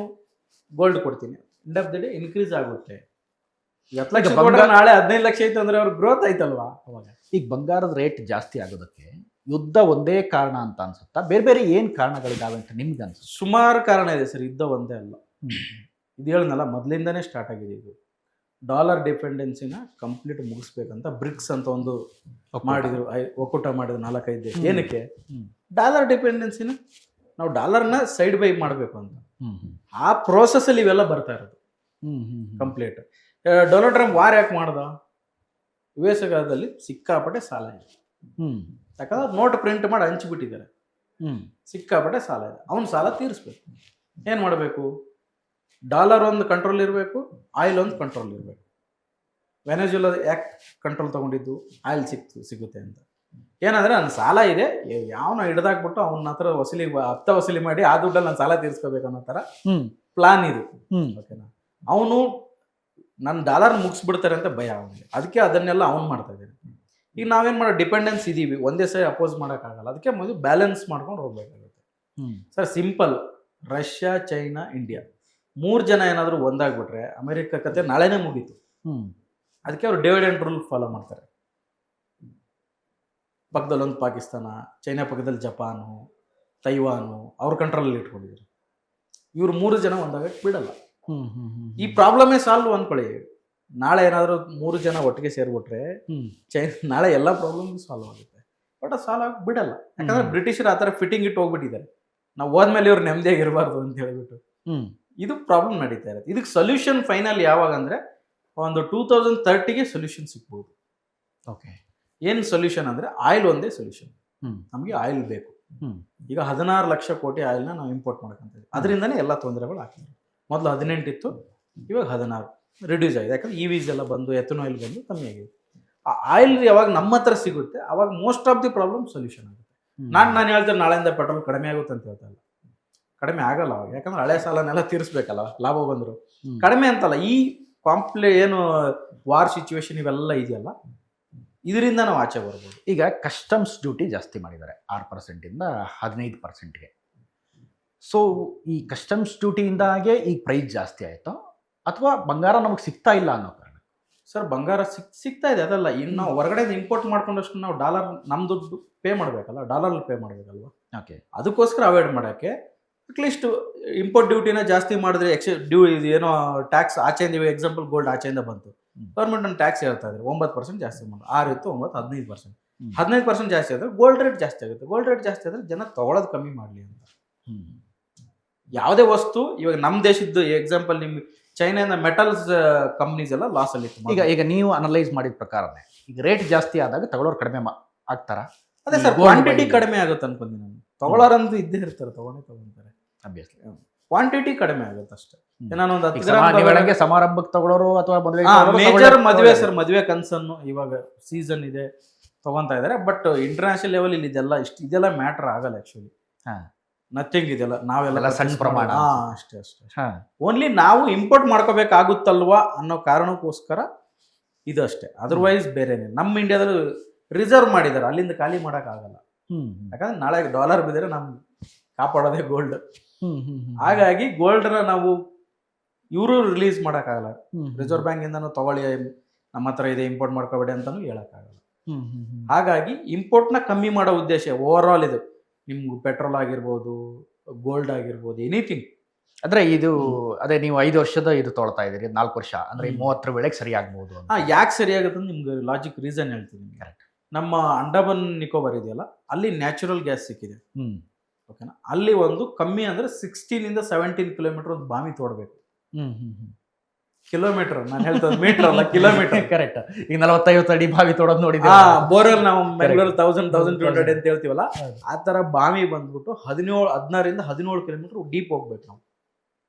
ಗೋಲ್ಡ್ ಕೊಡ್ತೀನಿ, end of the day increase ಆಗುತ್ತೆ. 10 ಲಕ್ಷ ನಾಳೆ 15 ಲಕ್ಷ ಐತೆ ಅಂದ್ರೆ ಅವ್ರ ಗ್ರೋತ್ ಆಯ್ತಲ್ವಾ ಅವಾಗ. ಈಗ ಬಂಗಾರದ ರೇಟ್ ಜಾಸ್ತಿ ಆಗೋದಕ್ಕೆ ಯುದ್ಧ ಒಂದೇ ಕಾರಣ ಅಂತ ಅನ್ಸುತ್ತಾ? ಬೇರೆ ಬೇರೆ ಏನು ಕಾರಣಗಳಿದಾವೆ ಅಂತ ನಿಮ್ಗೆ ಅನ್ಸುತ್ತೆ? ಸುಮಾರು ಕಾರಣ ಇದೆ ಸರ್, ಯುದ್ಧ ಒಂದೇ ಅಲ್ಲ. ಇದು ಹೇಳನಲ್ಲ, ಮೊದಲಿಂದಾನೇ ಸ್ಟಾರ್ಟ್ ಆಗಿದೆ ಇದು. ಡಾಲರ್ ಡಿಪೆಂಡೆನ್ಸಿನ ಕಂಪ್ಲೀಟ್ ಮುಗಿಸ್ಬೇಕಂತ ಬ್ರಿಕ್ಸ್ ಅಂತ ಒಂದು ಮಾಡಿದ್ರು, ಒಕ್ಕೂಟ ಮಾಡಿದ್ರು 4-5 ದೇಶ. ಏನಕ್ಕೆ? ಡಾಲರ್ ಡಿಪೆಂಡೆನ್ಸಿನ ನಾವು ಡಾಲರ್ನ ಸೈಡ್ ಬೈ ಮಾಡಬೇಕು ಅಂತ. ಆ ಪ್ರೋಸೆಸ್ ಅಲ್ಲಿ ಇವೆಲ್ಲ ಬರ್ತಾ ಇರೋದು ಕಂಪ್ಲೀಟ್. ಡೊನಾಲ್ಡ್ ಟ್ರಂಪ್ ವಾರ್ ಯಾಕೆ ಮಾಡ್ದ? ಯುಎಸ್ಗಾದಲ್ಲಿ ಸಿಕ್ಕಾಪಟ್ಟೆ ಸಾಲ ಇದೆ. ಯಾಕಂದ್ರೆ ನೋಟ್ ಪ್ರಿಂಟ್ ಮಾಡಿ ಹಂಚಿಬಿಟ್ಟಿದ್ದಾರೆ. ಸಿಕ್ಕಾಪಟ್ಟೆ ಸಾಲ ಇದೆ, ಅವನ ಸಾಲ ತೀರಿಸ್ಬೇಕು. ಏನು ಮಾಡಬೇಕು? ಡಾಲರ್ ಒಂದು ಕಂಟ್ರೋಲ್ ಇರಬೇಕು, ಆಯಿಲ್ ಒಂದು ಕಂಟ್ರೋಲ್ ಇರಬೇಕು. ವೆನೆಜುಲಾ ಯಾಕೆ ಕಂಟ್ರೋಲ್ ತಗೊಂಡಿದ್ದು? ಆಯಿಲ್ ಸಿಗುತ್ತೆ ಅಂತ. ಏನಂದ್ರೆ ನನ್ನ ಸಾಲ ಇದೆ, ಯಾವನ ಹಿಡ್ದಾಕ್ಬಿಟ್ಟು ಅವನ ಹತ್ರ ವಸೂಲಿ ಮಾಡಿ ಆ ದುಡ್ಡಲ್ಲಿ ನಾನು ಸಾಲ ತೀರಿಸ್ಕೋಬೇಕು ಅನ್ನೋ ಥರ ಪ್ಲಾನ್ ಇದು. ಓಕೆನಾ? ಅವನು ನನ್ನ ಡಾಲರ್ ಮುಗಿಸ್ಬಿಡ್ತಾರೆ ಅಂತ ಭಯ ಅವನಿಗೆ. ಅದಕ್ಕೆ ಅದನ್ನೆಲ್ಲ ಅವ್ನು ಮಾಡ್ತಾ ಇದ್ದಾನೆ. ಈಗ ನಾವೇನು ಮಾಡೋ ಡಿಪೆಂಡೆನ್ಸ್ ಇದೀವಿ, ಒಂದೇ ಸರಿ ಅಪೋಸ್ ಮಾಡೋಕ್ಕಾಗಲ್ಲ. ಅದಕ್ಕೆ ಮೊದಲು ಬ್ಯಾಲೆನ್ಸ್ ಮಾಡ್ಕೊಂಡು ಹೋಗ್ಬೇಕಾಗುತ್ತೆ sir. Simple, Russia, China, India 3 ಜನ ಏನಾದರೂ ಒಂದಾಗ್ಬಿಟ್ರೆ ಅಮೆರಿಕ ಕತೆ ನಾಳೆನೇ ಮುಗೀತು. ಅದಕ್ಕೆ ಅವರು ಡಿವೈಡ್ ಆ್ಯಂಡ್ ರೂಲ್ ಫಾಲೋ ಮಾಡ್ತಾರೆ. ಪಕ್ಕದಲ್ಲಿ ಒಂದು ಪಾಕಿಸ್ತಾನ, ಚೈನಾ ಪಕ್ಕದಲ್ಲಿ ಜಪಾನು, ತೈವಾನು ಅವ್ರ ಕಂಟ್ರೋಲಲ್ಲಿ ಇಟ್ಕೊಂಡಿದ್ರು. ಇವ್ರು 3 ಜನ ಒಂದಾಗಕ್ಕೆ ಬಿಡಲ್ಲ. ಈ ಪ್ರಾಬ್ಲಮೇ ಸಾಲ್ವ್ ಅಂದ್ಕೊಳ್ಳಿ. ನಾಳೆ ಏನಾದರೂ 3 ಜನ ಒಟ್ಟಿಗೆ ಸೇರ್ಬಿಟ್ರೆ ನಾಳೆ ಎಲ್ಲ ಪ್ರಾಬ್ಲಮ್ ಸಾಲ್ವ್ ಆಗುತ್ತೆ. ಬಟ್ ಅದು ಸಾಲ್ವ್ ಆಗಿ ಬಿಡಲ್ಲ. ಯಾಕಂದ್ರೆ ಬ್ರಿಟಿಷರು ಆ ಥರ ಫಿಟ್ಟಿಂಗ್ ಇಟ್ಟು ಹೋಗ್ಬಿಟ್ಟಿದ್ದಾರೆ. ನಾವು ಹೋದ್ಮೇಲೆ ಇವ್ರು ನೆಮ್ಮದಿಯಾಗಿರಬಾರ್ದು ಅಂತ ಹೇಳ್ಬಿಟ್ಟು ಇದು ಪ್ರಾಬ್ಲಮ್ ನಡೀತಾ ಇರುತ್ತೆ. ಇದಕ್ಕೆ ಸೊಲ್ಯೂಷನ್ ಫೈನಲ್ ಯಾವಾಗ ಅಂದರೆ ಒಂದು 2030ಗೆ ಸೊಲ್ಯೂಷನ್ ಸಿಗ್ಬೋದು. ಓಕೆ. ಏನು ಸೊಲ್ಯೂಷನ್ ಅಂದರೆ ಆಯಿಲ್ ಒಂದೇ ಸೊಲ್ಯೂಷನ್. ನಮಗೆ ಆಯಿಲ್ ಬೇಕು. ಈಗ 16 ಲಕ್ಷ ಕೋಟಿ ಆಯಿಲ್ನ ನಾವು ಇಂಪೋರ್ಟ್ ಮಾಡ್ಕೊಂತೀವಿ. ಅದರಿಂದನೇ ಎಲ್ಲ ತೊಂದರೆಗಳು ಆಗ್ತದೆ. ಮೊದಲು 18 ಇತ್ತು, ಇವಾಗ 16 ರಿಡ್ಯೂಸ್ ಆಗಿದೆ. ಯಾಕಂದ್ರೆ EVs ಎಲ್ಲ ಬಂದು, ಎಥನಾಯಿಲ್ ಬಂದು ಕಮ್ಮಿ ಆಗಿದೆ. ಆ ಆಯಿಲ್ ಯಾವಾಗ ನಮ್ಮ ಹತ್ರ ಸಿಗುತ್ತೆ ಅವಾಗ most of the problem solution ಆಗುತ್ತೆ. ನಾನು ಹೇಳ್ತೇನೆ ನಾಳೆಯಿಂದ ಪೆಟ್ರೋಲ್ ಕಡಿಮೆ ಆಗುತ್ತೆ ಅಂತ ಹೇಳ್ತಾ ಇಲ್ಲ. ಕಡಿಮೆ ಆಗಲ್ಲ ಅವಾಗ. ಯಾಕಂದ್ರೆ ಹಳೆ ಸಾಲನೆಲ್ಲ ತೀರಿಸ್ಬೇಕಲ್ಲ, ಲಾಭ ಬಂದರು. ಕಡಿಮೆ ಅಂತಲ್ಲ, ಈ ಏನು ವಾರ್ ಸಿಚುವೇಶನ್ ಇವೆಲ್ಲ ಇದೆಯಲ್ಲ, ಇದರಿಂದ ನಾವು ಆಚೆ ಬರ್ಬೋದು. ಈಗ ಕಸ್ಟಮ್ಸ್ ಡ್ಯೂಟಿ ಜಾಸ್ತಿ ಮಾಡಿದ್ದಾರೆ 6%ಇಂದ 15%ಗೆ. ಸೊ ಈ ಕಸ್ಟಮ್ಸ್ ಡ್ಯೂಟಿಯಿಂದಾಗೆ ಈ ಪ್ರೈಸ್ ಜಾಸ್ತಿ ಆಯಿತು, ಅಥವಾ ಬಂಗಾರ ನಮಗೆ ಸಿಗ್ತಾ ಇಲ್ಲ ಅನ್ನೋ ಕಾರಣ? ಸರ್, ಬಂಗಾರ ಸಿಗ್ತಾ ಇದೆ, ಅದಲ್ಲ. ಇನ್ನು ನಾವು ಹೊರಗಡೆ ಇಂಪೋರ್ಟ್ ಮಾಡ್ಕೊಂಡಷ್ಟು ನಾವು ಡಾಲರ್ ನಮ್ಮ ದುಡ್ಡು ಪೇ ಮಾಡಬೇಕಲ್ಲ, ಡಾಲರ್ ಪೇ ಮಾಡಬೇಕಲ್ವ. ಓಕೆ. ಅದಕ್ಕೋಸ್ಕರ ಅವಾಯ್ಡ್ ಮಾಡೋಕ್ಕೆ ಅಟ್ಲೀಸ್ಟ್ ಇಂಪೋರ್ಟ್ ಡ್ಯೂಟಿನ ಜಾಸ್ತಿ ಮಾಡಿದ್ರೆ ಇದು ಏನೋ ಟ್ಯಾಕ್ಸ್ ಆಚೆಯಿಂದ, ಎಕ್ಸಾಂಪಲ್ ಗೋಲ್ಡ್ ಆಚೆಯಿಂದ ಬಂತು, ಗೌರ್ಮೆಂಟ್ ಒಂದು ಟ್ಯಾಕ್ಸ್ ಹೇಳ್ತಾ ಇದ್ದಾರೆ 9% ಜಾಸ್ತಿ ಮಾಡೋದು. 6 ಇತ್ತು 9, 15%. 15% ಜಾಸ್ತಿ ಆದರೆ ಗೋಲ್ಡ್ ರೇಟ್ ಜಾಸ್ತಿ ಆಗುತ್ತೆ. ಗೋಲ್ಡ್ ರೇಟ್ ಜಾಸ್ತಿ ಆದರೆ ಜನ ತೊಗೊಳೋದು ಕಮ್ಮಿ ಮಾಡಲಿ ಅಂತ. ಯಾವುದೇ ವಸ್ತು ಇವಾಗ ನಮ್ಮ ದೇಶದ್ದು ಎಕ್ಸಾಂಪಲ್, ನಿಮ್ಗೆ ಚೈನಾದ ಮೆಟಲ್ಸ್ ಕಂಪ್ನೀಸ್ ಎಲ್ಲ ಲಾಸ್ ಅಲ್ಲಿ ಇತ್ತು. ಈಗ ನೀವು ಅನಲೈಸ್ ಮಾಡಿದ ಪ್ರಕಾರನೇ ಈಗ ರೇಟ್ ಜಾಸ್ತಿ ಆದಾಗ ತಗೊಳ್ಳೋರು ಕಡಿಮೆ ಆಗ್ತಾರ? ಅದೇ ಸರ್, ಕ್ವಾಂಟಿಟಿ ಕಡಿಮೆ ಆಗುತ್ತೆ ಅನ್ಕೊಂತೀನಿ ನಾನು. ತಗೊಳ್ಳೋರಂತೂ ಇದ್ದೇ ಇರ್ತಾರೆ, ತಗೊಂತಾರೆ. ಅಬ್ವಿಯಸ್ಲಿ ಕ್ವಾಂಟಿಟಿ ಕಡಿಮೆ ಆಗುತ್ತೆ ಅಷ್ಟೇ. ನಾನೊಂದು 10 ಗ್ರಾಮ್ ಸಮಾರಂಭಕ್ಕೆ ತಗೊಳ್ಳೋರು ಅಥವಾ ಮೇಜರ್ ಮದುವೆ ಸರ್, ಮದುವೆ ಕನ್ಸನ್ನು ಇವಾಗ ಸೀಸನ್ ಇದೆ ತಗೊಂತಾ ಇದ್ದಾರೆ. ಬಟ್ ಇಂಟರ್ನ್ಯಾಷನಲ್ ಲೆವೆಲ್ ಇಲ್ಲಿ ಇದೆಲ್ಲ ಮ್ಯಾಟರ್ ಆಗಲ್ಲ ಆಕ್ಚುಲಿ. ನಥಿಂಗ್ ಇದೆಲ್ಲ ನಾವೆಲ್ಲ ಸಣ್ಣ ಪ್ರಮಾಣ ಅಷ್ಟೇ. ಓನ್ಲಿ ನಾವು ಇಂಪೋರ್ಟ್ ಮಾಡ್ಕೋಬೇಕಾಗುತ್ತಲ್ವಾ ಅನ್ನೋ ಕಾರಣಕ್ಕೋಸ್ಕರ ಇದು ಅಷ್ಟೇ. ಅದರ್ವೈಸ್ ಬೇರೆನೇ. ನಮ್ಮ ಇಂಡಿಯಾದಲ್ಲಿ ರಿಸರ್ವ್ ಮಾಡಿದ್ದಾರೆ, ಅಲ್ಲಿಂದ ಖಾಲಿ ಮಾಡೋಕ್ಕಾಗಲ್ಲ. ಯಾಕಂದ್ರೆ ನಾಳೆ ಡಾಲರ್ ಬಿದ್ದರೆ ನಮ್ಗೆ ಕಾಪಾಡೋದೇ ಗೋಲ್ಡ್. ಹಾಗಾಗಿ ಗೋಲ್ಡ್ನ ನಾವು ಇವರು ರಿಲೀಸ್ ಮಾಡೋಕ್ಕಾಗಲ್ಲ. ರಿಸರ್ವ್ ಬ್ಯಾಂಕಿಂದನೂ ತಗೊಳ್ಳಿ, ನಮ್ಮ ಹತ್ರ ಇದೆ, ಇಂಪೋರ್ಟ್ ಮಾಡ್ಕೋಬೇಡಿ ಅಂತಲೂ ಹೇಳೋಕ್ಕಾಗಲ್ಲ. ಹಾಗಾಗಿ ಇಂಪೋರ್ಟ್ನ ಕಮ್ಮಿ ಮಾಡೋ ಉದ್ದೇಶ ಓವರ್ ಆಲ್ ಇದು. ನಿಮ್ಗೆ ಪೆಟ್ರೋಲ್ ಆಗಿರ್ಬೋದು, ಗೋಲ್ಡ್ ಆಗಿರ್ಬೋದು, ಎನಿಥಿಂಗ್. ಅಂದರೆ ಇದು ಅದೇ ನೀವು 5 ವರ್ಷದ ಇದು ತೊಗೊಳ್ತಾ ಇದ್ದೀರಿ, 4 ವರ್ಷ ಅಂದರೆ 30 ವೇಳೆಗೆ ಸರಿ ಆಗ್ಬೋದು. ಯಾಕೆ ಸರಿ ಆಗುತ್ತೆ ಅಂತ ನಿಮ್ಗೆ ಲಾಜಿಕ್ ರೀಸನ್ ಹೇಳ್ತೀನಿ. ಕರೆಕ್ಟ್. ನಮ್ಮ ಅಂಡಮಾನ್ ನಿಕೋಬಾರ್ ಇದೆಯಲ್ಲ, ಅಲ್ಲಿ ನ್ಯಾಚುರಲ್ ಗ್ಯಾಸ್ ಸಿಕ್ಕಿದೆ. ಓಕೆನಾ? ಅಲ್ಲಿ ಒಂದು ಕಮ್ಮಿ ಅಂದರೆ 16 ಇಂದ 17 ಕಿಲೋಮೀಟರ್ ಒಂದು ಬಾವಿ ತೋಡಬೇಕು. ಕಿಲೋಮೀಟರ್, ನಾನು ಹೇಳ್ತೇನೆ ಮೀಟರ್ ಅಲ್ಲ ಕಿಲೋಮೀಟರ್. ಕರೆಕ್ಟ್. ಈಗ 45 ಅಡಿ ಬಾವಿ ತೋಡೋದು ನೋಡಿದ್ವಿ. ಬೋರ್ವೆಲ್ ನಾವು ಬೆಂಗಳೂರು 1200 ಅಂತ ಹೇಳ್ತೀವಲ್ಲ, ಆ ತರ ಬಾವಿ ಬಂದ್ಬಿಟ್ಟು 16ರಿಂದ 17 ಕಿಲೋಮೀಟರ್ ಡೀಪ್ ಹೋಗ್ಬೇಕು ನಾವು.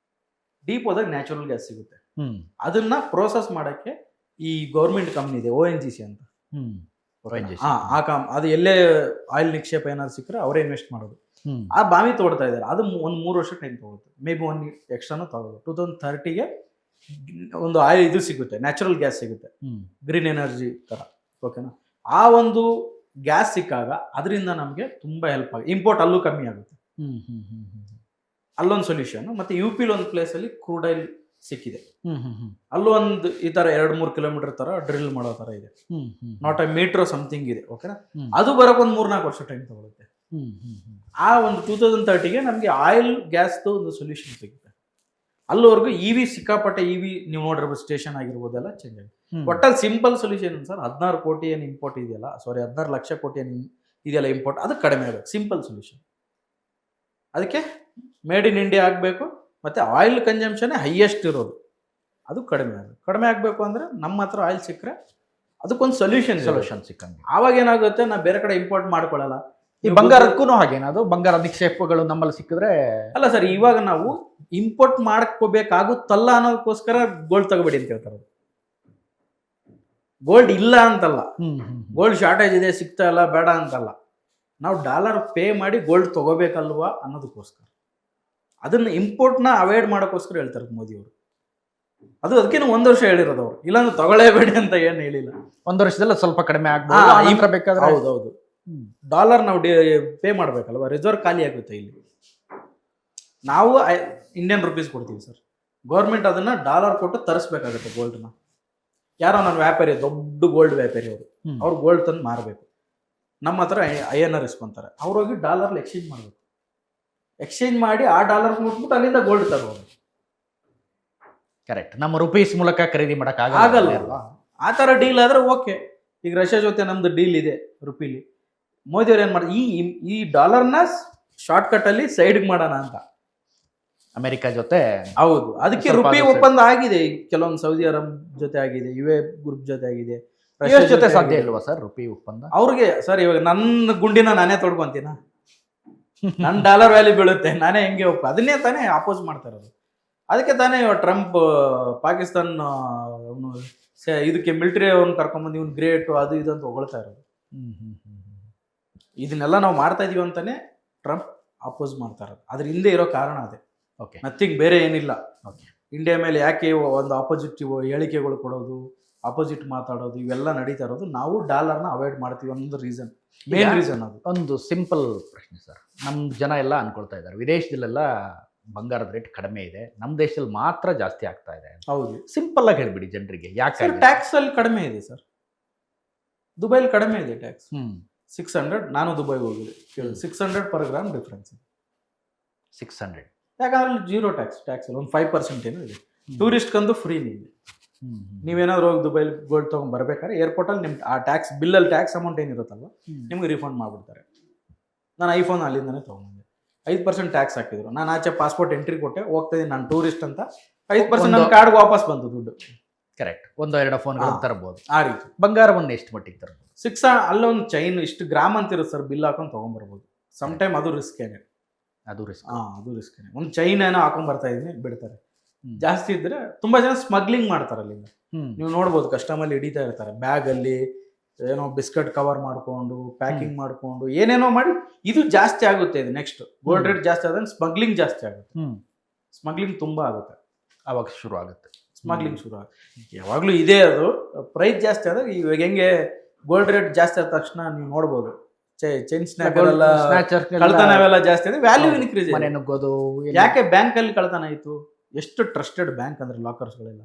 ಡೀಪ್ ಹೋದಾಗ ನ್ಯಾಚುರಲ್ ಗ್ಯಾಸ್ ಸಿಗುತ್ತೆ. ಅದನ್ನ ಪ್ರೋಸೆಸ್ ಮಾಡಕ್ಕೆ ಈ ಗೌರ್ಮೆಂಟ್ ಕಂಪ್ನಿ ಇದೆ ONGC ಅಂತ. ಅದು ಎಲ್ಲೇ ಆಯಿಲ್ ನಿಕ್ಷೇಪ ಏನಾದ್ರು ಸಿಕ್ಕರೆ ಅವರೇ ಇನ್ವೆಸ್ಟ್ ಮಾಡೋದು. ಆ ಬಾವಿ ತೋಡ್ತಾ ಇದ್ದಾರೆ. ಅದು ಒಂದು 3 ವರ್ಷ ಟೈಮ್ ತಗೊಳುತ್ತೆ. May be 1 ಎಕ್ಸ್ಟ್ರಾನು ತಗೋದು. 2030ಗೆ ಒಂದು ಆಯಿಲ್ ಇದು ಸಿಗುತ್ತೆ, ನ್ಯಾಚುರಲ್ ಗ್ಯಾಸ್ ಸಿಗುತ್ತೆ, ಗ್ರೀನ್ ಎನರ್ಜಿ ತರ. ಓಕೆನಾ? ಆ ಒಂದು ಗ್ಯಾಸ್ ಸಿಕ್ಕಾಗ ಅದರಿಂದ ನಮಗೆ ತುಂಬಾ ಹೆಲ್ಪ್ ಆಗುತ್ತೆ. ಇಂಪೋರ್ಟ್ ಅಲ್ಲೂ ಕಮ್ಮಿ ಆಗುತ್ತೆ. ಅಲ್ಲೊಂದು ಸೊಲ್ಯೂಷನ್. ಮತ್ತೆ UP ಒಂದು ಪ್ಲೇಸ್ ಅಲ್ಲಿ ಕ್ರೂಡ್ ಆಯಿಲ್ ಸಿಕ್ಕಿದೆ. ಅಲ್ಲೂ ಒಂದು ಈ ತರ 2-3 ಕಿಲೋಮೀಟರ್ ತರ ಡ್ರಿಲ್ ಮಾಡೋ ತರ ಇದೆ. ನಾಟ್ ಎ ಮೀಟರ್ ಸಮಥಿಂಗ್ ಇದೆ. ಓಕೆನಾ? ಅದು ಬರೋಕ್ ಒಂದು 3-4 ವರ್ಷ ಟೈಮ್ ತಗೊಳುತ್ತೆ. ಆ ಒಂದು 2030ಗೆ ನಮ್ಗೆ ಆಯಿಲ್ ಗ್ಯಾಸ್ ಒಂದು ಸೊಲ್ಯೂಷನ್ ಸಿಗುತ್ತೆ. ಅಲ್ಲಿವರೆಗೂ EV ಸಿಕ್ಕಾಪಟ್ಟೆ EV ನೀವು ನೋಡಿರ್ಬೋದು, ಸ್ಟೇಷನ್ ಆಗಿರ್ಬೋದೆಲ್ಲ ಚೇಂಜ್ ಆಗಿದೆ. ಒಟ್ಟಲ್ಲಿ ಸಿಂಪಲ್ ಸೊಲ್ಯೂಷನ್ ಸರ್. 16 ಕೋಟಿ ಏನು ಇಂಪೋರ್ಟ್ ಇದೆಯಲ್ಲ, ಸಾರಿ 16 ಲಕ್ಷ ಕೋಟಿ ಏನು ಇದೆಯಲ್ಲ ಇಂಪೋರ್ಟ್, ಅದು ಕಡಿಮೆ ಆಗಬೇಕು. Simple solution. ಅದಕ್ಕೆ ಮೇಡ್ ಇನ್ ಇಂಡಿಯಾ ಆಗಬೇಕು. ಮತ್ತೆ ಆಯಿಲ್ ಕನ್ಸಂಪ್ಷನ್ ಹೈಯೆಸ್ಟ್ ಇರೋದು, ಅದು ಕಡಿಮೆ ಆಗಬೇಕು. ಕಡಿಮೆ ಆಗಬೇಕು ಅಂದ್ರೆ ನಮ್ಮ ಹತ್ರ ಆಯಿಲ್ ಸಿಕ್ಕರೆ ಅದಕ್ಕೊಂದು ಸೊಲ್ಯೂಷನ್ ಸಿಕ್ಕಂಗೆ. ಆವಾಗ ಏನಾಗುತ್ತೆ, ನಾವು ಬೇರೆ ಕಡೆ ಇಂಪೋರ್ಟ್ ಮಾಡ್ಕೊಳ್ಳಲ್ಲ. ಈ ಬಂಗಾರಕ್ಕೂ ಹಾಗೇನದು, ಬಂಗಾರ ನಿಕ್ಷೇಪಗಳು ನಮ್ಮಲ್ಲಿ ಸಿಕ್ಕಿದ್ರೆ ಅಲ್ಲ ಸರ್, ಇವಾಗ ನಾವು ಇಂಪೋರ್ಟ್ ಮಾಡ್ಕೋಬೇಕಾಗುತ್ತಲ್ಲ ಅನ್ನೋದಕ್ಕೋಸ್ಕರ ಗೋಲ್ಡ್ ತಗೋಬೇಡಿ ಅಂತ ಹೇಳ್ತಾರೆ. ಗೋಲ್ಡ್ ಇಲ್ಲ ಅಂತಲ್ಲ, ಗೋಲ್ಡ್ ಶಾರ್ಟೇಜ್ ಇದೆ, ಸಿಗ್ತಾ ಇಲ್ಲ, ಬೇಡ ಅಂತಲ್ಲ. ನಾವು ಡಾಲರ್ ಪೇ ಮಾಡಿ ಗೋಲ್ಡ್ ತಗೋಬೇಕಲ್ವಾ ಅನ್ನೋದಕ್ಕೋಸ್ಕರ, ಅದನ್ನ ಇಂಪೋರ್ಟ್ನ ಅವಾಯ್ಡ್ ಮಾಡೋಕ್ಕೋಸ್ಕರ ಹೇಳ್ತಾರೆ ಮೋದಿಯವರು. ಅದಕ್ಕೆ 1 ವರ್ಷ ಹೇಳಿರೋದು ಅವರು. ಇಲ್ಲಾಂದ್ರೆ ತಗೊಳ್ಳೇಬೇಡಿ ಅಂತ ಏನು ಹೇಳಿಲ್ಲ. 1 ವರ್ಷದಲ್ಲಿ ಸ್ವಲ್ಪ ಕಡಿಮೆ ಆಗ್ಬೇಕಾದ್ರೆ. ಹೌದೌದು. ಡಾಲರ್ ನಾವು ಪೇ ಮಾಡ್ಬೇಕಲ್ವಾ, ರಿಸರ್ವ್ ಖಾಲಿ ಆಗುತ್ತೆ. ಇಲ್ಲಿ ನಾವು ಇಂಡಿಯನ್ ರುಪೀಸ್ ಕೊಡ್ತೀವಿ ಸರ್. ಗೌರ್ಮೆಂಟ್ ಅದನ್ನ ಡಾಲರ್ ಕೊಟ್ಟು ತರಿಸ್ಬೇಕಾಗುತ್ತೆ ಗೋಲ್ಡ್ನ. ಯಾರೋ ನನ್ನ ವ್ಯಾಪಾರಿ, ದೊಡ್ಡ ಗೋಲ್ಡ್ ವ್ಯಾಪಾರಿ ಅವ್ರು ಗೋಲ್ಡ್ ತಂದು ಮಾರಬೇಕು. ನಮ್ಮ ಹತ್ರ INR ಇಸ್ಕೊಂತಾರೆ. ಅವ್ರು ಹೋಗಿ ಡಾಲರ್ ಎಕ್ಸ್ಚೇಂಜ್ ಮಾಡಬೇಕು. ಎಕ್ಸ್ಚೇಂಜ್ ಮಾಡಿ ಆ ಡಾಲರ್ ಮುಟ್ಬಿಟ್ಟು ಅಲ್ಲಿಂದ ಗೋಲ್ಡ್ ತರೋದು. ಕರೆಕ್ಟ್. ನಮ್ಮ ರುಪೀಸ್ ಮೂಲಕ ಖರೀದಿ ಮಾಡಕ್ ಆಗಲ್ಲ ಅಲ್ವಾ? ಆ ತರ ಡೀಲ್ ಆದ್ರೆ ಓಕೆ. ಈಗ ರಷ್ಯಾ ಜೊತೆ ನಮ್ದು ಡೀಲ್ ಇದೆ ರುಪೀಲಿ. ಮೋದಿ ಅವ್ರು ಏನ್ ಮಾಡ್ತಾರೆ, ಈ ಡಾಲರ್ನ ಶಾರ್ಟ್ ಕಟ್ ಅಲ್ಲಿ ಸೈಡ್ ಮಾಡೋಣ ಅಂತ ಅಮೆರಿಕ ಜೊತೆ. ಹೌದು, ಅದಕ್ಕೆ ರುಪಿ ಒಪ್ಪಂದ ಆಗಿದೆ. ಕೆಲವೊಂದು ಸೌದಿ ಅರಬ್ ಜೊತೆ ಆಗಿದೆ, UAE ಗ್ರೂಪ್ ಜೊತೆ ಆಗಿದೆ. ರಷ್ಯಾ ಜೊತೆ ಸಾಧ್ಯ ಇಲ್ವಾ ಸರ್ ರುಪಿ ಒಪ್ಪಂದ? ಅವ್ರಿಗೆ ಸರ್, ಇವಾಗ ನನ್ನ ಗುಂಡಿನ ನಾನೇ ತೊಡ್ಕೊಂತೀನ, ನನ್ನ ಡಾಲರ್ ವ್ಯಾಲ್ಯೂ ಬೀಳುತ್ತೆ, ನಾನೇ ಹೆಂಗೆ ಅದನ್ನೇ ತಾನೇ ಅಪೋಸ್ ಮಾಡ್ತಾ ಇರೋದು. ಅದಕ್ಕೆ ತಾನೇ ಟ್ರಂಪ್ ಪಾಕಿಸ್ತಾನ್ ಇದಕ್ಕೆ ಮಿಲಿಟರಿ ಅವ್ನು ಕರ್ಕೊಂಬಂದು ಇವ್ನು ಗ್ರೇಟ್ ಅದು ಇದು ಅಂತ ಹೊಗಳ್ತಾ ಇರೋದು. ಇದನ್ನೆಲ್ಲ ನಾವು ಮಾಡ್ತಾ ಇದೀವಿ ಅಂತಾನೆ ಟ್ರಂಪ್ ಅಪೋಸ್ ಮಾಡ್ತಾ ಇರೋದು. ಅದ್ರ ಹಿಂದೆ ಇರೋ ಕಾರಣ ಅದೇ, ನಥಿಂಗ್, ಬೇರೆ ಏನಿಲ್ಲ. ಇಂಡಿಯಾ ಮೇಲೆ ಯಾಕೆ ಒಂದು ಅಪೋಸಿಟಿವ್ ಹೇಳಿಕೆಗಳು ಕೊಡೋದು, ಅಪೋಸಿಟ್ ಮಾತಾಡೋದು, ಇವೆಲ್ಲ ನಡೀತಾ ಇರೋದು ನಾವು ಡಾಲರ್ನ ಅವಾಯ್ಡ್ ಮಾಡ್ತೀವಿ ಅನ್ನೋದು ರೀಸನ್, ಮೇನ್ ರೀಸನ್. ಅದು ಒಂದು ಸಿಂಪಲ್ ಪ್ರಶ್ನೆ ಸರ್. ನಮ್ಮ ಜನ ಎಲ್ಲ ಅನ್ಕೊಳ್ತಾ ಇದ್ದಾರೆ ವಿದೇಶದಲ್ಲೆಲ್ಲ ಬಂಗಾರದ ರೇಟ್ ಕಡಿಮೆ ಇದೆ, ನಮ್ಮ ದೇಶದಲ್ಲಿ ಮಾತ್ರ ಜಾಸ್ತಿ ಆಗ್ತಾ ಇದೆ. ಹೌದು, ಸಿಂಪಲ್ ಆಗಿ ಹೇಳ್ಬಿಡಿ ಜನರಿಗೆ. ಯಾಕೆ ಟ್ಯಾಕ್ಸ್ ಅಲ್ಲಿ ಕಡಿಮೆ ಇದೆ ಸರ್? ದುಬೈಲಿ ಕಡಿಮೆ ಇದೆ ಟ್ಯಾಕ್ಸ್. 600. ನಾನು ದುಬೈಗೆ ಹೋಗಿದೆ, 600 per ಗ್ರಾಮ್ ಡಿಫ್ರೆನ್ಸ್. 600 ಯಾಕಂದ್ರೆ 0 ಟ್ಯಾಕ್ಸ್ ಅಲ್ಲಿ ಒಂದು 5% ಏನೋ ಇದೆ. ಟೂರಿಸ್ಟ್ಗಂತೂ ಫ್ರೀನೇ ಇದೆ. ನೀವೇನಾದ್ರು ಹೋಗಿ ದುಬೈಲಿ ಗೋಲ್ಡ್ ತೊಗೊಂಡು ಬರ್ಬೇಕಾದ್ರೆ ಏರ್ಪೋರ್ಟಲ್ಲಿ ನಿಮ್ಮ ಆ ಟ್ಯಾಕ್ಸ್ ಬಿಲ್ಲಲ್ಲಿ ಟ್ಯಾಕ್ಸ್ ಅಮೌಂಟ್ ಏನಿರುತ್ತಲ್ವ ನಿಮ್ಗೆ ರಿಫಂಡ್ ಮಾಡಿಬಿಡ್ತಾರೆ. ನಾನು ಐಫೋನ್ ಅಲ್ಲಿಂದನೇ ತೊಗೊಂಡೆ, 5% ಟ್ಯಾಕ್ಸ್ ಹಾಕಿದ್ರು. ನಾನು ಆಚೆ ಪಾಸ್ಪೋರ್ಟ್ ಎಂಟ್ರಿ ಕೊಟ್ಟೆ, ಹೋಗ್ತಾ ಇದ್ದೀನಿ ನಾನು ಟೂರಿಸ್ಟ್ ಅಂತ, 5% ನನ್ನ ಕಾರ್ಡ್ ವಾಪಸ್ ಬಂತು ದುಡ್ಡು. ಕರೆಕ್ಟ್. 1-2 ಫೋನ್ಗಳು ತರಬಹುದು. ಆ ರೀತಿ ಬಂಗಾರವನ್ನು ಎಷ್ಟು ಮಟ್ಟಿಗೆ ತರಬಹುದು? 6 ಅಲ್ಲೊಂದು ಚೈನ್ ಇಷ್ಟು ಗ್ರಾಮ್ ಅಂತಿರುತ್ತೆ ಸರ್, ಬಿಲ್ ಹಾಕೊಂಡು ತೊಗೊಂಡ್ಬರ್ಬೋದು. ಸಮ್ ಟೈಮ್ ಅದು ರಿಸ್ಕೇನೆ. ಅದು ರಿಸ್ಕ್. ಅದು ರಿಸ್ಕೇನೆ. ಒಂದು ಚೈನ್ ಏನೋ ಹಾಕೊಂಡ್ ಬರ್ತಾ ಇದೀನಿ, ಬಿಡ್ತಾರೆ. ಜಾಸ್ತಿ ಇದ್ರೆ ತುಂಬಾ ಜನ ಸ್ಮಗ್ಲಿಂಗ್ ಮಾಡ್ತಾರೆ ಅಲ್ಲಿಂದ. ನೀವು ನೋಡ್ಬೋದು, ಕಸ್ಟಮಲ್ಲಿ ಹಿಡಿತಾ ಇರ್ತಾರೆ ಬ್ಯಾಗ್ ಅಲ್ಲಿ ಏನೋ ಬಿಸ್ಕೆಟ್ ಕವರ್ ಮಾಡ್ಕೊಂಡು ಪ್ಯಾಕಿಂಗ್ ಮಾಡ್ಕೊಂಡು ಏನೇನೋ ಮಾಡಿ. ಇದು ಜಾಸ್ತಿ ಆಗುತ್ತೆ. ಇದು ನೆಕ್ಸ್ಟ್ ಗೋಲ್ಡ್ ರೇಟ್ ಜಾಸ್ತಿ ಆದ್ರೆ ಸ್ಮಗ್ಲಿಂಗ್ ಜಾಸ್ತಿ ಆಗುತ್ತೆ. ಸ್ಮಗ್ಲಿಂಗ್ ತುಂಬಾ ಆಗುತ್ತೆ, ಅವಾಗ ಶುರು ಆಗುತ್ತೆ ಸ್ಮಗ್ಲಿಂಗ್ ಶುರು ಆಗುತ್ತೆ. ಯಾವಾಗ್ಲೂ ಇದೆ ಅದು. ಪ್ರೈಸ್ ಜಾಸ್ತಿ ಆದಾಗ ಇವಾಗ ಹೆಂಗೆ ಗೋಲ್ಡ್ ರೇಟ್ ಜಾಸ್ತಿ ಆದ ತಕ್ಷಣ ನೀವು ನೋಡ್ಬೋದು ಚೈನ್ ಸ್ನ್ಯಾಚರ್ ಕಳ್ತನ ಅವೆಲ್ಲ ಜಾಸ್ತಿ ಆದ್ರೆ ವ್ಯಾಲ್ಯೂ ಇನ್ಕ್ರೀಸ್. ಮನೆ ನುಗ್ಗೋದು. ಯಾಕೆ ಬ್ಯಾಂಕ್ ಅಲ್ಲಿ ಕಳ್ತನ ಆಯ್ತು? ಎಷ್ಟು ಟ್ರಸ್ಟೆಡ್ ಬ್ಯಾಂಕ್ ಅಂದ್ರೆ ಲಾಕರ್ಸ್ಗಳೆಲ್ಲ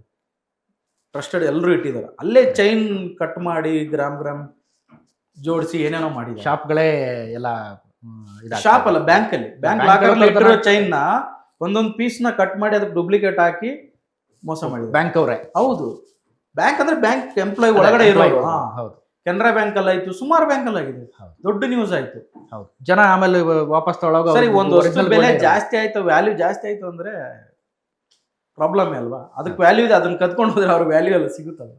ಟ್ರಸ್ಟೆಡ್, ಎಲ್ಲರೂ ಇಟ್ಟಿದ್ದಾರೆ ಅಲ್ಲೇ. ಚೈನ್ ಕಟ್ ಮಾಡಿ ಗ್ರಾಮ್ ಜೋಡಿಸಿ ಏನೇನೋ ಮಾಡಿದ್ದಾರೆ. ಶಾಪ್ಗಳೇ ಎಲ್ಲ, ಶಾಪ್ ಅಲ್ಲ, ಬ್ಯಾಂಕ್ ಅಲ್ಲಿ, ಬ್ಯಾಂಕ್ ಲಾಕರ್ ಇಟ್ಟಿರೋ ಚೈನ್ ನ ಒಂದೊಂದು ಪೀಸ್ ನ ಕಟ್ ಮಾಡಿ ಅದಕ್ಕೆ ಡೂಪ್ಲಿಕೇಟ್ ಹಾಕಿ ಮೋಸ ಮಾಡಿದ್ರು ಬ್ಯಾಂಕ್ ಅವರೇ. ಹೌದು, ಬ್ಯಾಂಕ್ ಅಂದ್ರೆ ಬ್ಯಾಂಕ್ ಎಂಪ್ಲಾಯ್ ಒಳಗಡೆ ಇರೋದು. ಹೌದು, ಕೆನರಾ ಬ್ಯಾಂಕ್ ಅಲ್ಲಿ ಆಯ್ತು, ಸುಮಾರು ಬ್ಯಾಂಕ್ ಅಲ್ಲಿ ಆಗಿದೆ, ದೊಡ್ಡ ನ್ಯೂಸ್ ಆಯ್ತು. ಹೌದು, ಜನ ಆಮೇಲೆ ವಾಪಸ್ ತಗೊಳ್ಳೋವಾಗ ಸರಿ, ಒಂದು ವಸ್ತು ಬೆಲೆ ಜಾಸ್ತಿ ಆಯ್ತು, ವ್ಯಾಲ್ಯೂ ಜಾಸ್ತಿ ಆಯ್ತು ಅಂದ್ರೆ ಪ್ರಾಬ್ಲಮ್ ಅಲ್ವಾ, ಅದಕ್ಕೆ ವ್ಯಾಲ್ಯೂ ಇದೆ, ಅದನ್ನ ಕದ್ಕೊಂಡು ಹೋದ್ರೆ ಅವ್ರ ವ್ಯಾಲ್ಯೂ ಎಲ್ಲ ಸಿಗುತ್ತಲ್ಲ.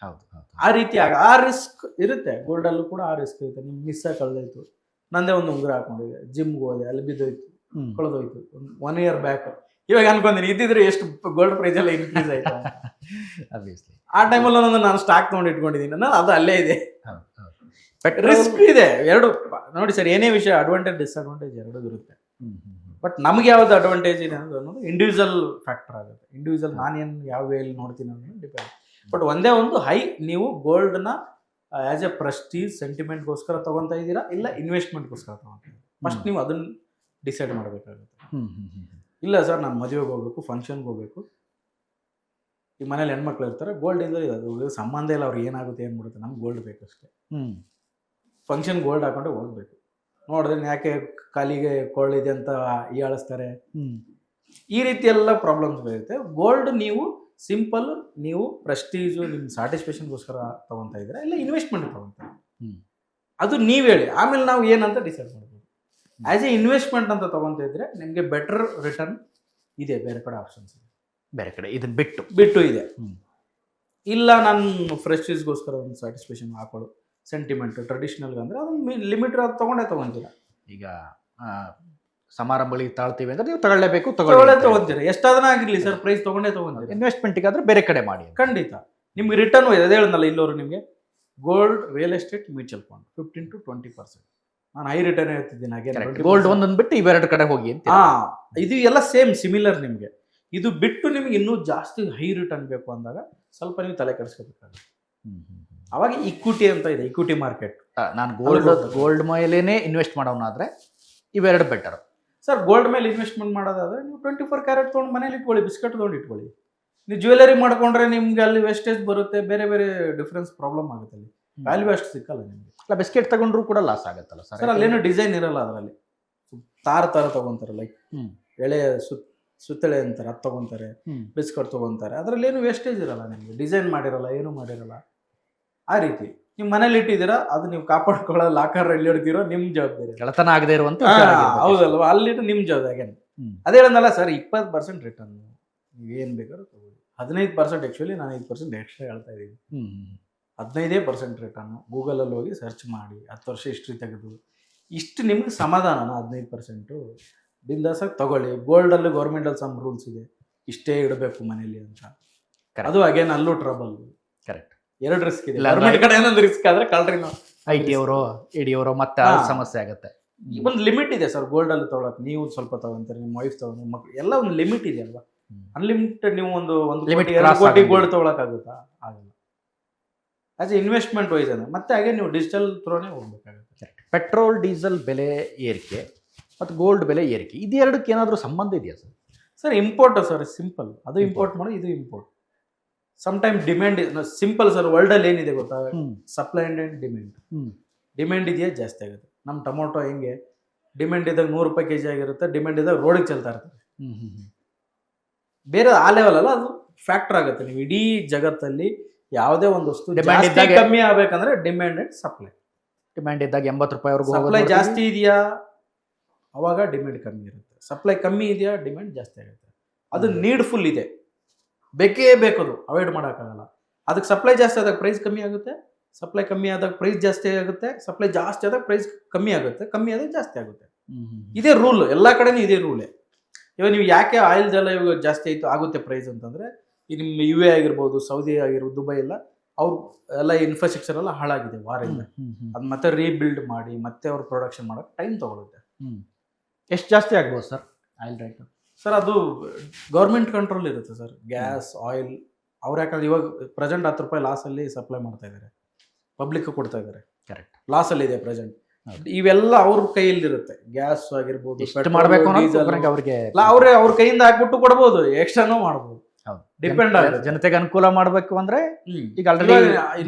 ಹೌದು ಹೌದು. ಆ ರೀತಿ ಆ ರಿಸ್ಕ್ ಇರುತ್ತೆ, ಗೋಲ್ಡಲ್ಲೂ ಕೂಡ ಆ ರಿಸ್ಕ್ ಇರುತ್ತೆ. ನಿಮ್ಗೆ ಮಿಸ್ ಆಗಿ ಕಳೆದೋಯ್ತು, ನಂದೇ ಒಂದು ಉಂಗುರ ಹಾಕೊಂಡಿದ್ದೆ, ಜಿಮ್ಗೆ ಹೋದೆ, ಅಲ್ಲಿ ಬಿದ್ದೋಯ್ತು, ಕಳೆದೋಯ್ತು 1 year ಬ್ಯಾಕ್. ಇವಾಗ ಅನ್ಕೊಂತೀನಿ ಇದ್ದಿದ್ರೆ ಎಷ್ಟು ಗೋಲ್ಡ್ ಪ್ರೈಸ್ ಎಲ್ಲ ಇನ್ಕ್ರೀಸ್ ಆಯ್ತು. Obviously. ಆ ಟೈಮಲ್ಲಿ ನಾನು ಸ್ಟಾಕ್ ತೊಗೊಂಡು ಇಟ್ಕೊಂಡಿದ್ದೀನಿ, ನಾನು ಅದು ಅಲ್ಲೇ ಇದೆ. ಹೌದು ಹೌದು. ರಿಸ್ಕ್ ಇದೆ ಎರಡು. ನೋಡಿ ಸರ್, ಏನೇ ವಿಷಯ ಅಡ್ವಾಂಟೇಜ್ ಡಿಸ್ಅಡ್ವಾಂಟೇಜ್ ಎರಡೂ ಇರುತ್ತೆ. ಬಟ್ ನಮ್ಗೆ ಯಾವ್ದು ಅಡ್ವಾಂಟೇಜ್ ಇದೆ ಅನ್ನೋದು ಇಂಡಿವಿಜುವಲ್ ಫ್ಯಾಕ್ಟರ್ ಆಗುತ್ತೆ. ಇಂಡಿವಿಜುವಲ್ ನಾನೇನು ಯಾವ ವೇಲಿ ನೋಡ್ತೀನಿ ಅನ್ನೋದು ಡಿಪೆಂಡ್. ಬಟ್ ಒಂದೇ ಒಂದು ನೀವು ಗೋಲ್ಡ್ನ ಆ್ಯಸ್ ಎ ಪ್ರೆಸ್ಟೀಜ್ ಸೆಂಟಿಮೆಂಟ್ಗೋಸ್ಕರ ತೊಗೊತಾ ಇದ್ದೀರಾ, ಇಲ್ಲ ಇನ್ವೆಸ್ಟ್ಮೆಂಟ್ಗೋಸ್ಕರ ತೊಗೊತಾ ಇದ್ದೀರಾ, ಫಸ್ಟ್ ನೀವು ಅದನ್ನ ಡಿಸೈಡ್ ಮಾಡಬೇಕಾಗುತ್ತೆ. ಇಲ್ಲ ಸರ್ ನಾನು ಮದುವೆಗೆ ಹೋಗ್ಬೇಕು, ಫಂಕ್ಷನ್ಗೆ ಹೋಗ್ಬೇಕು, ಈ ಮನೇಲಿ ಹೆಣ್ಮಕ್ಳು ಇರ್ತಾರೆ, ಗೋಲ್ಡ್ ಇಂದ ಅದು ಸಂಬಂಧ ಇಲ್ಲ, ಅವ್ರಿಗೆ ಏನಾಗುತ್ತೆ ಏನು ಬಿಡುತ್ತೆ, ನಮ್ಗೆ ಗೋಲ್ಡ್ ಬೇಕಷ್ಟೇ. ಫಂಕ್ಷನ್ ಗೋಲ್ಡ್ ಹಾಕೊಂಡೆ ಹೋಗ್ಬೇಕು. ನೋಡಿದ್ರೆ ಯಾಕೆ ಕಾಲಿಗೆ ಕೊಳ್ಳಿದೆ ಅಂತ ಹೀಯಾಳಿಸ್ತಾರೆ, ಈ ರೀತಿ ಎಲ್ಲ ಪ್ರಾಬ್ಲಮ್ಸ್ ಬರುತ್ತೆ. ಗೋಲ್ಡ್ ನೀವು ಸಿಂಪಲ್, ನೀವು ಪ್ರೆಸ್ಟೀಜು ನಿಮ್ಮ ಸ್ಯಾಟಿಸ್ಫ್ಯಾಕ್ಷನ್ಗೋಸ್ಕರ ತೊಗೊತಾ ಇದ್ದೀರಾ, ಇಲ್ಲ ಇನ್ವೆಸ್ಟ್ಮೆಂಟ್ ತೊಗೊತಾರೆ, ಅದು ನೀವು ಹೇಳಿ. ಆಮೇಲೆ ನಾವು ಏನಂತ ಡಿಸೈಡ್ ಮಾಡ್ಬೋದು. ಆ್ಯಸ್ ಎ ಇನ್ವೆಸ್ಟ್ಮೆಂಟ್ ಅಂತ ತೊಗೊತಾ ಇದ್ರೆ ನಿಮಗೆ ಬೆಟರ್ ರಿಟರ್ನ್ ಇದೆ, ಬೇರೆ ಕಡೆ ಆಪ್ಷನ್ಸ್ ಇದೆ, ಬೇರೆ ಕಡೆ ಇದನ್ನ ಬಿಟ್ಟು ಇದೆ. ಇಲ್ಲ ನಾನು ಪ್ರೆಸ್ಟೀಜ್ಗೋಸ್ಕರ ಒಂದು ಸ್ಯಾಟಿಸ್ಫ್ಯಾಕ್ಷನ್ ಹಾಕೊಳ್ಳು, ಸೆಂಟಿಮೆಂಟ್ ಟ್ರೆಡಿಷನಲ್ಗೆ ಅಂದರೆ ಅದನ್ನು ಲಿಮಿಟ್ ಅದು ತೊಗೊಂತೀರಾ. ಈಗ ಸಮಾರಂಭಗಳಿಗೆ ತಾಳ್ತೀವಿ ಅಂದ್ರೆ ನೀವು ತಗೊಳ್ಳೇಬೇಕು, ತೊಗೊಂತೀರಾ, ಎಷ್ಟಾದನ ಆಗಿರಲಿ ಸರ್, ಪ್ರೈಸ್ ತೊಗೊಂತೀರಾ. ಇನ್ವೆಸ್ಟ್ಮೆಂಟಿಗಾದ್ರೆ ಬೇರೆ ಕಡೆ ಮಾಡಿ, ಖಂಡಿತ ನಿಮ್ಗೆ ರಿಟರ್ನ್ ಇದೆ. ಅದೇ ಹೇಳನಲ್ಲ ಇಲ್ಲವರು ನಿಮಗೆ gold, real estate, mutual fund 15 to 20%. ನಾನು ಹೈ ರಿಟರ್ನ್ ಹೇಳ್ತಿದ್ದೀನಿ ಹಾಗೆ. ಗೋಲ್ಡ್ ಒಂದೊಂದು ಬಿಟ್ಟು ಇವೆರಡು ಕಡೆ ಹೋಗಿ ಅಂತ. ಇದು ಎಲ್ಲ ಸೇಮ್ ಸಿಮಿಲರ್. ನಿಮಗೆ ಇದು ಬಿಟ್ಟು ನಿಮ್ಗೆ ಇನ್ನೂ ಜಾಸ್ತಿ ಹೈ ರಿಟರ್ನ್ ಬೇಕು ಅಂದಾಗ ಸ್ವಲ್ಪ ನೀವು ತಲೆ ಕೆಡಿಸ್ಕೋಬೇಕಾಗುತ್ತೆ. ಅವಾಗ ಇಕ್ವಿಟಿ ಅಂತ ಇದೆ, ಇಕ್ವಿಟಿ ಮಾರ್ಕೆಟ್. ನಾನು ಗೋಲ್ಡ್ ಮೇಲೇನೆ ಇನ್ವೆಸ್ಟ್ ಮಾಡೋನಾದ್ರೆ ಇವೆರಡು ಬೆಟರ್ ಸರ್. ಗೋಲ್ಡ್ ಮೇಲೆ ಇನ್ವೆಸ್ಟ್ಮೆಂಟ್ ಮಾಡೋದಾದ್ರೆ ನೀವು 24 ಕ್ಯಾರೆಟ್ ತೊಗೊಂಡು ಮನೇಲಿ ಇಟ್ಕೊಳ್ಳಿ, ಬಿಸ್ಕೆಟ್ ತೊಗೊಂಡು ಇಟ್ಕೊಳ್ಳಿ. ನೀವು ಜ್ಯುವೆಲರಿ ಮಾಡ್ಕೊಂಡ್ರೆ ನಿಮ್ಗೆ ಅಲ್ಲಿ ವೇಸ್ಟೇಜ್ ಬರುತ್ತೆ, ಬೇರೆ ಬೇರೆ ಡಿಫ್ರೆನ್ಸ್ ಪ್ರಾಬ್ಲಮ್ ಆಗುತ್ತೆ, ಅಲ್ಲಿ ವ್ಯಾಲ್ಯೂ ಅಷ್ಟು ಸಿಕ್ಕಲ್ಲ ನಿಮಗೆ. ಅಲ್ಲ, ಬಿಸ್ಕೆಟ್ ತಗೊಂಡ್ರು ಕೂಡ ಲಾಸ್ ಆಗುತ್ತಲ್ಲ ಸರ್. ಅಲ್ಲೇನು ಡಿಸೈನ್ ಇರಲ್ಲ, ಅದರಲ್ಲಿ ತರ ತೊಗೊಂತಾರೆ, ಲೈಕ್ ಎಳೆ ಸುತ್ತಳೆ ಅಂತಾರೆ, ಅದು ತೊಗೊಂತಾರೆ, ಬಿಸ್ಕೆಟ್ ತೊಗೊಂತಾರೆ, ಅದರಲ್ಲಿ ಏನು ವೇಸ್ಟೇಜ್ ಇರಲ್ಲ, ನಿಮಗೆ ಡಿಸೈನ್ ಮಾಡಿರಲ್ಲ, ಏನು ಮಾಡಿರಲ್ಲ. ಆ ರೀತಿ ನೀವು ಮನೇಲಿ ಇಟ್ಟಿದ್ದೀರಾ, ಅದು ನೀವು ಕಾಪಾಡ್ಕೊಳ್ಳೋ ಲಾಕರ್ ಎಲ್ಲಿ ಇಡ್ತೀರೋ ನಿಮ್ಮ ಜವಾಬ್ದಾರಿ, ಗೆಳತನ ಆಗದೆ ಇರುವಂತ. ಹೌದಲ್ವಾ, ಅಲ್ಲಿಟ್ಟು ನಿಮ್ಮ ಜವಾಬ್ದಾರಿ. ಅದೇ ಹೇಳಲ್ಲ ಸರ್, 20% ರಿಟರ್ನ್ ನೀವೇನು ಬೇಕಾದ್ರೂ ತಗೊಳ್ಳಿ. 15% ಆ್ಯಕ್ಚುಲಿ ನಾನು 5% ಎಕ್ಸ್ಟ್ರಾ ಹೇಳ್ತಾ ಇದ್ದೀನಿ. 15% ರಿಟರ್ನ್. ಗೂಗಲಲ್ಲಿ ಹೋಗಿ ಸರ್ಚ್ ಮಾಡಿ 10 ವರ್ಷ ಹಿಸ್ಟ್ರಿ ತೆಗೆದು ಇಷ್ಟು ನಿಮ್ಗೆ ಸಮಾಧಾನ. 15% ಬಿಂದಾಸಾಗಿ ತಗೊಳ್ಳಿ. ಗೋಲ್ಡಲ್ಲಿ ಗೌರ್ಮೆಂಟಲ್ಲಿ ಸಮ್ ರೂಲ್ಸ್ ಇದೆ, ಇಷ್ಟೇ ಇಡಬೇಕು ಮನೇಲಿ ಅಂತ. ಅದು ಅಗೇನ್ ಅಲ್ಲೂ ಟ್ರಬಲ್. ಕರೆಕ್ಟ್. ಎರಡು ರಿಸ್ಕ್ ಇದೆ. ಗೌರ್ಮೆಂಟ್ ಕಡೆ ಏನೊಂದು ರಿಸ್ಕ್ ಆದ್ರೆ ಕಳ್ರಿ IT ಅವರು ED ಅವರು ಮತ್ತೆ ಸಮಸ್ಯೆ ಆಗುತ್ತೆ. ಒಂದು ಲಿಮಿಟ್ ಇದೆ ಸರ್ ಗೋಲ್ಡಲ್ಲಿ ತೊಗೊಳಕ್ಕೆ. ನೀವು ಸ್ವಲ್ಪ ತಗೊಂತಾರೆ, ನಿಮ್ಮ ವೈಫ್ ತಗೊಂಡು, ನಿಮ್ಮ ಮಕ್ಕಳು ಎಲ್ಲ ಒಂದು ಲಿಮಿಟ್ ಇದೆ ಅಲ್ವಾ. ಅನ್ಲಿಮಿಟೆಡ್ ನೀವು ಒಂದು 1 ಕೋಟಿ ಗೋಲ್ಡ್ ತೊಗೊಳಕ್ಕಾಗುತ್ತಾ? ಆಗಲ್ಲ. ಆಸ್ ಎ ಇನ್ವೆಸ್ಟ್ಮೆಂಟ್ ವೈಸ್ ಅಂದ್ರೆ ಮತ್ತೆ ಹಾಗೆ ನೀವು ಡಿಜಿಟಲ್ ಥ್ರೋನೇ ಹೋಗ್ಬೇಕಾಗುತ್ತೆ. ಪೆಟ್ರೋಲ್ ಡೀಸೆಲ್ ಬೆಲೆ ಏರಿಕೆ ಮತ್ತು ಗೋಲ್ಡ್ ಬೆಲೆ ಏರಿಕೆ, ಇದೆರಡಕ್ಕೆ ಏನಾದರೂ ಸಂಬಂಧ ಇದೆಯಾ sir? Sir import sir, simple. ಅದು ಇಂಪೋರ್ಟ್ ಮಾಡಿ, ಇದು import. Sometime demand simple sir. ವರ್ಲ್ಡಲ್ಲಿ ಏನಿದೆ ಗೊತ್ತಾ, ಸಪ್ಲೈ ಆ್ಯಂಡ್ ಡಿಮ್ಯಾಂಡ್. ಡಿಮ್ಯಾಂಡ್ ಇದೆಯಾ ಜಾಸ್ತಿ ಆಗುತ್ತೆ. ನಮ್ಮ ಟೊಮೊಟೊ ಹೆಂಗೆ ಡಿಮ್ಯಾಂಡ್ ಇದ್ದಾಗ 100 ರೂಪಾಯಿ kg ಆಗಿರುತ್ತೆ, ಡಿಮ್ಯಾಂಡ್ ಇದ್ದಾಗ ರೋಡಿಗೆ ಚೆಲ್ತಾ ಇರ್ತಾರೆ. ಬೇರೆ ಆ ಲೆವೆಲ್ ಅಲ್ಲ, ಅದು ಫ್ಯಾಕ್ಟರ್ ಆಗುತ್ತೆ. ನೀವು ಇಡೀ ಜಗತ್ತಲ್ಲಿ ಯಾವುದೇ ಒಂದು ವಸ್ತು ಕಮ್ಮಿ ಆಗ್ಬೇಕಂದ್ರೆ ಡಿಮ್ಯಾಂಡ್ ಅಂಡ್ ಸಪ್ಲೈ. ಡಿಮ್ಯಾಂಡ್ ಇದ್ದಾಗ 80 ರೂಪಾಯಿವರೆಗೂ, ಸಪ್ಲೈ ಜಾಸ್ತಿ ಇದೆಯಾ ಅವಾಗ ಡಿಮ್ಯಾಂಡ್ ಕಮ್ಮಿ ಇರುತ್ತೆ. ಸಪ್ಲೈ ಕಮ್ಮಿ ಇದೆಯಾ ಡಿಮ್ಯಾಂಡ್ ಜಾಸ್ತಿ ಆಗುತ್ತೆ. ಅದು ನೀಡ್ಫುಲ್ ಇದೆ, ಬೇಕೇ ಬೇಕದು, ಅವಾಯ್ಡ್ ಮಾಡೋಕ್ಕಾಗಲ್ಲ. ಅದಕ್ಕೆ ಸಪ್ಲೈ ಜಾಸ್ತಿ ಆದಾಗ ಪ್ರೈಸ್ ಕಮ್ಮಿ ಆಗುತ್ತೆ, ಸಪ್ಲೈ ಕಮ್ಮಿ ಆದಾಗ ಪ್ರೈಸ್ ಜಾಸ್ತಿ ಆಗುತ್ತೆ, ಸಪ್ಲೈ ಜಾಸ್ತಿ ಆದಾಗ ಪ್ರೈಸ್ ಕಮ್ಮಿ ಆಗುತ್ತೆ, ಕಮ್ಮಿ ಆದಾಗ ಜಾಸ್ತಿ ಆಗುತ್ತೆ. ಇದೇ ರೂಲ್, ಎಲ್ಲ ಕಡೆನೂ ಇದೇ ರೂಲೇ. ಇವಾಗ ನೀವು ಯಾಕೆ ಆಯಿಲ್ ಜಲ ಇವಾಗ ಜಾಸ್ತಿ ಆಗುತ್ತೆ ಪ್ರೈಸ್ ಅಂತಂದರೆ, ಈ ನಿಮ್ಮ UAE ಆಗಿರ್ಬೋದು, ಸೌದಿ ಆಗಿರ್ಬೋದು, ದುಬೈ ಎಲ್ಲ ಅವ್ರು ಎಲ್ಲ ಇನ್ಫ್ರಾಸ್ಟ್ರಕ್ಚರ್ ಎಲ್ಲ ಹಾಳಾಗಿದೆ ವಾರಿಂದ. ಅದು ಮತ್ತೆ ರೀಬಿಲ್ಡ್ ಮಾಡಿ ಮತ್ತೆ ಅವ್ರು ಪ್ರೊಡಕ್ಷನ್ ಮಾಡೋಕ್ಕೆ ಟೈಮ್ ತೊಗೊಳುತ್ತೆ. ಎಷ್ಟು ಜಾಸ್ತಿ ಆಗ್ಬೋದು ಸರ್ ಆಯಿಲ್ ರೇಟ್? ಸರ್ ಅದು ಗೌರ್ಮೆಂಟ್ ಕಂಟ್ರೋಲ್ ಇರುತ್ತೆ ಸರ್. ಗ್ಯಾಸ್, ಆಯಿಲ್ ಅವ್ರು ಯಾಕಂದ್ರೆ ಇವಾಗ ಪ್ರೆಸೆಂಟ್ 10 ರೂಪಾಯಿ ಲಾಸಲ್ಲಿ ಸಪ್ಲೈ ಮಾಡ್ತಾ ಇದ್ದಾರೆ, ಪಬ್ಲಿಕ್ ಕೊಡ್ತಾ ಇದ್ದಾರೆ. ಕರೆಕ್ಟ್. ಲಾಸಲ್ಲಿ ಇದೆ ಪ್ರೆಸೆಂಟ್. ಇವೆಲ್ಲ ಅವ್ರ ಕೈಯಲ್ಲಿರುತ್ತೆ. ಗ್ಯಾಸ್ ಆಗಿರ್ಬೋದು, ಅವ್ರ ಕೈಯಿಂದ ಹಾಕ್ಬಿಟ್ಟು ಕೊಡ್ಬೋದು, ಎಕ್ಸ್ಟ್ರಾನೂ ಮಾಡ್ಬೋದು. ಡಿಪೆಂಡ್ ಆಗುತ್ತೆ. ಜನತೆಗೆ ಅನುಕೂಲ ಮಾಡಬೇಕು ಅಂದ್ರೆ ಈಗ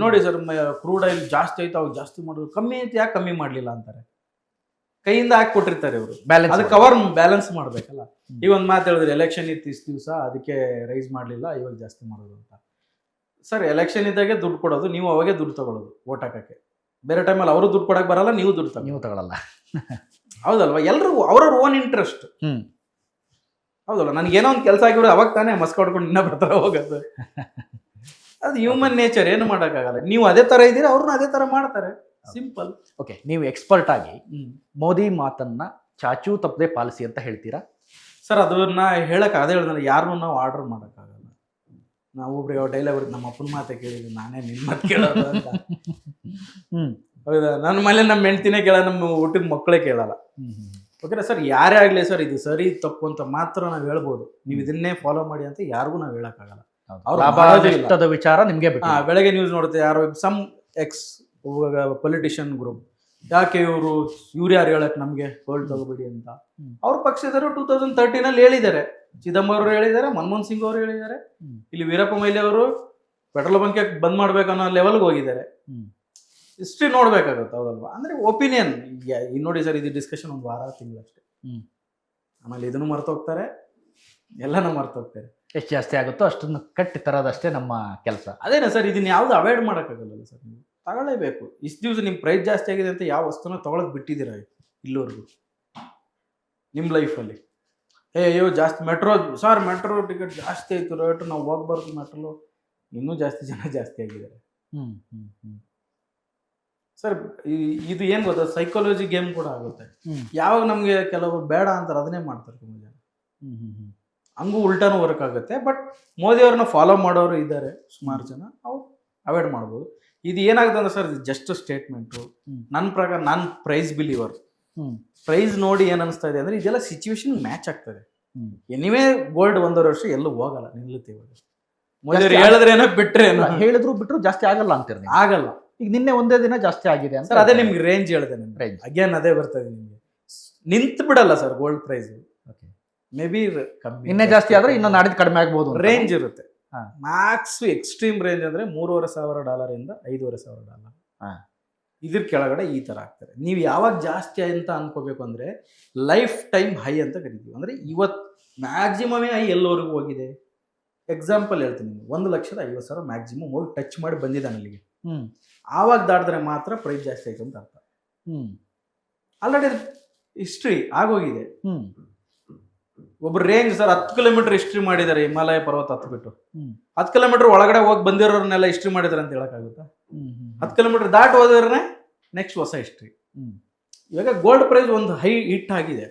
ನೋಡಿ ಸರ್, ಕ್ರೂಡ್ ಆಯಿಲ್ ಜಾಸ್ತಿ ಆಯ್ತು, ಅವಾಗ ಜಾಸ್ತಿ ಮಾಡೋದು, ಕಮ್ಮಿ ಆಯ್ತು ಯಾಕೆ ಕಮ್ಮಿ ಮಾಡಲಿಲ್ಲ ಅಂತಾರೆ. ಕೈಯಿಂದ ಹಾಕಿ ಕೊಟ್ಟಿರ್ತಾರೆ ಇವರು, ಅದಕ್ಕೆ ಕವರ್ ಬ್ಯಾಲೆನ್ಸ್ ಮಾಡ್ಬೇಕಲ್ಲ. ಈಗ ಒಂದು ಮಾತು ಹೇಳಿದ್ರೆ, ಎಲೆಕ್ಷನ್ ಇತ್ತು ಇಷ್ಟು ದಿವಸ, ಅದಕ್ಕೆ ರೈಸ್ ಮಾಡಲಿಲ್ಲ, ಇವಾಗ ಜಾಸ್ತಿ ಮಾಡೋದು ಅಂತ. ಸರ್ ಎಲೆಕ್ಷನ್ ಇದ್ದಾಗೆ ದುಡ್ಡು ಕೊಡೋದು, ನೀವು ಅವಾಗೆ ದುಡ್ಡು ತಗೊಳ್ಳೋದು ಓಟ್ ಹಾಕಕ್ಕೆ. ಬೇರೆ ಟೈಮಲ್ಲಿ ಅವರು ದುಡ್ಡು ಕೊಡಕ್ಕೆ ಬರಲ್ಲ, ನೀವು ದುಡ್ಡು ನೀವು ತಗೊಳ್ಳಲ್ಲ. ಹೌದಲ್ವಾ? ಎಲ್ರಿಗೂ ಅವ್ರವ್ರ ಓನ್ ಇಂಟ್ರೆಸ್ಟ್. ಹೌದಲ್ಲ, ನನಗೇನೋ ಒಂದು ಕೆಲಸ ಆಗಿರೋ ಅವಾಗ ತಾನೇ ಮಸ್ಕ್ ಹೊಡ್ಕೊಂಡು ಇನ್ನ ಬರ್ತಾರೆ ಹೋಗೋದು. ಅದು ಹ್ಯೂಮನ್ ನೇಚರ್, ಏನು ಮಾಡೋಕ್ಕಾಗಲ್ಲ. ನೀವು ಅದೇ ಥರ ಇದ್ದೀರಾ, ಅವ್ರನ್ನ ಅದೇ ಥರ ಮಾಡ್ತಾರೆ, ಸಿಂಪಲ್. ಓಕೆ, ನೀವು ಎಕ್ಸ್ಪರ್ಟ್ ಆಗಿ ಮೋದಿ ಮಾತನ್ನ ಚಾಚೂ ತಪ್ಪದೆ ಪಾಲಿಸಿ ಅಂತ ಹೇಳ್ತೀರಾ? ಸರ್ ಅದನ್ನ ಅದೇ ಹೇಳಿದ್ನಲ್ಲ, ಯಾರನ್ನೂ ನಾವು ಆರ್ಡರ್ ಮಾಡೋಕ್ಕಾಗಲ್ಲ. ನಾವು ಒಬ್ರಿಗೆ ಡೈಲಾಗ್ ಬರುತ್ತೆ, ನಮ್ಮ ಅಪ್ಪನ ಮಾತೆ ಕೇಳಿದ್ರು ನಾನೇ ನಿಮ್ಮ ಮಾತು ಕೇಳೋದು ಅಂತ. ಹೌದಾ, ನನ್ನ ಮೇಲೆ ನಮ್ಮ ಹೆಂಡ್ತಿನೇ ಕೇಳ, ನಮ್ಮ ಊಟದ ಮಕ್ಕಳೇ ಕೇಳಲ್ಲ. ಓಕೆನಾ ಸರ್, ಯಾರೇ ಆಗಲಿ ಸರ್, ಇದು ಸರಿ ತಪ್ಪು ಅಂತ ಮಾತ್ರ ನಾವು ಹೇಳ್ಬೋದು. ನೀವು ಇದನ್ನೇ ಫಾಲೋ ಮಾಡಿ ಅಂತ ಯಾರಿಗೂ ನಾವು ಹೇಳೋಕ್ಕಾಗಲ್ಲ. ಲಾಭದ ವಿಚಾರ ನಿಮಗೆ ಬಿಟ್ಟು. ಬೆಳಗ್ಗೆ ನ್ಯೂಸ್ ನೋಡುತ್ತೆ, ಯಾರೋ ಸಮ್ ಎಕ್ಸ್ ಪೊಲಿಟಿಷಿಯನ್ ಗ್ರೂಪ್, ಯಾಕೆ ಇವ್ರು ಯಾರು ಹೇಳಕ್ ನಮಗೆ ಗೋಲ್ಡ್ ತಗೋಬೇಡಿ ಅಂತ. ಅವ್ರ ಪಕ್ಷದವರು 2013 ಹೇಳಿದ್ದಾರೆ, ಚಿದಂಬರಂ ಅವರು ಹೇಳಿದ್ದಾರೆ, ಮನಮೋಹನ್ ಸಿಂಗ್ ಅವರು ಹೇಳಿದ್ದಾರೆ, ಇಲ್ಲಿ ವೀರಪ್ಪ ಮೊಯ್ಲಿ ಅವರು ಪೆಟ್ರೋಲ್ ಬಂಕ್ ಬಂದ್ ಮಾಡ್ಬೇಕನ್ನೋ ಲೆವೆಲ್ಗೆ ಹೋಗಿದ್ದಾರೆ. ಹಿಸ್ಟ್ರಿ ನೋಡ್ಬೇಕಾಗುತ್ತೆ, ಹೌದಲ್ವಾ? ಅಂದ್ರೆ ಒಪಿನಿಯನ್. ಈಗ ನೋಡಿ ಸರ್, ಇದು ಡಿಸ್ಕಷನ್ ಒಂದು ವಾರ ತಿಂಗಳು ಅಷ್ಟೇ, ಆಮೇಲೆ ಇದನ್ನು ಮರ್ತೋಗ್ತಾರೆ, ಎಲ್ಲನೂ ಮರ್ತೋಗ್ತಾರೆ. ಎಷ್ಟು ಜಾಸ್ತಿ ಆಗುತ್ತೋ ಅಷ್ಟನ್ನು ಕಟ್ಟಿ ತರೋದಷ್ಟೇ ನಮ್ಮ ಕೆಲಸ. ಅದೇನಾ ಸರ್, ಇದನ್ನ ಯಾವ್ದು ಅವಾಯ್ಡ್ ಮಾಡೋಕ್ಕಾಗಲ್ಲ ಸರ್. ನೀವು ತಗೊಳ್ಳೇಬೇಕು. ಇಷ್ಟು ದಿವಸ ನಿಮ್ಮ ಪ್ರೈಸ್ ಜಾಸ್ತಿ ಆಗಿದೆ ಅಂತ ಯಾವ ವಸ್ತುನ ತೊಗೊಳಕ್ ಬಿಟ್ಟಿದ್ದೀರಾ ಇಲ್ಲಿವರೆಗೂ ನಿಮ್ಮ ಲೈಫಲ್ಲಿ? ಅಯ್ಯೋ ಜಾಸ್ತಿ ಮೆಟ್ರೋ ಟಿಕೆಟ್ ಜಾಸ್ತಿ ಆಯಿತು, ರೇಟು ನಾವು ಹೋಗ್ಬಾರ್ದು ಮೆಟ್ರೋ, ಇನ್ನೂ ಜಾಸ್ತಿ ಆಗಿದ್ದಾರೆ ಸರ್. ಇದು ಏನು ಗೊತ್ತಾ, ಸೈಕಾಲಜಿ ಗೇಮ್ ಕೂಡ ಆಗುತ್ತೆ. ಯಾವಾಗ ನಮಗೆ ಕೆಲವರು ಬೇಡ ಅಂತಾರೆ ಅದನ್ನೇ ಮಾಡ್ತಾರೆ ತುಂಬ ಜನ. ಹಂಗೂ ಉಲ್ಟಾನು ವರ್ಕ್ ಆಗುತ್ತೆ. ಬಟ್ ಮೋದಿಯವ್ರನ್ನ ಫಾಲೋ ಮಾಡೋರು ಇದ್ದಾರೆ ಸುಮಾರು ಜನ, ಅವ್ರು ಅವಾಯ್ಡ್ ಮಾಡ್ಬೋದು. ಇದು ಏನಾಗುತ್ತೆ ಅಂದ್ರೆ ಸರ್, ಇದು ಜಸ್ಟ್ ಸ್ಟೇಟ್ಮೆಂಟು. ನನ್ನ ಪ್ರಕಾರ ನಾನು ಪ್ರೈಸ್ ಬಿಲೀವರ್. ಪ್ರೈಸ್ ನೋಡಿ ಏನು ಅನಿಸ್ತಾ ಇದೆ ಅಂದರೆ, ಇದೆಲ್ಲ ಸಿಚುವೇಶನ್ ಮ್ಯಾಚ್ ಆಗ್ತದೆ. ಎನಿವೇ ಗೋಲ್ಡ್ 1.5 ವರ್ಷ ಎಲ್ಲೂ ಹೋಗಲ್ಲ, ನಿಲ್ಲುತ್ತೀವಿ. ಮೋದಿಯವ್ರು ಹೇಳಿದ್ರೇನೋ ಹೇಳಿದ್ರು ಬಿಟ್ಟರು ಜಾಸ್ತಿ ಆಗಲ್ಲ ಅಂತೀರಿ? ಆಗಲ್ಲ. ಈಗ ನಿನ್ನೆ ಒಂದೇ ದಿನ ಜಾಸ್ತಿ ಆಗಿದೆ ಅಂತ ಸರ್, ಅದೇ ನಿಮ್ಗೆ ರೇಂಜ್ ಹೇಳಿದೆ ನಾನು. ಅಗೇನ್ ಅದೇ ಬರ್ತದೆ ನಿಮಗೆ, ನಿಂತು ಬಿಡಲ್ಲ sir gold price. Maybe ಕಮ್ಮಿ, ನಿನ್ನೆ ಜಾಸ್ತಿ ಆದ್ರೆ ಇನ್ನೊಂದು ನಾಡಿದ್ದು ಕಡಿಮೆ ಆಗ್ಬೋದು. ರೇಂಜ್ ಇರುತ್ತೆ. ಮ್ಯಾಕ್ಸ್ ಎಕ್ಸ್ಟ್ರೀಮ್ ರೇಂಜ್ ಅಂದ್ರೆ $3,500 ಇಂದ $5,500. ಇದ್ರ ಕೆಳಗಡೆ ಈ ತರ ಆಗ್ತಾರೆ. ನೀವು ಯಾವಾಗ ಜಾಸ್ತಿ ಅಂತ ಅನ್ಕೋಬೇಕು ಅಂದ್ರೆ ಲೈಫ್ ಟೈಮ್ ಹೈ ಅಂತ ಕರಿತೀವಿ. ಅಂದ್ರೆ ಇವತ್ತು ಮ್ಯಾಕ್ಸಿಮಮೇ ಹೈ ಎಲ್ಲವರೆಗೂ ಹೋಗಿದೆ. ಎಕ್ಸಾಂಪಲ್ ಹೇಳ್ತೀನಿ, 1,50,000 ಮ್ಯಾಕ್ಸಿಮಮ್ ಹೋಗಿ ಟಚ್ ಮಾಡಿ ಬಂದಿದ್ದಾನೆ ಅಲ್ಲಿಗೆ. ಆವಾಗ ದಾಟಿದ್ರೆ ಮಾತ್ರ ಪ್ರೈಸ್ ಜಾಸ್ತಿ ಆಯ್ತು ಅಂತ ಅರ್ಥ. ಆಲ್ರೆಡಿ ಹಿಸ್ಟ್ರಿ ಆಗೋಗಿದೆ. ಒಬ್ರು ರೇಂಜ್ ಸರ್ 10 ಕಿಲೋಮೀಟರ್ ಹಿಸ್ಟ್ರಿ ಮಾಡಿದ್ದಾರೆ, ಹಿಮಾಲಯ ಪರ್ವತ ಹತ್ಬಿಟ್ಟು. 10 ಕಿಲೋಮೀಟರ್ ಒಳಗಡೆ ಹೋಗಿ ಬಂದಿರೋರ್ನೆಲ್ಲ ಹಿಸ್ಟ್ರಿ ಮಾಡಿದಾರೆ ಅಂತ ಹೇಳಕ್ಕಾಗುತ್ತಾ? 10 ಕಿಲೋಮೀಟರ್ ದಾಟಿ ಹೋದ್ರೆ ನೆಕ್ಸ್ಟ್ ಹೊಸ ಹಿಸ್ಟ್ರಿ. ಇವಾಗ ಗೋಲ್ಡ್ ಪ್ರೈಸ್ ಒಂದು ಹೈ ಹಿಟ್ ಆಗಿದೆ,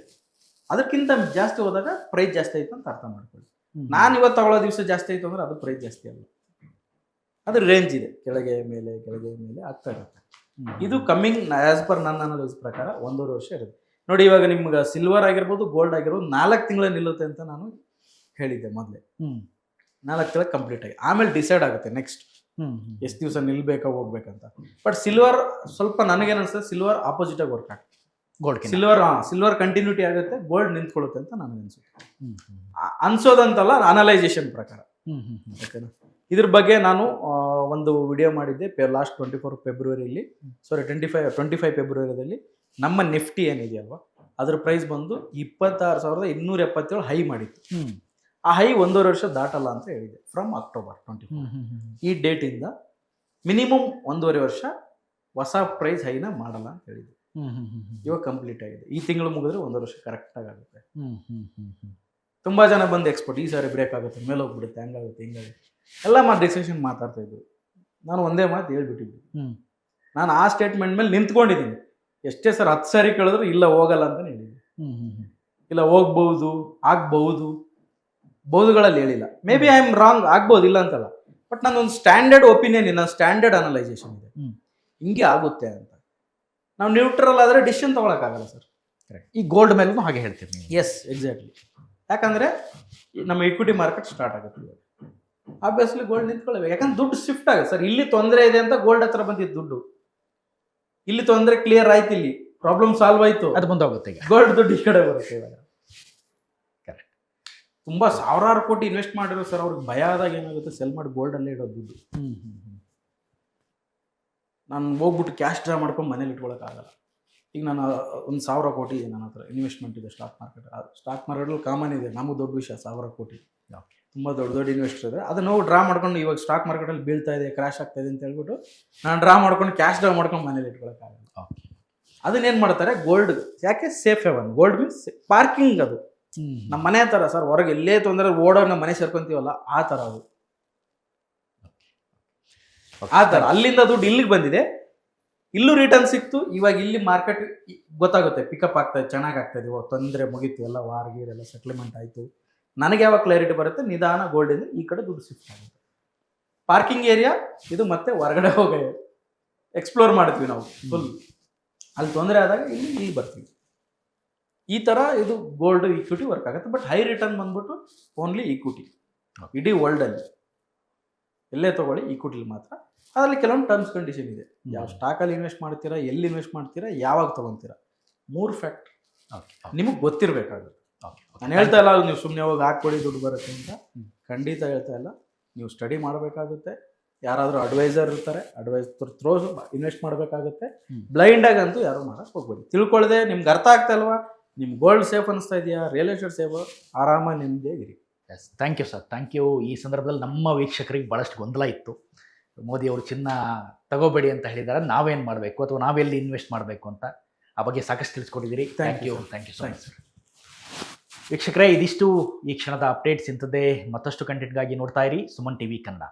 ಅದಕ್ಕಿಂತ ಜಾಸ್ತಿ ಹೋದಾಗ ಪ್ರೈಸ್ ಜಾಸ್ತಿ ಆಯ್ತು ಅಂತ ಅರ್ಥ ಮಾಡ್ಕೊಳ್ಳಿ. ನಾನು ಇವತ್ತು ತಗೊಳ್ಳೋ ದಿವಸ ಜಾಸ್ತಿ ಆಯ್ತು ಅಂದ್ರೆ ಅದು ಪ್ರೈಸ್ ಜಾಸ್ತಿ ಅಲ್ಲ, ಅದು ರೇಂಜ್ ಇದೆ, ಕೆಳಗೆ ಮೇಲೆ ಆಗ್ತಾ ಇರುತ್ತೆ. ಇದು ಕಮ್ಮಿಂಗ್ ಆಸ್ ಪರ್ ನನ್ನ ಅನಲೈಸ್ ಪ್ರಕಾರ 1.5 ವರ್ಷ ಇರುತ್ತೆ. ನೋಡಿ, ಇವಾಗ ನಿಮ್ಗೆ ಸಿಲ್ವರ್ ಆಗಿರ್ಬೋದು, ಗೋಲ್ಡ್ ಆಗಿರ್ಬೋದು 4 ತಿಂಗಳು ನಿಲ್ಲುತ್ತೆ ಅಂತ ನಾನು ಹೇಳಿದ್ದೆ ಮೊದಲೇ. 4 ತಿಂಗಳು ಕಂಪ್ಲೀಟ್ ಆಗಿ ಆಮೇಲೆ ಡಿಸೈಡ್ ಆಗುತ್ತೆ ನೆಕ್ಸ್ಟ್ ಎಷ್ಟು ದಿವಸ ನಿಲ್ಬೇಕಾ ಹೋಗ್ಬೇಕಂತ. ಬಟ್ ಸಿಲ್ವರ್ ಸ್ವಲ್ಪ ನನಗೇನು ಅನ್ಸುತ್ತೆ, ಸಿಲ್ವರ್ ಆಪೋಸಿಟ್ ಆಗಿ ವರ್ಕ್ ಆಗ್ತದೆ. ಗೋಲ್ಡ್ ಸಿಲ್ವರ್ ಕಂಟಿನ್ಯೂಟಿ ಆಗುತ್ತೆ, ಗೋಲ್ಡ್ ನಿಂತ್ಕೊಳ್ಳುತ್ತೆ ಅಂತ ನನಗೆ ಅನ್ಸುತ್ತೆ. ಅನ್ಸೋದಂತಲ್ಲ, ಅನಲೈಸೇಷನ್ ಪ್ರಕಾರ. ಓಕೆನಾ? ಇದ್ರ ಬಗ್ಗೆ ನಾನು ಒಂದು ವಿಡಿಯೋ ಮಾಡಿದ್ದೆ ಲಾಸ್ಟ್ 24 ಫೆಬ್ರವರಿಯಲ್ಲಿ, ಸಾರಿ 25 ಫೆಬ್ರವರಿಯಲ್ಲಿ. ನಮ್ಮ ನಿಫ್ಟಿ ಏನಿದೆಯಲ್ವಾ, ಅದ್ರ ಪ್ರೈಸ್ ಬಂದು 26,277 ಹೈ ಮಾಡಿತ್ತು. ಆ ಹೈ 1.5 ವರ್ಷ ದಾಟಲ್ಲ ಅಂತ ಹೇಳಿದೆ. ಫ್ರಮ್ ಅಕ್ಟೋಬರ್ 24 ಈ ಡೇಟಿಂದ ಮಿನಿಮಮ್ 1.5 ವರ್ಷ ಹೊಸ ಪ್ರೈಸ್ ಹೈನ ಮಾಡಲ್ಲ ಅಂತ ಹೇಳಿದೆ. ಇವಾಗ ಕಂಪ್ಲೀಟ್ ಆಗಿದೆ. ಈ ತಿಂಗಳು ಮುಗಿದ್ರೆ 1.5 ವರ್ಷ ಕರೆಕ್ಟಾಗಿ ಆಗುತ್ತೆ. ತುಂಬ ಜನ ಬಂದು ಎಕ್ಸ್ಪರ್ಟ್, ಈ ಸಾರಿ ಬ್ರೇಕ್ ಆಗುತ್ತೆ, ಮೇಲೆ ಹೋಗ್ಬಿಡುತ್ತೆ, ಹಂಗಾಗುತ್ತೆ ಹಿಂಗಾಗುತ್ತೆ ಎಲ್ಲ ಡಿಸ್ಕಷನ್ ಮಾತಾಡ್ತಾ ಇದ್ರು. ನಾನು ಒಂದೇ ಮಾತು ಹೇಳ್ಬಿಟ್ಟಿದ್ದೆ, ನಾನು ಆ ಸ್ಟೇಟ್ಮೆಂಟ್ ಮೇಲೆ ನಿಂತ್ಕೊಂಡಿದ್ದೀನಿ. ಎಷ್ಟೇ ಸರ್ 10 ಸಾರಿ ಕೇಳಿದ್ರು ಇಲ್ಲ ಹೋಗಲ್ಲ ಅಂತ ಹೇಳಿದ್ದೆ. ಇಲ್ಲ ಹೋಗ್ಬಹುದು, ಆಗ್ಬಹುದು, ಬಹುಗಳಲ್ಲಿ ಹೇಳಿಲ್ಲ. Maybe I am wrong, ಆಗ್ಬೋದು, ಇಲ್ಲ ಅಂತಲ್ಲ. ಬಟ್ ನಂದೊಂದು ಸ್ಟ್ಯಾಂಡರ್ಡ್ ಒಪಿನಿಯನ್, ನನ್ನ ಸ್ಟ್ಯಾಂಡರ್ಡ್ ಅನಲೈಸೇಷನ್ ಇದೆ, ಹಿಂಗೆ ಆಗುತ್ತೆ ಅಂತ. ನಾವು ನ್ಯೂಟ್ರಲ್ ಆದರೆ ಡಿಸಿಷನ್ ತೊಗೊಳಕ್ಕಾಗಲ್ಲ ಸರ್. ಈ ಗೋಲ್ಡ್ ಮೇಲೂ ಹಾಗೆ ಹೇಳ್ತೀವಿ. Yes, exactly. ಯಾಕಂದರೆ ನಮ್ಮ ಇಕ್ವಿಟಿ ಮಾರ್ಕೆಟ್ ಸ್ಟಾರ್ಟ್ ಆಗುತ್ತೆ. ಆಬ್ವಿಯಸ್ಲಿ ಗೋಲ್ಡ್ ನಿಂತ್ಕೊಳ್ಬೇಕು, ಯಾಕಂದ್ರೆ ದುಡ್ಡು ಶಿಫ್ಟ್ ಆಗುತ್ತೆ ಸರ್. ಇಲ್ಲಿ ತೊಂದರೆ ಇದೆ ಅಂತ ಗೋಲ್ಡ್ ಹತ್ರ ಬಂದಿದ್ದು ದುಡ್ಡು, ಇಲ್ಲಿ ತೊಂದರೆ ಕ್ಲಿಯರ್ ಆಯ್ತು, ಇಲ್ಲಿ ಪ್ರಾಬ್ಲಮ್ ಸಾಲ್ವ್ ಆಯ್ತು, ಅದು ಮುಂದೋಗುತ್ತೆ. ಗೋಲ್ಡ್ ದುಡ್ಡು ಈ ಕಡೆ ಬರುತ್ತೆ. ಇವಾಗ ತುಂಬ ಸಾವಿರಾರು ಕೋಟಿ ಇನ್ವೆಸ್ಟ್ ಮಾಡಿರೋ ಸರ್, ಅವ್ರಿಗೆ ಭಯ ಆದಾಗ ಏನಾಗುತ್ತೆ, ಸೆಲ್ ಮಾಡಿ ಗೋಲ್ಡಲ್ಲೇ ಇಡೋ ದುಡ್ಡು. ನಾನು ಹೋಗ್ಬಿಟ್ಟು ಕ್ಯಾಶ್ ಡ್ರಾ ಮಾಡ್ಕೊಂಡು ಮನೇಲಿ ಇಟ್ಕೊಳಕ್ಕಾಗಲ್ಲ. ಈಗ ನಾನು 1,000 ಕೋಟಿ ಇದೆ ನನ್ನ ಹತ್ರ, ಇನ್ವೆಸ್ಟ್ಮೆಂಟ್ ಇದೆ ಸ್ಟಾಕ್ ಮಾರ್ಕೆಟಲ್ಲಿ ಕಾಮನ್ ಇದೆ. ನಮಗೆ ದೊಡ್ಡ ವಿಷಯ 1,000 ಕೋಟಿ, ತುಂಬ ದೊಡ್ಡ ಇನ್ವೆಸ್ಟರ್ ಇದೆ. ಅದನ್ನು ನಾವು ಡ್ರಾ ಮಾಡ್ಕೊಂಡು, ಇವಾಗ ಸ್ಟಾಕ್ ಮಾರ್ಕೆಟಲ್ಲಿ ಬೀಳ್ತಾ ಇದೆ, ಕ್ರ್ಯಾಶ್ ಆಗ್ತಾ ಇದೆ ಅಂತ ಹೇಳ್ಬಿಟ್ಟು ನಾನು ಡ್ರಾ ಮಾಡ್ಕೊಂಡು ಕ್ಯಾಶ್ ಡ್ರಾ ಮಾಡ್ಕೊಂಡು ಮನೇಲಿ ಇಟ್ಕೊಳಕ್ಕಾಗಲ್ಲ. ಅದನ್ನೇನು ಮಾಡ್ತಾರೆ, ಗೋಲ್ಡ್ ಯಾಕೆ safe haven. Gold means parking, ಅದು ನಮ್ಮ ಮನೆ ಥರ ಸರ್, ಹೊರಗೆ ಎಲ್ಲೇ ತೊಂದರೆ ಓಡೋಗಿ ನಮ್ಮ ಮನೆ ಸೇರ್ಕೊಂತೀವಲ್ಲ ಆ ಥರ ಅದು. ಆ ಥರ ಅಲ್ಲಿಂದ ದುಡ್ಡು ಇಲ್ಲಿಗೆ ಬಂದಿದೆ, ಇಲ್ಲೂ ರಿಟರ್ನ್ ಸಿಕ್ತು. ಇವಾಗ ಇಲ್ಲಿ ಮಾರ್ಕೆಟ್ ಗೊತ್ತಾಗುತ್ತೆ, ಪಿಕಪ್ ಆಗ್ತದೆ, ಚೆನ್ನಾಗಿ ಆಗ್ತದೆ. ಇವಾಗ ತೊಂದರೆ ಮುಗೀತು, ಎಲ್ಲ ವಾರ್ ಗೀರ್ ಎಲ್ಲ ಸೆಟ್ಲ್ಮೆಂಟ್ ಆಯಿತು. ನನಗೆ ಯಾವಾಗ ಕ್ಲಾರಿಟಿ ಬರುತ್ತೆ, ನಿಧಾನ ಗೋಲ್ಡಿಂದ ಈ ಕಡೆ ದುಡ್ಡು ಶಿಫ್ಟ್ ಆಗುತ್ತೆ. ಪಾರ್ಕಿಂಗ್ ಏರಿಯಾ ಇದು ಮತ್ತೆ ಹೊರಗಡೆ ಹೋಗಿ ಎಕ್ಸ್ಪ್ಲೋರ್ ಮಾಡ್ತೀವಿ ನಾವು ಫುಲ್. ಅಲ್ಲಿ ತೊಂದರೆ ಆದಾಗ ಇಲ್ಲಿ ಬರ್ತೀವಿ. ಈ ಥರ ಇದು ಗೋಲ್ಡ್ ಈಕ್ವಿಟಿ ವರ್ಕ್ ಆಗುತ್ತೆ. ಬಟ್ ಹೈ ರಿಟರ್ನ್ ಬಂದ್ಬಿಟ್ಟು ಓನ್ಲಿ ಈಕ್ವಿಟಿ, ಇಡೀ ವರ್ಲ್ಡಲ್ಲಿ ಎಲ್ಲೇ ತೊಗೊಳ್ಳಿ ಈಕ್ವಿಟಿಲಿ ಮಾತ್ರ. ಅದರಲ್ಲಿ ಕೆಲವೊಂದು ಟರ್ಮ್ಸ್ ಕಂಡೀಷನ್ ಇದೆ. ಯಾವ ಸ್ಟಾಕಲ್ಲಿ ಇನ್ವೆಸ್ಟ್ ಮಾಡ್ತೀರಾ, ಎಲ್ಲಿ ಇನ್ವೆಸ್ಟ್ ಮಾಡ್ತೀರಾ, ಯಾವಾಗ ತೊಗೊತೀರಾ, 3 ಫ್ಯಾಕ್ಟ್ ನಿಮಗೆ ಗೊತ್ತಿರಬೇಕಾಗುತ್ತೆ. ನಾನು ಹೇಳ್ತಾ ಇಲ್ಲ ನೀವು ಸುಮ್ಮನೆ ಹೋಗಿ ಹಾಕ್ಕೊಳ್ಳಿ ದುಡ್ಡು ಬರುತ್ತೆ ಅಂತ, ಖಂಡಿತ ಹೇಳ್ತಾ ಇಲ್ಲ. ನೀವು ಸ್ಟಡಿ ಮಾಡಬೇಕಾಗುತ್ತೆ. ಯಾರಾದರೂ ಅಡ್ವೈಸರ್ ಇರ್ತಾರೆ, ಅಡ್ವೈಸರ್ ಥ್ರೂ ಇನ್ವೆಸ್ಟ್ ಮಾಡಬೇಕಾಗುತ್ತೆ. ಬ್ಲೈಂಡಾಗಿ ಅಂತೂ ಯಾರು ಮಾಡೋಕ್ಕೆ ಹೋಗ್ಬೇಡಿ. ತಿಳ್ಕೊಳ್ಳದೆ ನಿಮ್ಗೆ ಅರ್ಥ ಆಗ್ತಾ ಇಲ್ವಾ, ನಿಮ್ಮ ಗೋಲ್ಡ್ ಸೇಫ್ ಅನಿಸ್ತಾ ಇದೆಯಾ, ರಿಯಲ್ ಎಸ್ಟೇಟ್ ಸೇಫ್, ಆರಾಮಾಗಿ ನಿಮ್ಮದೇಗಿರಿ. Yes, thank you sir, thank you. ಈ ಸಂದರ್ಭದಲ್ಲಿ ನಮ್ಮ ವೀಕ್ಷಕರಿಗೆ ಭಾಳಷ್ಟು ಗೊಂದಲ ಇತ್ತು. ಮೋದಿ ಅವರು ಚಿನ್ನ ತಗೋಬೇಡಿ ಅಂತ ಹೇಳಿದ್ದಾರೆ, ನಾವೇನು ಮಾಡಬೇಕು ಅಥವಾ ನಾವೆಲ್ಲಿ ಇನ್ವೆಸ್ಟ್ ಮಾಡಬೇಕು ಅಂತ ಆ ಬಗ್ಗೆ ಸಾಕಷ್ಟು ತಿಳಿಸ್ಕೊಟ್ಟಿದ್ದೀರಿ. Thank you so much sir. ವೀಕ್ಷಕರೇ, ಇದಿಷ್ಟು ಈ ಕ್ಷಣದ ಅಪ್ಡೇಟ್ಸ್. ಇಂಥದ್ದೇ ಮತ್ತಷ್ಟು ಕಂಟೆಂಟ್ಗಾಗಿ ನೋಡ್ತಾ ಇರಿ ಸುಮನ್ ಟಿವಿ ಕನ್ನಡ.